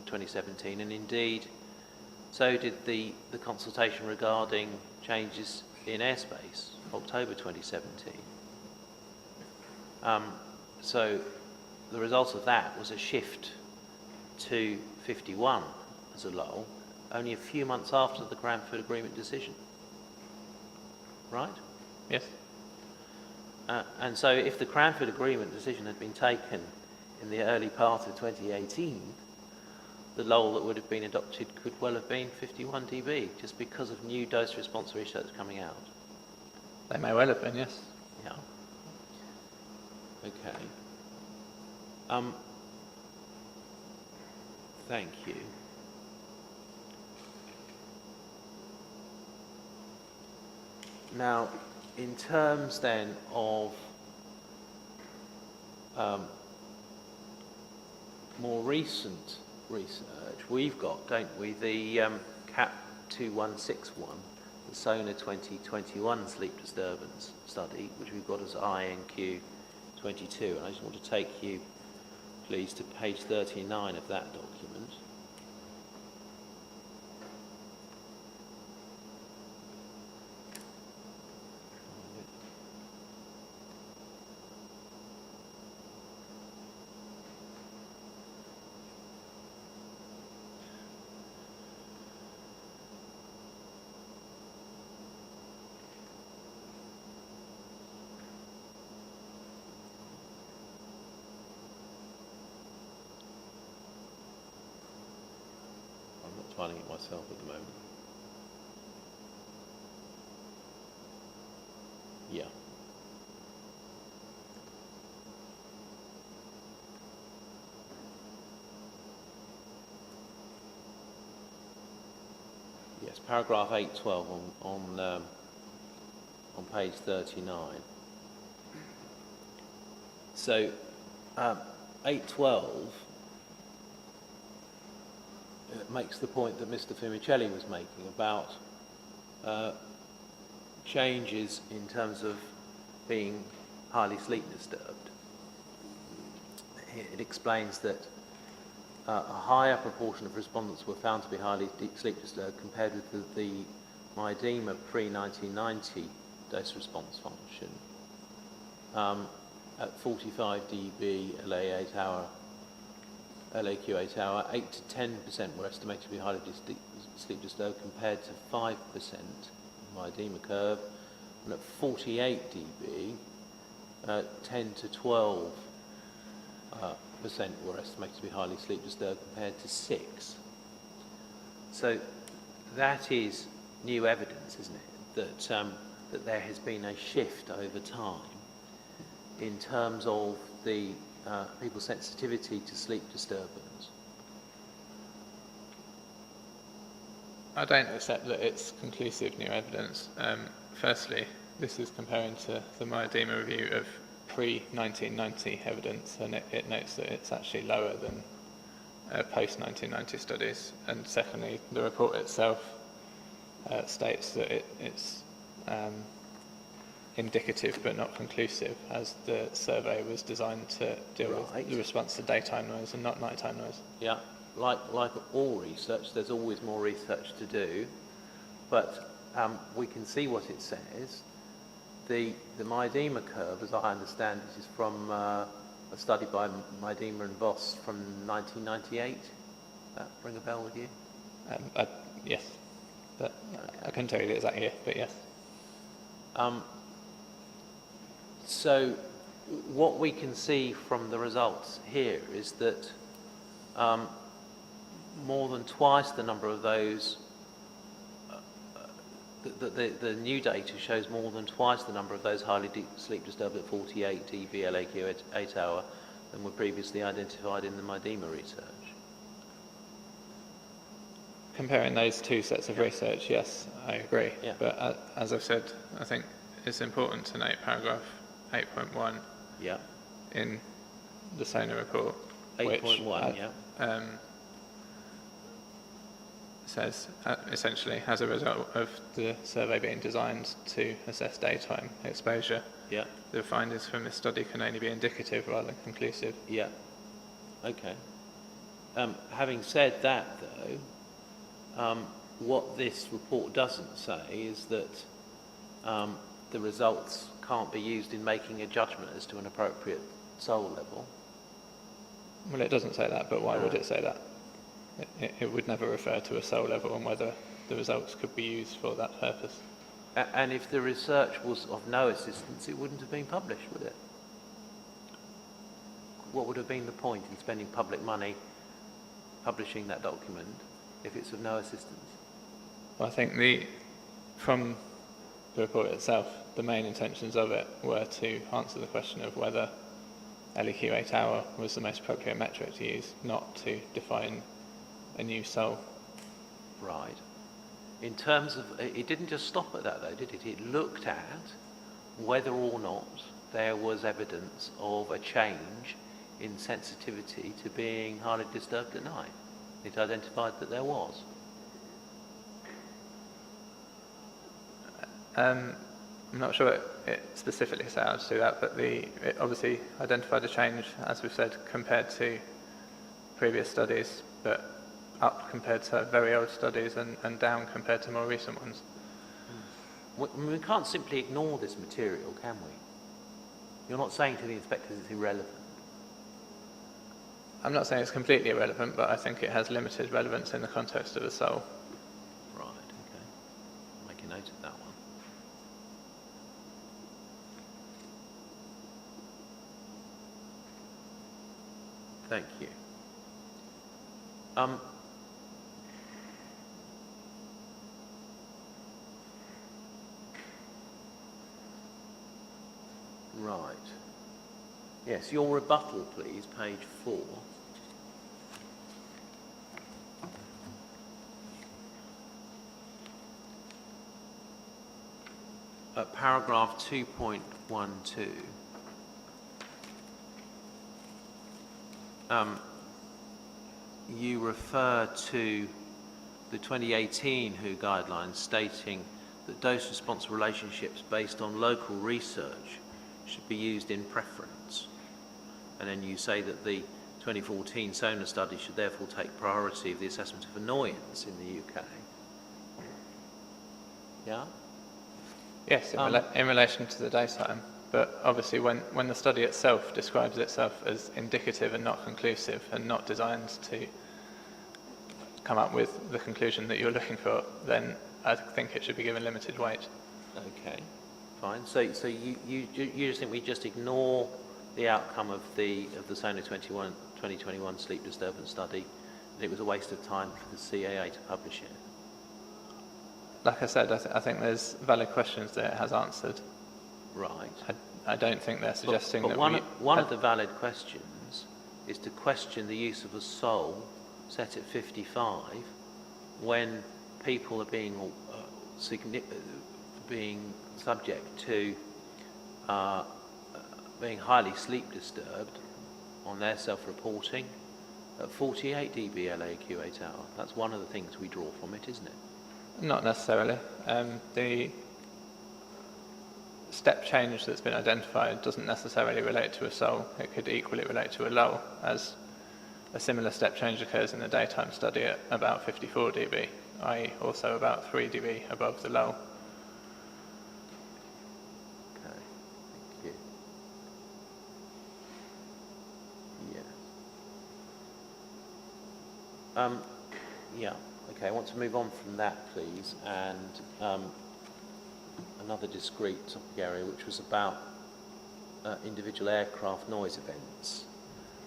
2017, and indeed, so did the consultation regarding changes in airspace, October 2017. So the result of that was a shift to 51 as a LOL, only a few months after the Cranford Agreement decision. Right? Yes. And so if the Cranford Agreement decision had been taken in the early part of 2018, the LOL that would have been adopted could well have been 51 dB, just because of new dose response research coming out. They may well have been, yes. Yeah. Okay. Thank you. Now, in terms then of more recent research, we've got, don't we, the CAP 2161, the Sona 2021 sleep disturbance study, which we've got as INQ 22. And I just want to take you, please, to page 39 of that document. Finding it myself at the moment. Yeah. Yes, paragraph 812 on page 39. So, 812 makes the point that Mr. Fimicelli was making about changes in terms of being highly sleep disturbed. It explains that a higher proportion of respondents were found to be highly sleep disturbed compared with the myedema pre-1990 dose response function at 45 dB LAQ 8 hour, 8 to 10% were estimated to be highly sleep disturbed compared to 5% myedema curve, and at 48 dB, 10 to 12% were estimated to be highly sleep disturbed compared to 6. So that is new evidence, isn't it, that there has been a shift over time in terms of the people's sensitivity to sleep disturbance. I don't accept that it's conclusive new evidence. Firstly, this is comparing to the myedema review of pre-1990 evidence, and it notes that it's actually lower than post-1990 studies. And secondly, the report itself states that it's indicative but not conclusive, as the survey was designed to deal with the response to daytime noise and not nighttime noise. Yeah, like all research, there's always more research to do, but we can see what it says. The myedema curve, as I understand it, is from a study by Myedema and Voss from 1998. That ring a bell with you? Yes, but I couldn't tell you the exact year, but yes. So what we can see from the results here is that more than twice the number of those, the new data shows more than twice the number of those highly sleep disturbed at 48 dB LAQ 8 hour than were previously identified in the MIDEMA research. Comparing those two sets of research, yes, I agree. Yeah. But as I've said, I think it's important to note paragraph 8.1 Yeah. in the SONA report, 8.1, which says essentially, as a result of the survey being designed to assess daytime exposure, Yeah. the findings from this study can only be indicative rather than conclusive. Yeah. Okay. Having said that, though, what this report doesn't say is that the results can't be used in making a judgment as to an appropriate soul level. Well, it doesn't say that, but why would it say that? It would never refer to a soul level and whether the results could be used for that purpose. And if the research was of no assistance, it wouldn't have been published, would it? What would have been the point in spending public money publishing that document if it's of no assistance? Well, I think from the report itself, the main intentions of it were to answer the question of whether LEQ 8 hour was the most appropriate metric to use, not to define a new soul. Right. In terms of, it didn't just stop at that though, did it? It looked at whether or not there was evidence of a change in sensitivity to being highly disturbed at night. It identified that there was. I'm not sure it specifically set out to do that, but it obviously identified a change, as we've said, compared to previous studies, but up compared to very old studies and down compared to more recent ones. We can't simply ignore this material, can we? You're not saying to the inspectors it's irrelevant. I'm not saying it's completely irrelevant, but I think it has limited relevance in the context of a soul. Right, okay. I'll make a note of that one. Thank you. Right. Yes, your rebuttal, please, page 4. Paragraph 2.12. You refer to the 2018 WHO guidelines stating that dose-response relationships based on local research should be used in preference. And then you say that the 2014 SONA study should therefore take priority of the assessment of annoyance in the UK. Yeah? Yes, in relation to the daytime, but obviously when the study itself describes itself as indicative and not conclusive and not designed to come up with the conclusion that you're looking for, then I think it should be given limited weight. Okay, fine. So you just think we just ignore the outcome of the SONA 2021 sleep disturbance study, and it was a waste of time for the CAA to publish it? Like I said, I think there's valid questions that it has answered. Right. I don't think they're suggesting but that one of the valid questions is to question the use of a soul set at 55 when people are being subject to being highly sleep disturbed on their self-reporting at 48 dB LAQ 8 hour. That's one of the things we draw from it, isn't it? Not necessarily. The step change that's been identified doesn't necessarily relate to a soul. It could equally relate to a lull, as a similar step change occurs in the daytime study at about 54 dB, i.e. also about 3 dB above the lull. Okay, thank you. Yeah. Yeah, okay, I want to move on from that, please, and another discrete topic area, which was about individual aircraft noise events.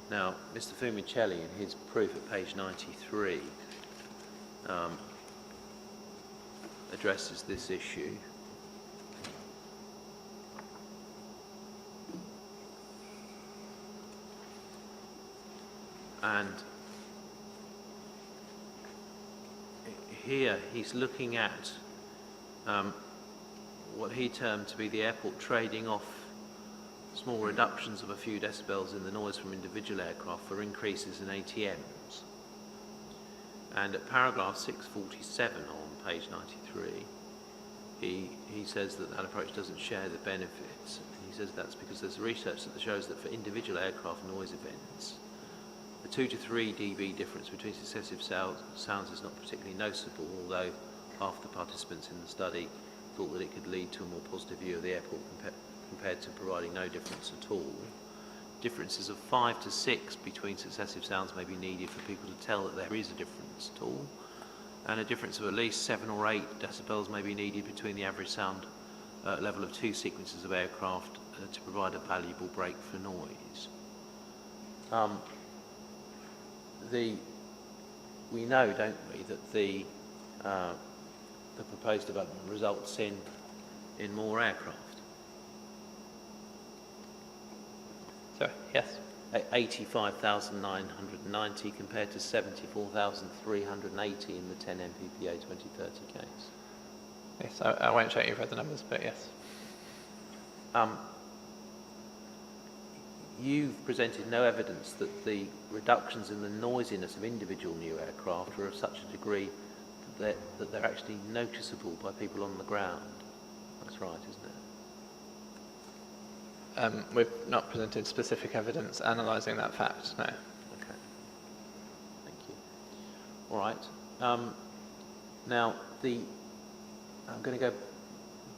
Now, Mr. Fumicelli, in his proof at page 93, addresses this issue. And here he's looking at what he termed to be the airport trading off small reductions of a few decibels in the noise from individual aircraft for increases in ATMs. And at paragraph 647 on page 93, he says that that approach doesn't share the benefits. He says that's because there's research that shows that for individual aircraft noise events, the 2 to 3 dB difference between successive sounds is not particularly noticeable, although half the participants in the study thought that it could lead to a more positive view of the airport compared to providing no difference at all. Differences of 5 to 6 between successive sounds may be needed for people to tell that there is a difference at all, and a difference of at least 7 or 8 decibels may be needed between the average sound level of 2 sequences of aircraft to provide a valuable break for noise. We know, don't we, that the proposed development results in more aircraft. Sorry, yes. 85,990 compared to 74,380 in the 10 MPPA 2030 case. Yes, I won't check you've read the numbers, but yes. You've presented no evidence that the reductions in the noisiness of individual new aircraft are of such a degree that they're actually noticeable by people on the ground. That's right, isn't it? We've not presented specific evidence analysing that fact, no. Okay. Thank you. All right. Now, I'm going to go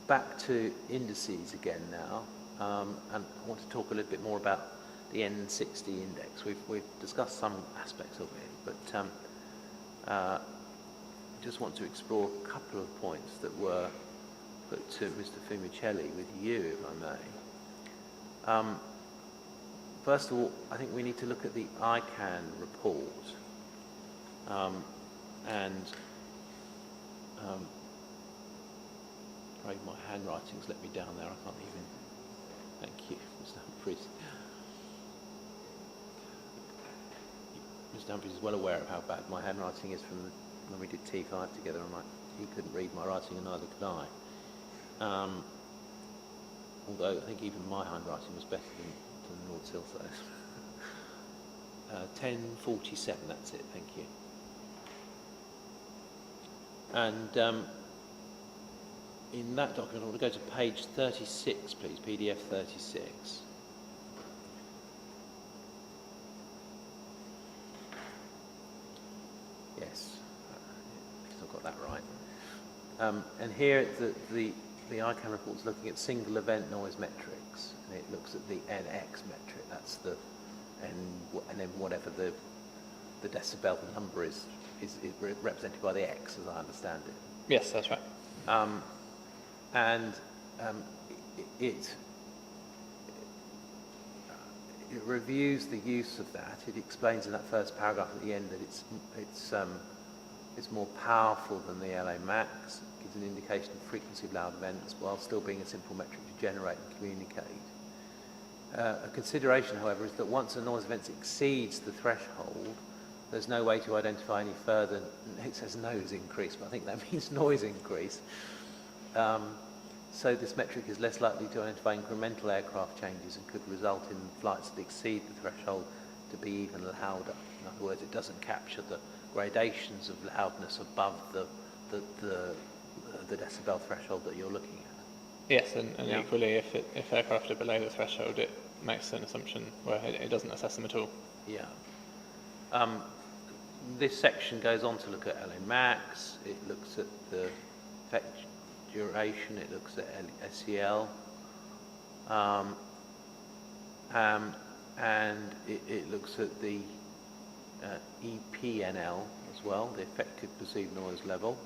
back to indices again now, and I want to talk a little bit more about the N60 index. We've discussed some aspects of it, but I just want to explore a couple of points that were put to Mr. Fumicelli with you, if I may. First of all, I think we need to look at the ICANN report, afraid my handwriting's let me down there. I can't even. Thank you, Mr. Humphries. Mr. Humphries is well aware of how bad my handwriting is from when we did T5 together. He couldn't read my writing, and neither could I. Although I think even my handwriting was better than Lord Siltho's. 1047, that's it, thank you. And in that document, I want to go to page 36, please, PDF 36. Yes, I've got that right. And here the ICANN report's looking at single event noise metrics, and it looks at the NX metric. That's the and then whatever the decibel number is represented by the X, as I understand it. Yes, that's right. It reviews the use of that. It explains in that first paragraph at the end that it's more powerful than the LA Max. It gives an indication of frequency of loud events while still being a simple metric to generate and communicate. A consideration, however, is that once a noise event exceeds the threshold, there's no way to identify any further. It says noise increase, but I think that means noise increase. So this metric is less likely to identify incremental aircraft changes and could result in flights that exceed the threshold to be even louder. In other words, it doesn't capture the gradations of loudness above the decibel threshold that you're looking at. Yes, and yeah. Equally, if aircraft are below the threshold, it makes an assumption where it doesn't assess them at all. Yeah. This section goes on to look at LA Max. It looks at the effect duration. It looks at SEL, and it looks at the EPNL as well, the effective perceived noise level.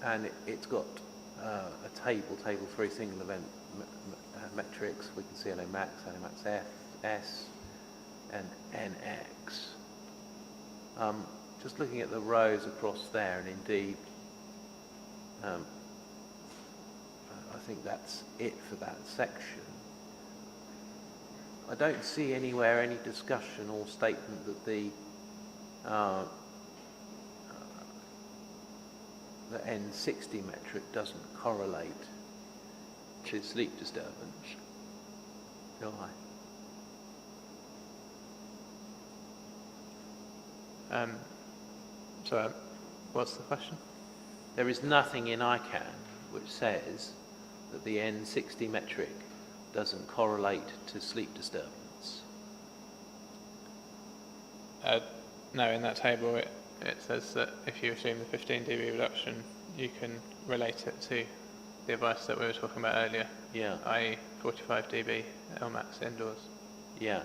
and it's got a table 3 single event metrics. We can see LA max, LA max F, S, and NX. Just looking at the rows across there, and indeed, I think that's it for that section. I don't see anywhere any discussion or statement that the N60 metric doesn't correlate to sleep disturbance. Do I? So, what's the question? There is nothing in ICANN which says that the N60 metric doesn't correlate to sleep disturbance. No, in that table it says that if you assume the 15 dB reduction, you can relate it to the advice that we were talking about earlier, Yeah. i.e. 45 dB Lmax indoors. Yeah.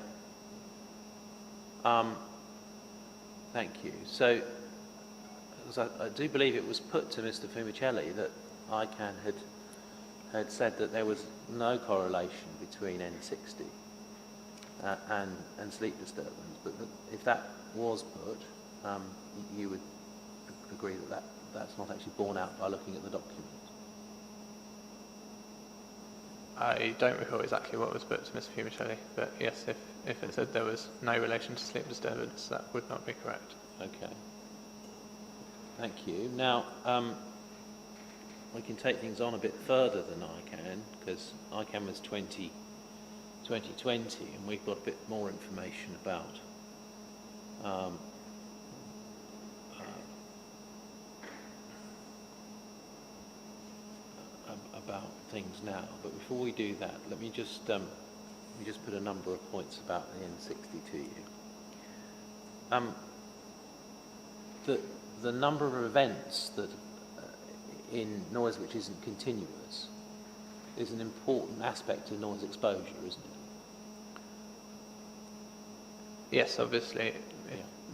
Thank you. So, I do believe it was put to Mr. Fumicelli that ICANN had said that there was no correlation between N60 and sleep disturbance, but that if that was put, you would agree that that's not actually borne out by looking at the document. I don't recall exactly what was put to Mr. Fumicelli, but yes, if it said there was no relation to sleep disturbance, that would not be correct. Okay. Thank you. Now, we can take things on a bit further than ICANN, because ICANN was 2020, and we've got a bit more information about things now. But before we do that, let me just put a number of points about the N60 to you. The number of events that in noise which isn't continuous is an important aspect of noise exposure, isn't it? Yes, obviously,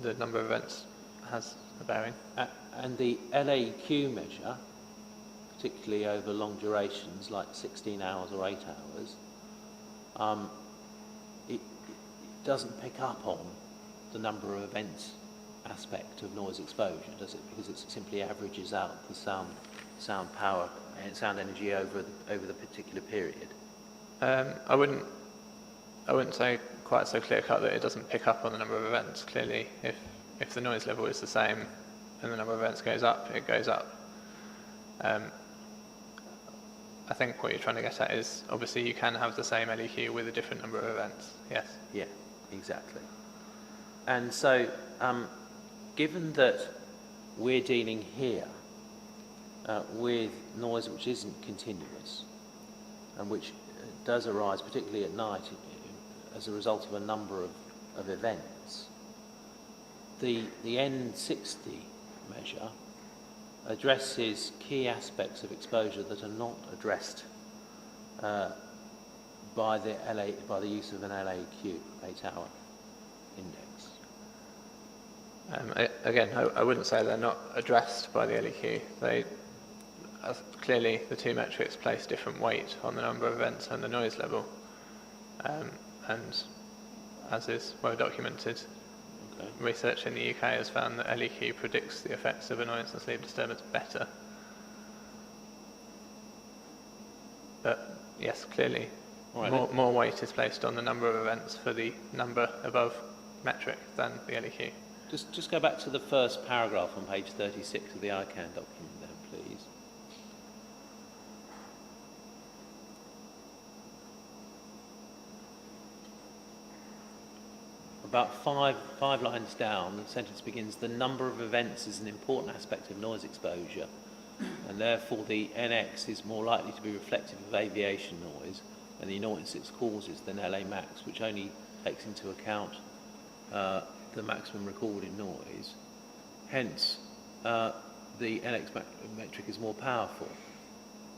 the number of events has a bearing. And the LAQ measure, particularly over long durations like 16 hours or 8 hours, it doesn't pick up on the number of events aspect of noise exposure, does it? Because it simply averages out the sound power and sound energy over the particular period. I wouldn't say quite so clear cut that it doesn't pick up on the number of events. Clearly, if the noise level is the same and the number of events goes up, it goes up. I think what you're trying to get at is, obviously you can have the same LEQ with a different number of events, yes. Yeah, exactly. And so, given that we're dealing here with noise which isn't continuous, and which does arise particularly at night as a result of a number of events, the N60 measure addresses key aspects of exposure that are not addressed by the use of an LAQ, 8-hour index. Again, I wouldn't say they're not addressed by the LEQ. Clearly, the two metrics place different weight on the number of events and the noise level, and as is well documented, research in the UK has found that LEQ predicts the effects of annoyance and sleep disturbance better. But yes, clearly, more weight is placed on the number of events for the number above metric than the LEQ. Just go back to the first paragraph on page 36 of the ICANN document then, please. About five lines down, the sentence begins, the number of events is an important aspect of noise exposure, and therefore the NX is more likely to be reflective of aviation noise and the annoyance it causes than LA max, which only takes into account the maximum recorded noise. Hence, the NX metric is more powerful.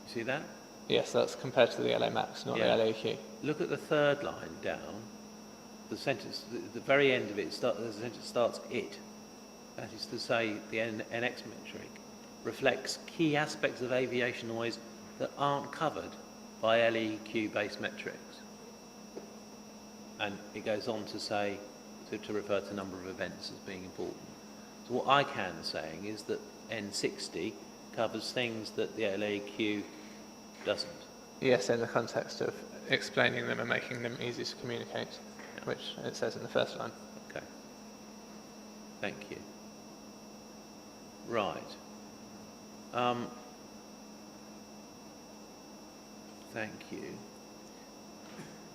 You see that? Yes, that's compared to the LA max, not the LAQ. Look at the third line down. The sentence, the very end of it, the sentence starts it. That is to say, the NX metric reflects key aspects of aviation noise that aren't covered by LEQ-based metrics. And it goes on to say, to refer to number of events as being important. So what I can saying is that N60 covers things that the LEQ doesn't. Yes, in the context of explaining them and making them easy to communicate, which it says in the first line. Okay. Thank you. Right. Thank you.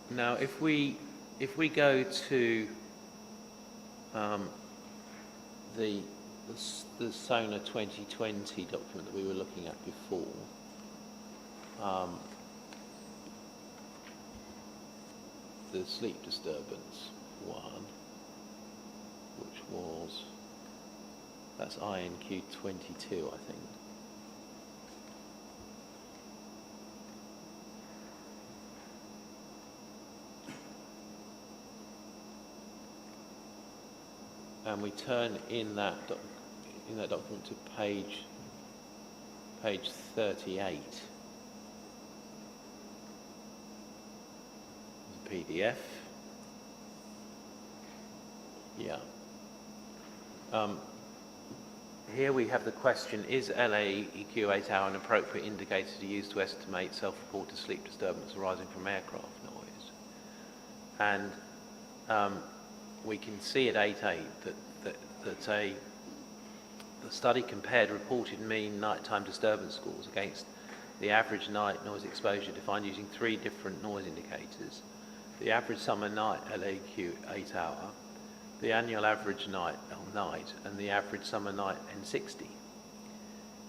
Now, if we go to the SONA 2020 document that we were looking at before, the sleep disturbance one, which was, that's INQ 22, I think. And we turn in that document to page 38. The PDF. Yeah. Here we have the question: is LAEQ 8 hour an appropriate indicator to use to estimate self-reported sleep disturbance arising from aircraft noise? And we can see at 8.8 that the study compared reported mean nighttime disturbance scores against the average night noise exposure defined using 3 different noise indicators: the average summer night LAQ 8 hour, the annual average night L-night, and the average summer night N60.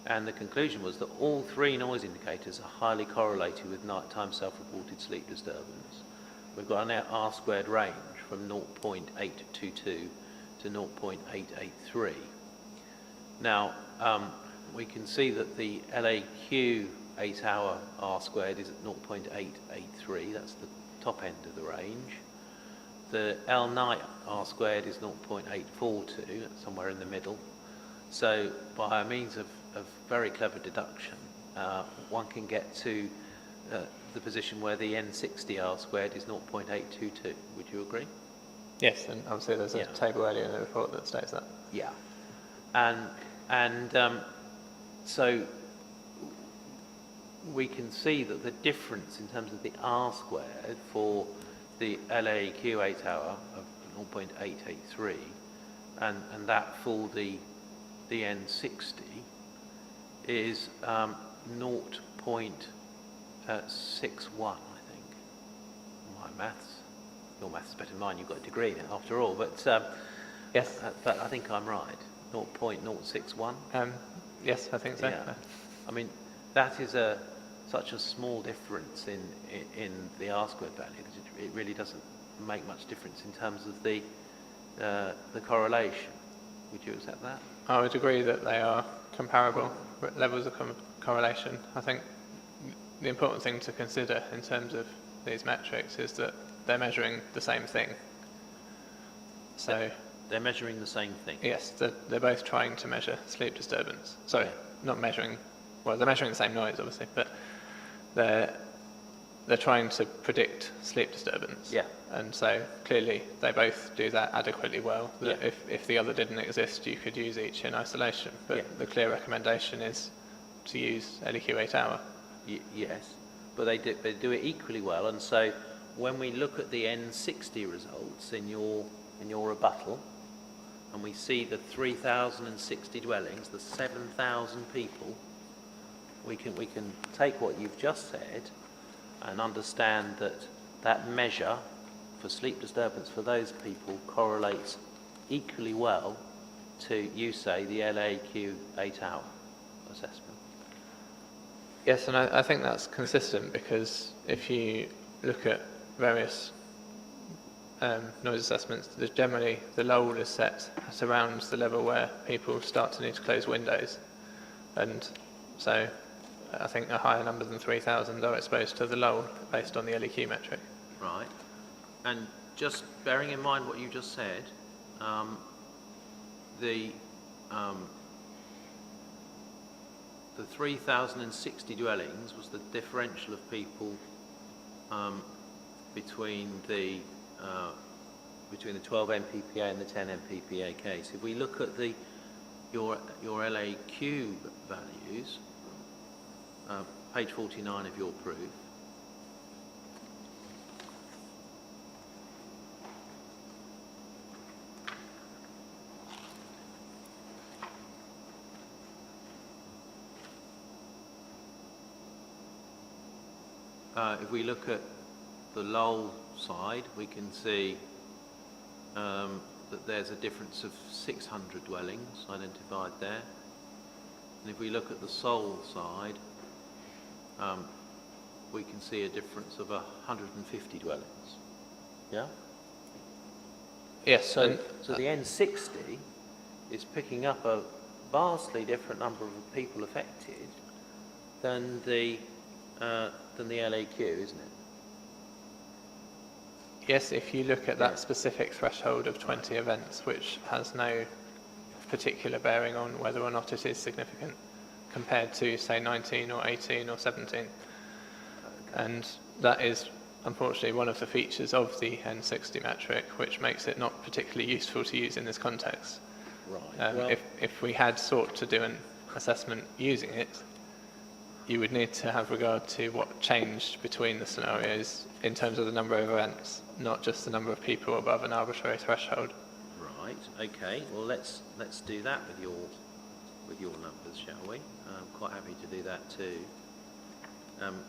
And the conclusion was that all 3 noise indicators are highly correlated with nighttime self-reported sleep disturbance. We've got an R-squared range from 0.822 to 0.883. Now, we can see that the LAQ 8 hour R-squared is at 0.883, that's the top end of the range. The L-night R-squared is 0.842, that's somewhere in the middle. So by a means of very clever deduction, one can get to the position where the N60 R-squared is 0.822. Would you agree? Yes, and obviously there's a table earlier in the report that states that. Yeah. And so we can see that the difference in terms of the R-squared for the LAEQ 8 hour of 0.883 and that for the N60 is 0.61, I think. My maths. Your maths is better than mine, you've got a degree in it after all, but yes, but I think I'm right. 0.061. Yes, I think so. Yeah. I mean, that is such a small difference in the R-squared value that it really doesn't make much difference in terms of the correlation. Would you accept that? I would agree that they are comparable levels of correlation. I think the important thing to consider in terms of these metrics is that they're measuring the same thing. So they're measuring the same thing. Yes, they're both trying to measure sleep disturbance. Sorry, not measuring. Well, they're measuring the same noise, obviously, but they're trying to predict sleep disturbance. Yeah. And so clearly they both do that adequately well. That if the other didn't exist, you could use each in isolation. But the clear recommendation is to use LEQ 8 hour. Yes, but they do it equally well. And so when we look at the N60 results in your rebuttal, and we see the 3,060 dwellings, the 7,000 people, we can take what you've just said and understand that measure for sleep disturbance for those people correlates equally well to, you say, the LAQ 8 hour assessment. Yes, and I think that's consistent because if you look at various noise assessments, generally the lull is set at around the level where people start to need to close windows. And so I think a higher number than 3,000 are exposed to the lull based on the LEQ metric. Right. And just bearing in mind what you just said, the 3,060 dwellings was the differential of people between the 12 MPPA and the 10 MPPA case. If we look at your LAQ values, page 49 of your proof, if we look at the Lowell side, we can see that there's a difference of 600 dwellings identified there. And if we look at the Seoul side, we can see a difference of 150 dwellings. Yeah? Yes. So the N60 is picking up a vastly different number of people affected than the LAQ, isn't it? Yes, if you look at that specific threshold of 20 events, which has no particular bearing on whether or not it is significant, compared to, say, 19 or 18 or 17. And that is, unfortunately, one of the features of the N60 metric, which makes it not particularly useful to use in this context. Right. If we had sought to do an assessment using it, you would need to have regard to what changed between the scenarios in terms of the number of events, not just the number of people above an arbitrary threshold. Right. Okay. Well, let's do that with your numbers, shall we? I'm quite happy to do that too.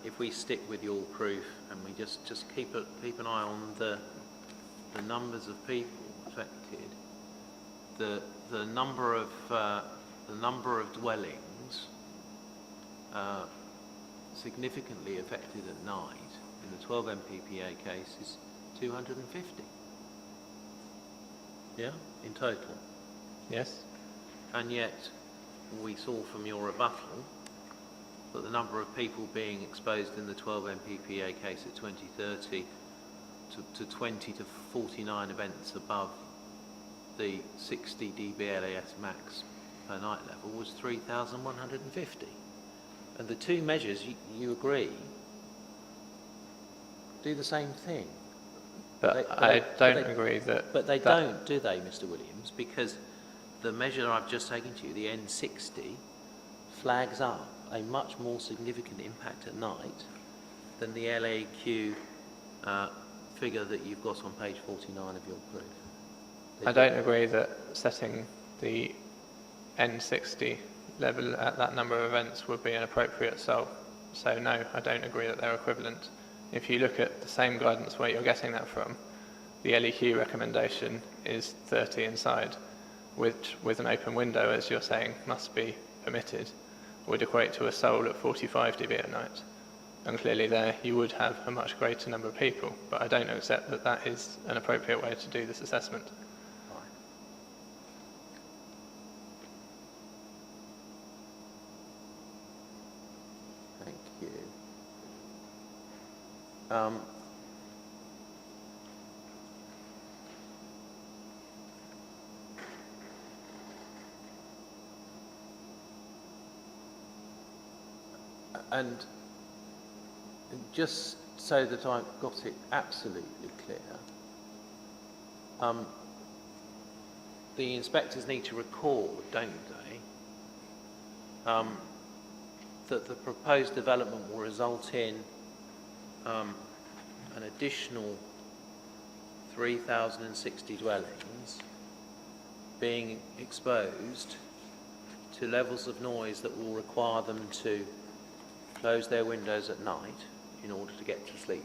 If we stick with your proof and we just keep an eye on the numbers of people affected, the number of dwellings significantly affected at night in the 12 MPPA case is 250. Yeah, in total. Yes. And yet we saw from your rebuttal that the number of people being exposed in the 12 MPPA case at 2030 to 20 to 49 events above the 60 dBLAS max per night level was 3,150. And the two measures, you agree, do the same thing. But I don't agree that... But they don't, do they, Mr. Williams? Because the measure I've just taken to you, the N60, flags up a much more significant impact at night than the LAQ figure that you've got on page 49 of your proof. I don't agree that setting the N60 level at that number of events would be an appropriate solve. So no, I don't agree that they're equivalent. If you look at the same guidance where you're getting that from, the LEQ recommendation is 30 inside, which with an open window, as you're saying, must be permitted, would equate to a Seoul at 45 dB at night. And clearly there you would have a much greater number of people, but I don't accept that that is an appropriate way to do this assessment. Thank you. And just so that I've got it absolutely clear, the inspectors need to record, don't they, that the proposed development will result in an additional 3,060 dwellings being exposed to levels of noise that will require them to close their windows at night in order to get to sleep.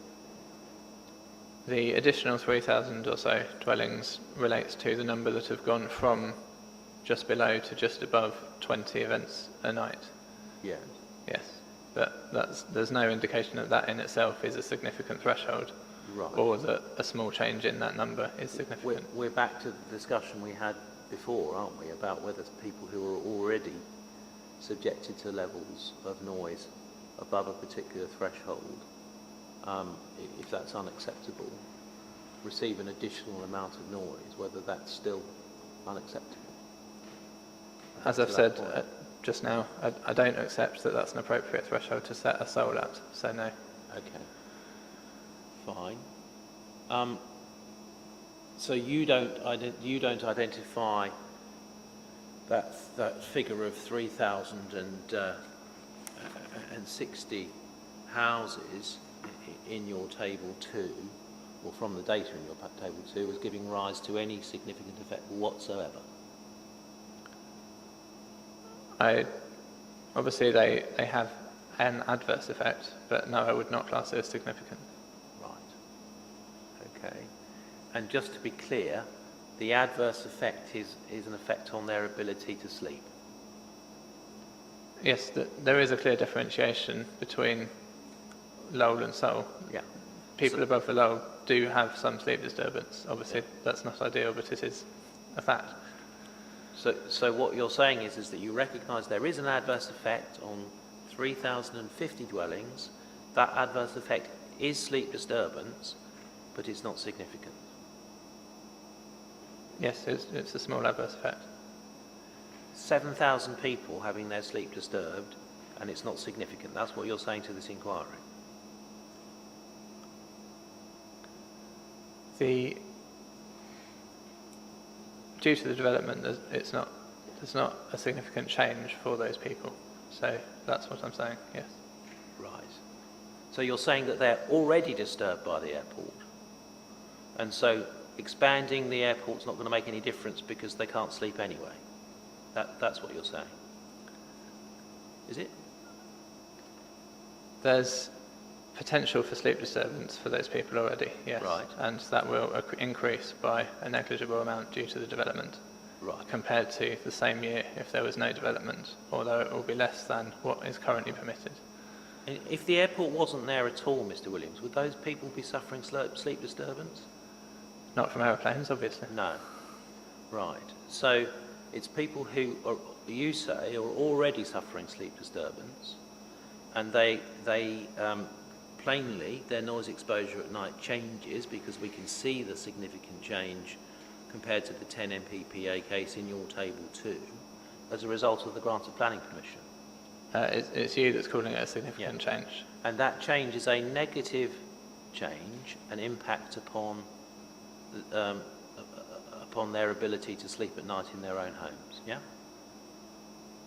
The additional 3,000 or so dwellings relates to the number that have gone from just below to just above 20 events a night. Yeah. Yes, but there's no indication that that in itself is a significant threshold, Right. or that a small change in that number is significant. We're back to the discussion we had before, aren't we, about whether people who are already subjected to levels of noise above a particular threshold, if that's unacceptable, receive an additional amount of noise, whether that's still unacceptable. As I've said, just now, I don't accept that that's an appropriate threshold to set a sold at, so no. Okay. Fine. So you don't identify that figure of 3,060 houses in your table 2, or from the data in your table 2, as giving rise to any significant effect whatsoever? Obviously they have an adverse effect, but no, I would not class it as significant. Right. Okay. And just to be clear, the adverse effect is an effect on their ability to sleep? Yes, there is a clear differentiation between lull and soul. Yeah. People above the lull do have some sleep disturbance. Obviously, that's not ideal, but it is a fact. So what you're saying is that you recognise there is an adverse effect on 3,050 dwellings. That adverse effect is sleep disturbance, but it's not significant. Yes, it's a small adverse effect. 7,000 people having their sleep disturbed, and it's not significant. That's what you're saying to this inquiry. Due to the development, there's not a significant change for those people. So that's what I'm saying, yes. Right. So you're saying that they're already disturbed by the airport, and so expanding the airport's not going to make any difference because they can't sleep anyway. That's what you're saying. Is it? There's potential for sleep disturbance for those people already, yes. Right. And that will increase by a negligible amount due to the development. Right. Compared to the same year if there was no development, although it will be less than what is currently permitted. And if the airport wasn't there at all, Mr. Williams, would those people be suffering sleep disturbance? Not from aeroplanes, obviously. No. Right. So it's people who you say are already suffering sleep disturbance, and they plainly their noise exposure at night changes because we can see the significant change compared to the 10 MPPA case in your table 2 as a result of the grant of planning permission. It's you that's calling it a significant change. And that change is a negative change, an impact upon their ability to sleep at night in their own homes, yeah?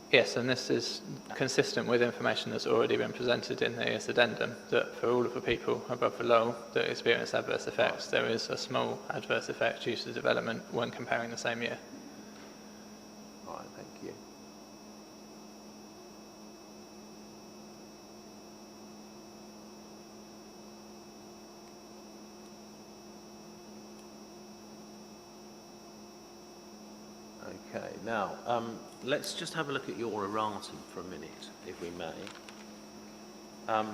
Yes, and this is consistent with information that's already been presented in the addendum, that for all of the people above the lull that experience adverse effects, there is a small adverse effect due to development when comparing the same year. All right, thank you. Okay, now let's just have a look at your erratum for a minute, if we may. I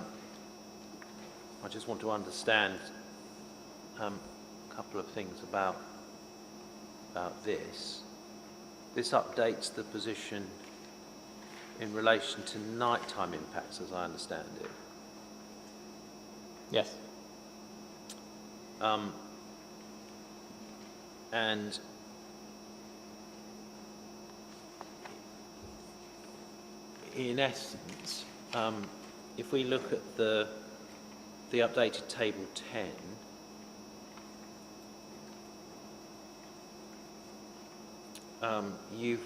just want to understand a couple of things about this. This updates the position in relation to nighttime impacts, as I understand it. Yes. And in essence, if we look at the updated table 10, you've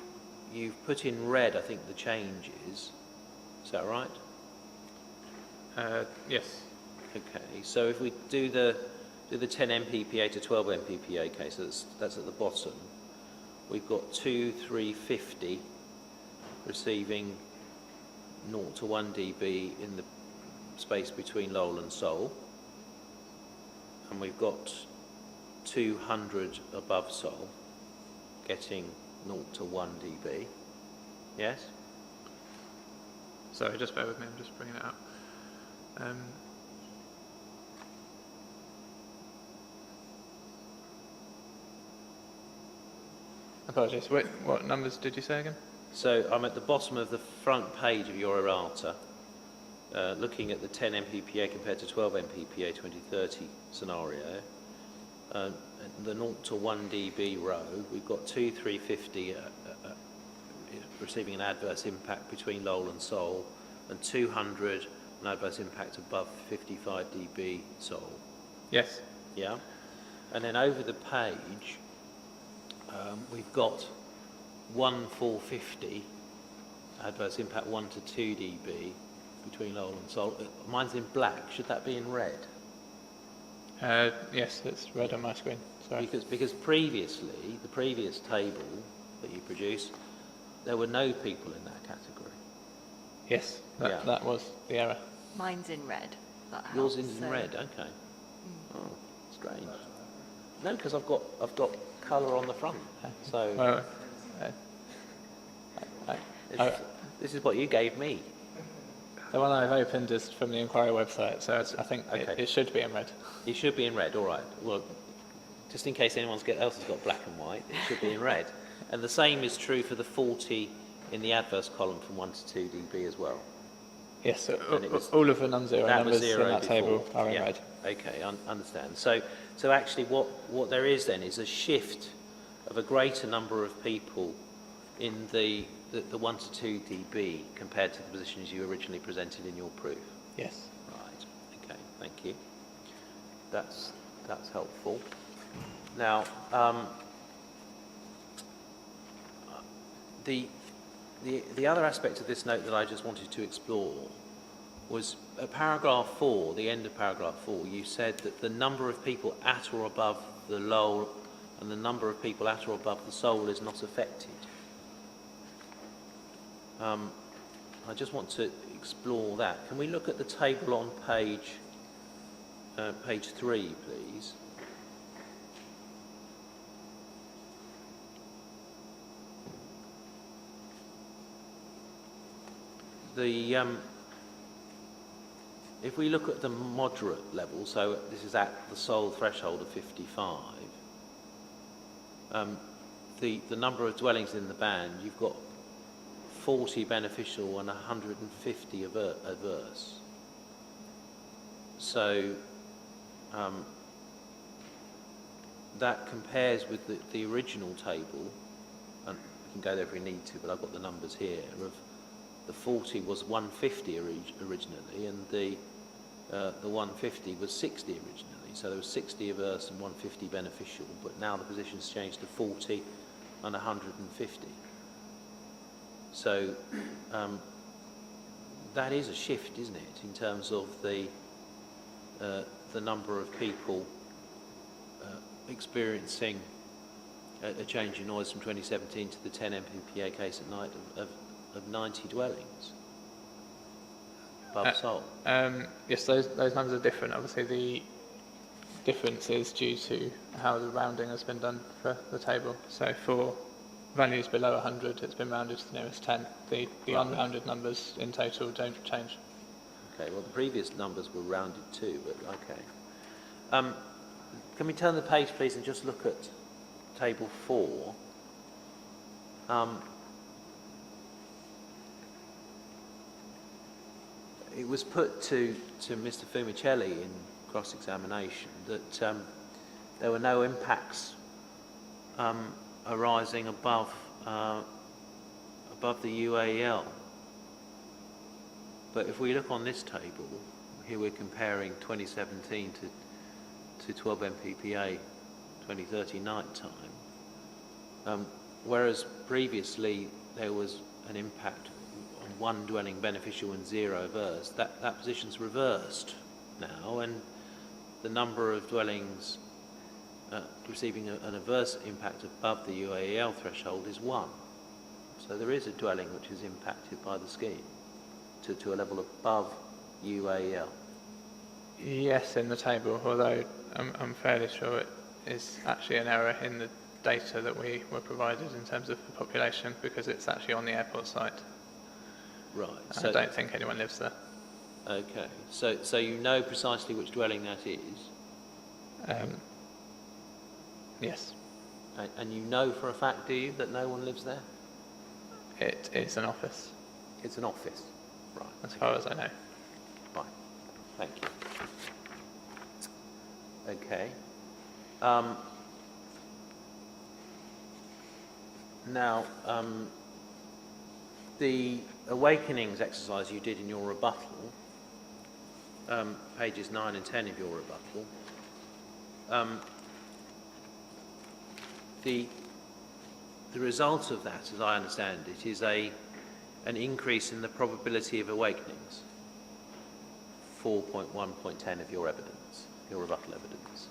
put in red, I think, the changes. Is that right? Yes. Okay. So if we do the 10 MPPA to 12 MPPA case, that's at the bottom. We've got 2,350 receiving 0 to 1 dB in the space between Lowell and Seoul, and we've got 200 above Seoul getting 0 to 1 dB. Yes? Sorry, just bear with me, I'm just bringing it up. Apologies, what numbers did you say again? So I'm at the bottom of the front page of your errata, looking at the 10 MPPA compared to 12 MPPA 2030 scenario. The 0 to 1 dB row, we've got 2,350 receiving an adverse impact between Lowell and Seoul, and 200 an adverse impact above 55 dB Seoul. Yes. Yeah. And then over the page, we've got 450 adverse impact 1 to 2 dB between Lowell and Seoul. Mine's in black. Should that be in red? Yes, it's red on my screen. Sorry. Because previously, the previous table that you produced, there were no people in that category. Yes, Yeah. that was the error. Mine's in red. That Yours helps, is in so- red. Okay. Oh, strange. No, because I've got colour on the front. So Well, this is what you gave me. the one I've opened is from the inquiry website, so I think Okay. it should be in red. It should be in red. All right. Well, just in case anyone else has got black and white, it should be in red. And the same is true for the 40 in the adverse column from 1 to 2 dB as well. Yes, so And it was- all of the non-zero That was numbers in zero that before. table are in Yeah. red. Okay, understand. So actually what there is then is a shift of a greater number of people in the 1 to 2 dB compared to the positions you originally presented in your proof. Yes. Right. Okay. Thank you. That's helpful. Now, the other aspect of this note that I just wanted to explore was at paragraph 4, the end of paragraph 4. You said that the number of people at or above the Lowell and the number of people at or above the Seoul is not affected. I just want to explore that. Can we look at the table on page 3, please? If we look at the moderate level, so this is at the Seoul threshold of 55, the number of dwellings in the band, you've got 40 beneficial and 150 adverse. So that compares with the original table, and we can go there if we need to, but I've got the numbers here, of the 40 was 150 originally, and the 150 was 60 originally. So there was 60 adverse and 150 beneficial, but now the position's changed to 40 and 150. So that is a shift, isn't it, in terms of the number of people experiencing a change in noise from 2017 to the 10 mppa case at night of 90 dwellings above Seoul. Yes, those numbers are different. Obviously, the difference is due to how the rounding has been done for the table. So for values below 100, it's been rounded to the nearest 10. The unrounded numbers in total don't change. Okay, well, the previous numbers were rounded too, but okay. Can we turn the page, please, and just look at table 4? It was put to Mr. Fumicelli in cross-examination that there were no impacts arising above the UAL. But if we look on this table, here we're comparing 2017 to 12 mppa 2030 night time, whereas previously there was an impact on one dwelling beneficial and 0 adverse. That position's reversed now, and the number of dwellings receiving an adverse impact above the UAL threshold is 1. So there is a dwelling which is impacted by the scheme to a level above UAL. Yes, in the table, although I'm fairly sure it is actually an error in the data that we were provided in terms of the population, because it's actually on the airport site. Right. I don't think anyone lives there. Okay. So you know precisely which dwelling that is? Yes. And you know for a fact, do you, that no one lives there? It is an office, It's an office. Right. as far as I know. Fine. Thank you. Okay. Now, the awakenings exercise you did in your rebuttal, pages 9 and 10 of your rebuttal, the result of that, as I understand it, is an increase in the probability of awakenings. 4.1.10 of your evidence, your rebuttal evidence.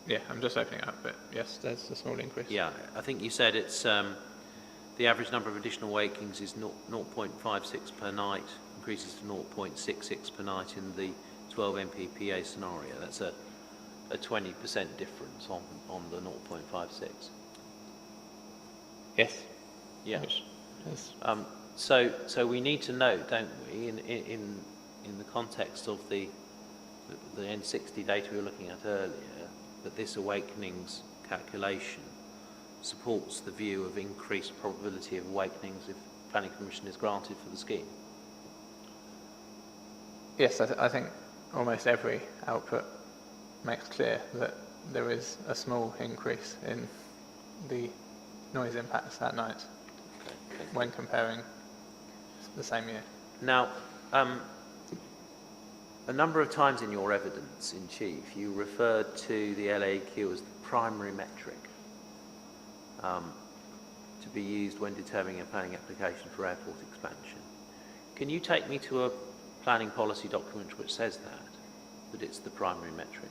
Yeah, I'm just opening it up, but yes, there's a small increase. Yeah, I think you said it's the average number of additional wakings is 0.56 per night, increases to 0.66 per night in the 12 MPPA scenario. That's a 20% difference on the 0.56. Yes. Yeah. Which is, So we need to note, don't we, in the context of the N60 data we were looking at earlier, that this awakenings calculation supports the view of increased probability of awakenings if planning permission is granted for the scheme. yes, I think almost every output makes clear that there is a small increase in the noise impacts at night when comparing the same year. Now, a number of times in your evidence in chief, you referred to the LAQ as the primary metric to be used when determining a planning application for airport expansion. Can you take me to a planning policy document which says that it's the primary metric?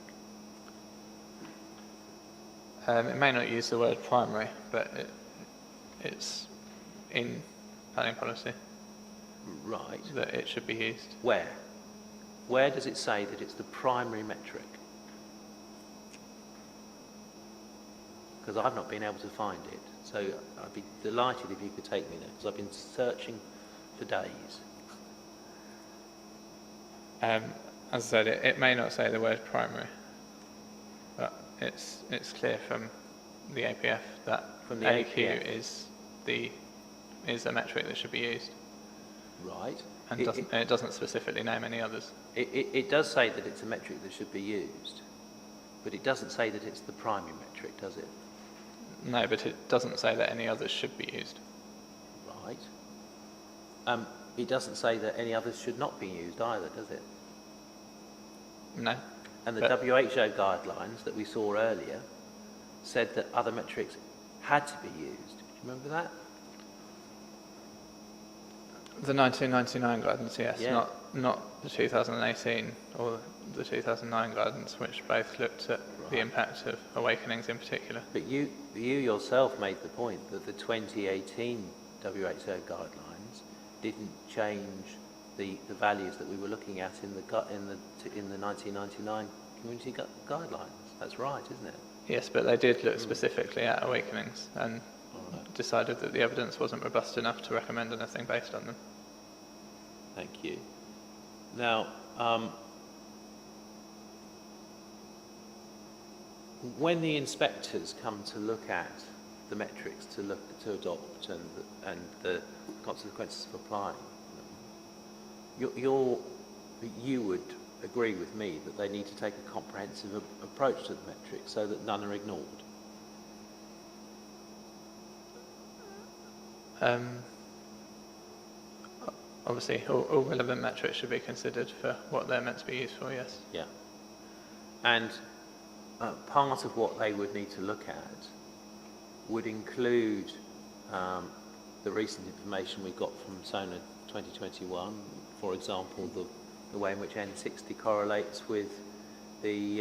It may not use the word primary, but it's in planning policy Right. that it should be used. Where? Where does it say that it's the primary metric? Because I've not been able to find it. So I'd be delighted if you could take me there, because I've been searching for days. As I said, it may not say the word primary, but it's clear from the APF that From the LEQ APF. is a metric that should be used, Right. and it doesn't specifically name any others. It does say that it's a metric that should be used, but it doesn't say that it's the primary metric, does it? No, but it doesn't say that any others should be used. Right. It doesn't say that any others should not be used either, does it? No. And the But- WHO guidelines that we saw earlier said that other metrics had to be used. Do you remember that? The 1999 guidance, yes, Yeah. not the 2018 or the 2009 guidance, which both looked at the Right. impact of awakenings in particular. But you yourself made the point that the 2018 WHO guidelines didn't change the values that we were looking at in the 1999 community guidelines. That's right, isn't it? Yes, but they did look specifically at awakenings and decided that the evidence wasn't robust enough to recommend anything based on them. Thank you. Now, when the inspectors come to look at the metrics to adopt and the consequences of applying them, you would agree with me that they need to take a comprehensive approach to the metrics so that none are ignored. Obviously, all relevant metrics should be considered for what they're meant to be used for, yes. Yeah. And part of what they would need to look at would include the recent information we got from SONA 2021, for example, the way in which N60 correlates with the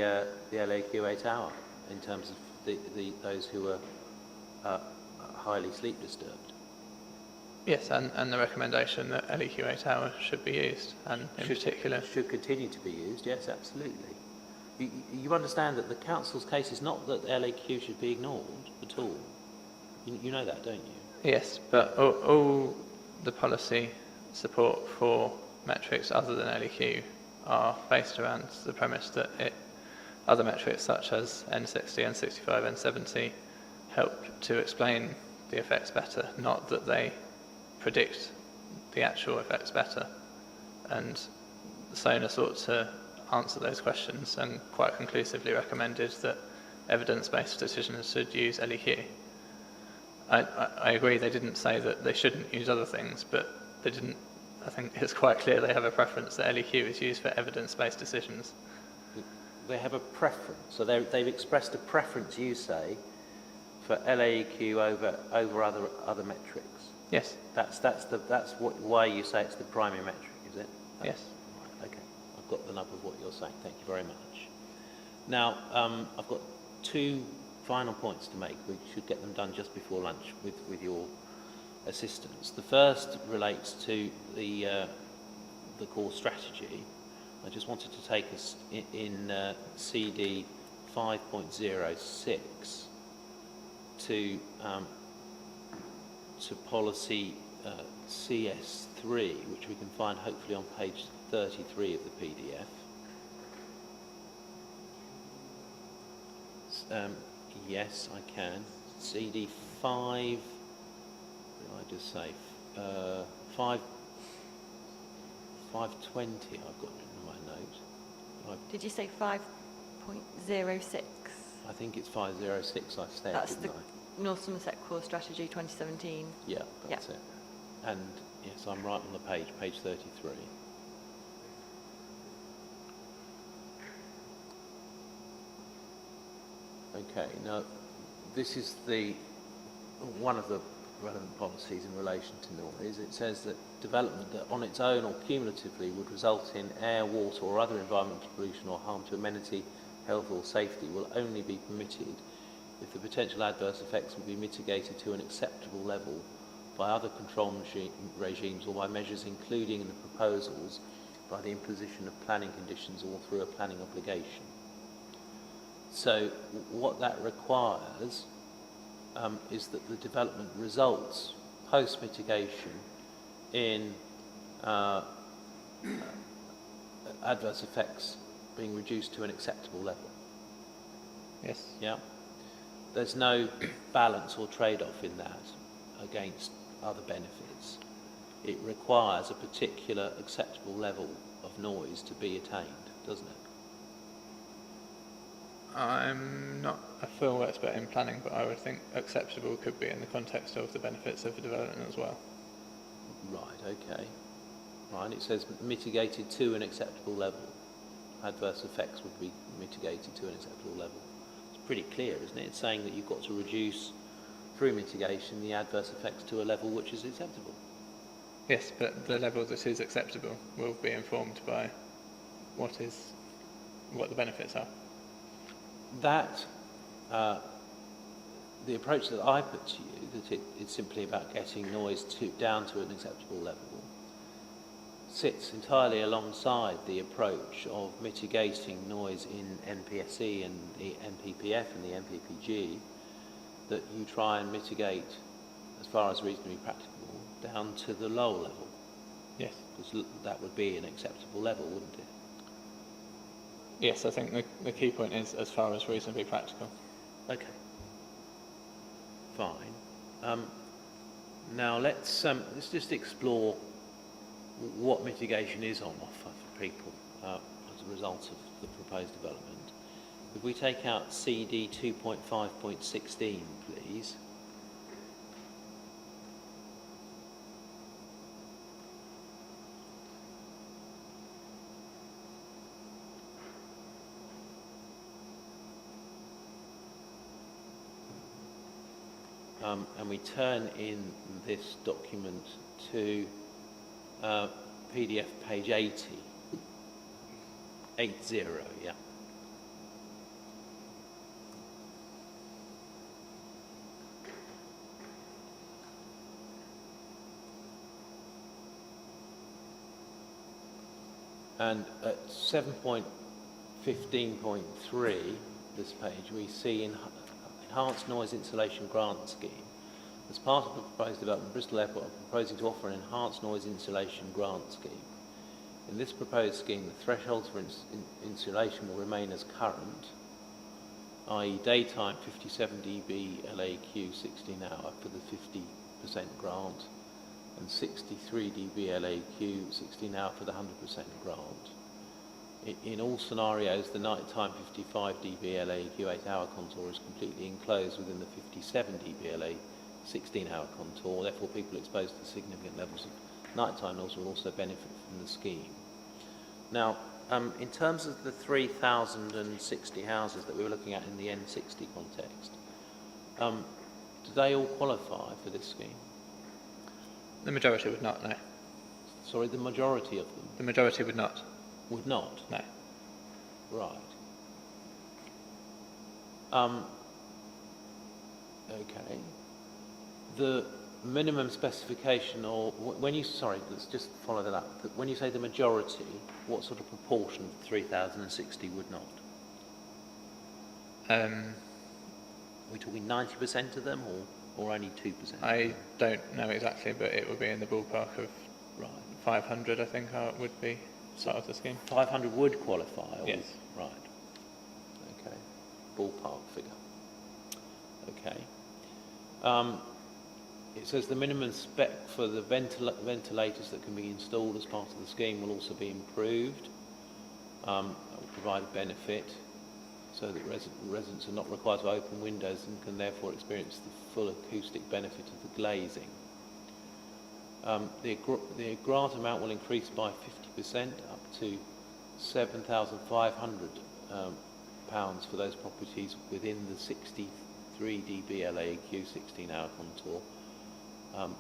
LAQA tower in terms of those who are highly sleep disturbed. Yes, and the recommendation that LEQA tower should be used, and in particular... Should continue to be used, yes, absolutely. You understand that the council's case is not that LAQ should be ignored at all. You know that, don't you? Yes, but all the policy support for metrics other than LEQ are based around the premise that other metrics such as N60, N65, N70 help to explain the effects better, not that they predict the actual effects better. And SONA sought to answer those questions and quite conclusively recommended that evidence-based decisions should use LEQ. I agree they didn't say that they shouldn't use other things, but they didn't, I think it's quite clear they have a preference that LEQ is used for evidence-based decisions. They have a preference, so they've expressed a preference, you say, for LAEQ over other metrics. Yes. That's why you say it's the primary metric, is it? Yes. Right, okay, I've got the nub of what you're saying. Thank you very much. Now, I've got two final points to make. We should get them done just before lunch with your assistance. The first relates to the core strategy. I just wanted to take us in CD 5.06 to policy CS3, which we can find hopefully on page 33 of the PDF. Yes, I can. CD 5, what did I just say? 520 I've got in my note. Did you say 5.06? I think it's 506 I said, That's didn't the North Somerset Core Strategy 2017. Yeah, that's it. And yes, I'm right on the page 33. Okay, now this is one of the relevant policies in relation to noise. It says that development that on its own or cumulatively would result in air, water or other environmental pollution or harm to amenity, health or safety will only be permitted if the potential adverse effects will be mitigated to an acceptable level by other control regimes or by measures including in the proposals by the imposition of planning conditions or through a planning obligation. So what that requires is that the development results post-mitigation in adverse effects being reduced to an acceptable level. Yes. Yeah. There's no balance or trade-off in that against other benefits. It requires a particular acceptable level of noise to be attained, doesn't it? I'm not a full expert in planning, but I would think acceptable could be in the context of the benefits of the development as well. Right, okay. Right, it says mitigated to an acceptable level. Adverse effects would be mitigated to an acceptable level. It's pretty clear, isn't it? It's saying that you've got to reduce, through mitigation, the adverse effects to a level which is acceptable. Yes, but the level that is acceptable will be informed by what the benefits are. That, the approach that I put to you, that it's simply about getting noise down to an acceptable level, sits entirely alongside the approach of mitigating noise in NPSE and the NPPF and the NPPG, that you try and mitigate, as far as reasonably practicable, down to the lower level. Yes. Because that would be an acceptable level, wouldn't it? Yes, I think the key point is as far as reasonably practical. Okay. Fine. Now let's just explore what mitigation is on offer for people as a result of the proposed development. If we take out CD 2.5.16, please. And we turn in this document to PDF page 80. 80, yeah. And at 7.15.3, this page, we see enhanced noise insulation grant scheme. As part of the proposed development, Bristol Airport are proposing to offer an enhanced noise insulation grant scheme. In this proposed scheme, the thresholds for insulation will remain as current, i.e. daytime 57 dB LAQ 16 hour for the 50% grant and 63 dB LAQ 16 hour for the 100% grant. In all scenarios, the nighttime 55 dB LAQ 8 hour contour is completely enclosed within the 57 dB LAQ 16-hour contour. Therefore, people exposed to significant levels of nighttime noise will also benefit from the scheme. Now, in terms of the 3,060 houses that we were looking at in the N60 context, do they all qualify for this scheme? The majority would not, no. Sorry, the majority of them The majority would not, would not? no. Right. Okay. The minimum specification, or when you, sorry, let's just follow that up. When you say the majority, what sort of proportion of 3,060 would not? Are we talking 90% of them, or only 2%? I don't know exactly, but it would be in the ballpark of Right. 500, I think, would be part of the scheme. 500 would qualify? Or, Yes. Right. Okay. Ballpark figure. Okay. It says the minimum spec for the ventilators that can be installed as part of the scheme will also be improved. That will provide a benefit so that residents are not required to open windows and can therefore experience the full acoustic benefit of the glazing. The grant amount will increase by 50% up to £7,500 for those properties within the 63 dB LAQ 16-hour contour,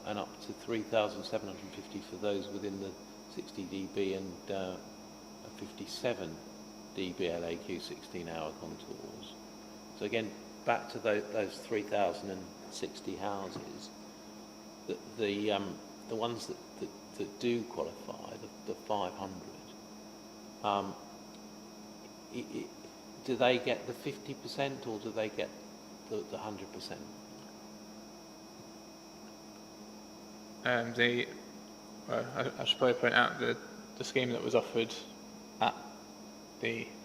and up to 3,750 for those within the 60 dB and 57 dB LAQ 16-hour contours. So again, back to those 3,060 houses, the ones that do qualify, the 500, do they get the 50% or do they get the 100%? I should probably point out that the scheme that was offered at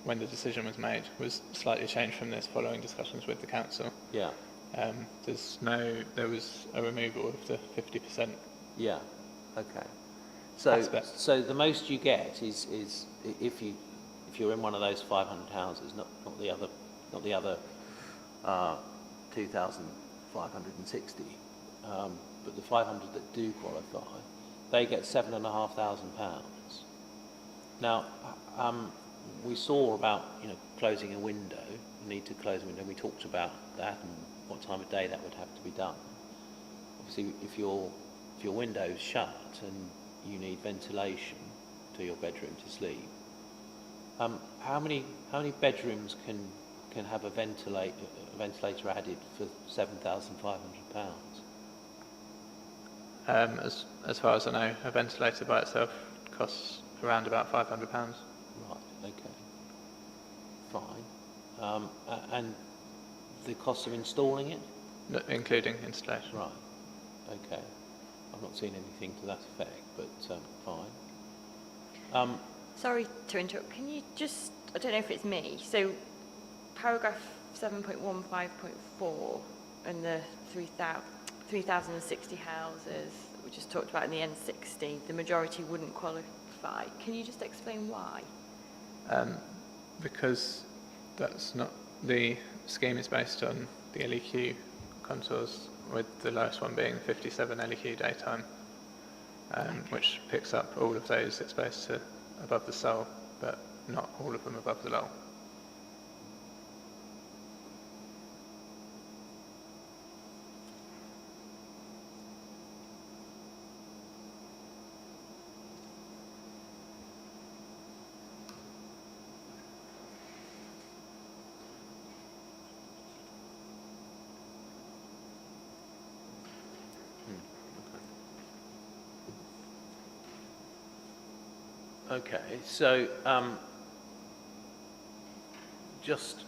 when the decision was made was slightly changed from this following discussions with the council. Yeah. There was a removal of the 50%. Yeah. Okay. Aspect. So the most you get is if you're in one of those 500 houses, not the other 2,560, but the 500 that do qualify, they get £7,500. Now, we saw about closing a window, the need to close a window. We talked about that and what time of day that would have to be done. Obviously, if your window's shut and you need ventilation to your bedroom to sleep, how many bedrooms can have a ventilator added for £7,500? As far as I know, a ventilator by itself costs around about £500. Right. Okay. Fine. And the cost of installing it? Including installation. Right. Okay. I've not seen anything to that effect, but fine. Sorry to interrupt. Can you just, I don't know if it's me, so paragraph 7.15.4 and the 3,060 houses that we just talked about in the N60, the majority wouldn't qualify. Can you just explain why? Because that's not, the scheme is based on the LEQ contours, with the lowest one being 57 LEQ daytime, which picks up all of those exposed to above the sole, but not all of them above the lull. Okay, so just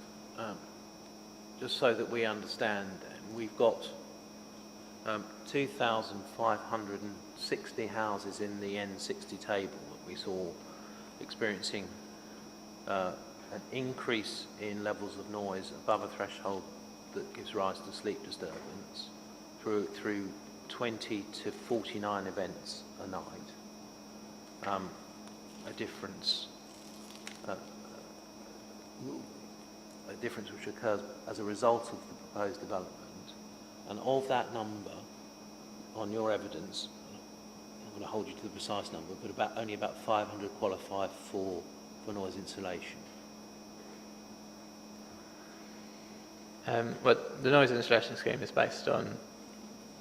so that we understand, then, we've got 2,560 houses in the N60 table that we saw experiencing an increase in levels of noise above a threshold that gives rise to sleep disturbance through 20 to 49 events a night. A difference which occurs as a result of the proposed development And of that number, on your evidence, I'm going to hold you to the precise number, but only about 500 qualify for noise insulation. Well, the noise insulation scheme is based on,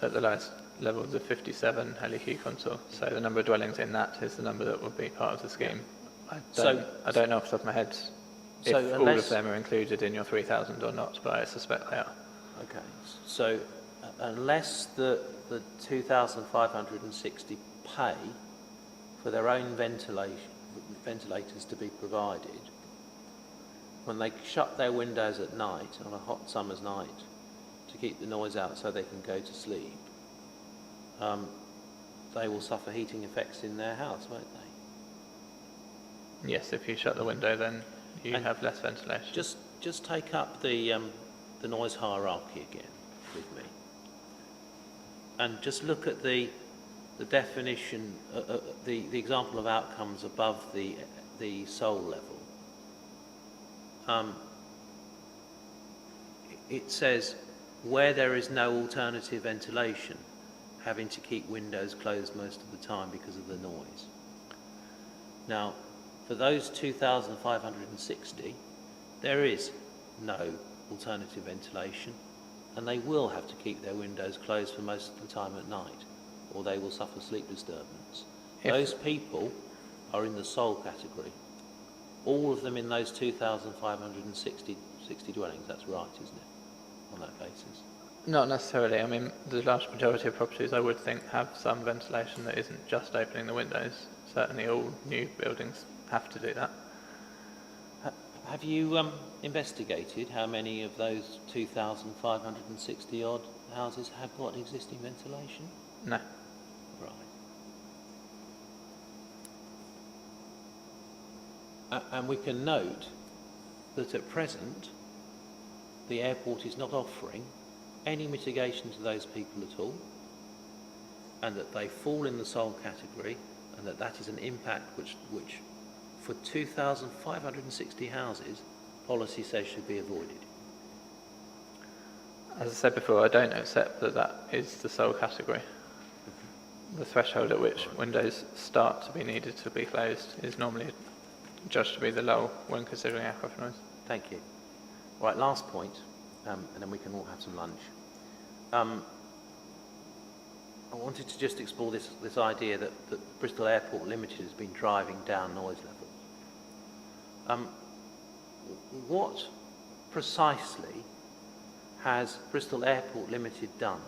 at the lowest levels of 57 LEQ contour, so the number of dwellings in that is the number that would be part of the scheme. I don't know off the top of my head if all of them are included in your 3,000 or not, but I suspect they are. Okay, so unless the 2,560 pay for their own ventilators to be provided, when they shut their windows at night, on a hot summer's night, to keep the noise out so they can go to sleep, they will suffer heating effects in their house, won't they? Yes, if you shut the window, then you have less ventilation. Just take up the noise hierarchy again with me, and just look at the definition, the example of outcomes above the soul level. It says, where there is no alternative ventilation, having to keep windows closed most of the time because of the noise. Now, for those 2,560, there is no alternative ventilation, and they will have to keep their windows closed for most of the time at night, or they will suffer sleep disturbance. Those people are in the soul category. All of them in those 2,560 dwellings, that's right, isn't it, on that basis? Not necessarily. I mean, the large majority of properties, I would think, have some ventilation that isn't just opening the windows. Certainly all new buildings have to do that. Have you investigated how many of those 2,560 odd houses have got existing ventilation? No. Right. And we can note that at present, the airport is not offering any mitigation to those people at all, and that they fall in the sole category, and that is an impact which for 2,560 houses, policy says should be avoided. As I said before, I don't accept that is the sole category. The threshold at which windows start to be needed to be closed is normally judged to be the low when considering aircraft noise. Thank you. Right, last point, and then we can all have some lunch. I wanted to just explore this idea that Bristol Airport Limited has been driving down noise levels. What precisely has Bristol Airport Limited done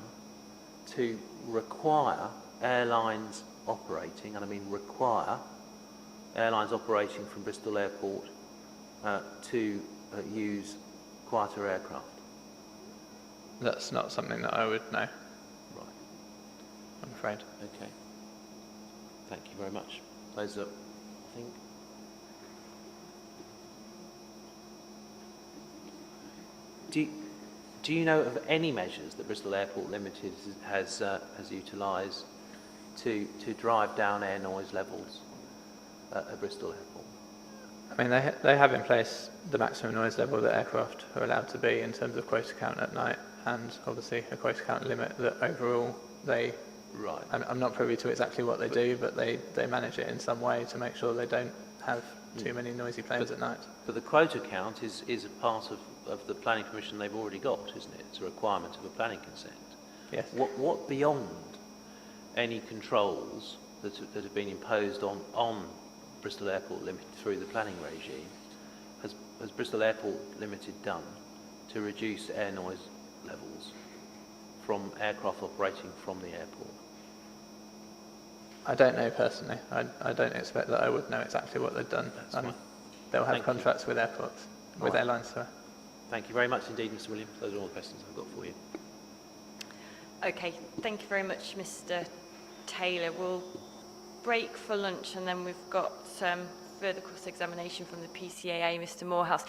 to require airlines operating, and I mean require airlines operating from Bristol Airport to use quieter aircraft? That's not something that I would know. Right. I'm afraid. Okay. Thank you very much. Those are, I think. Do you know of any measures that Bristol Airport Limited has utilised to drive down air noise levels at Bristol Airport? I mean, they have in place the maximum noise level that aircraft are allowed to be in terms of quota count at night, and obviously a quota count limit that overall they... Right. I'm not privy to exactly what they do, but they manage it in some way to make sure they don't have too many noisy planes at night. But the quota count is a part of the planning permission they've already got, isn't it? It's a requirement of a planning consent. Yes. What beyond any controls that have been imposed on Bristol Airport Limited through the planning regime has Bristol Airport Limited done to reduce air noise levels from aircraft operating from the airport? I don't know personally. I don't expect that I would know exactly what they've done. They'll have contracts with airports, with airlines. Sorry. Thank you very much indeed, Mr. Williams. Those are all the questions I've got for you. Okay, thank you very much, Mr. Taylor. We'll break for lunch, and then we've got further cross-examination from the PCAA, Mr. Morehouse.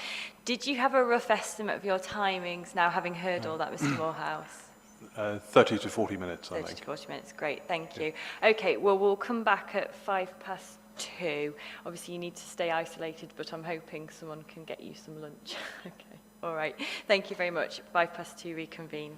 Did you have a rough estimate of your timings now, having heard all that, Mr. Morehouse? 30 to 40 minutes, I think. 30 to 40 minutes, great, thank you. Okay, well, we'll come back at 2:05. Obviously, you need to stay isolated, but I'm hoping someone can get you some lunch. Okay, all right. Thank you very much. 2:05 reconvene.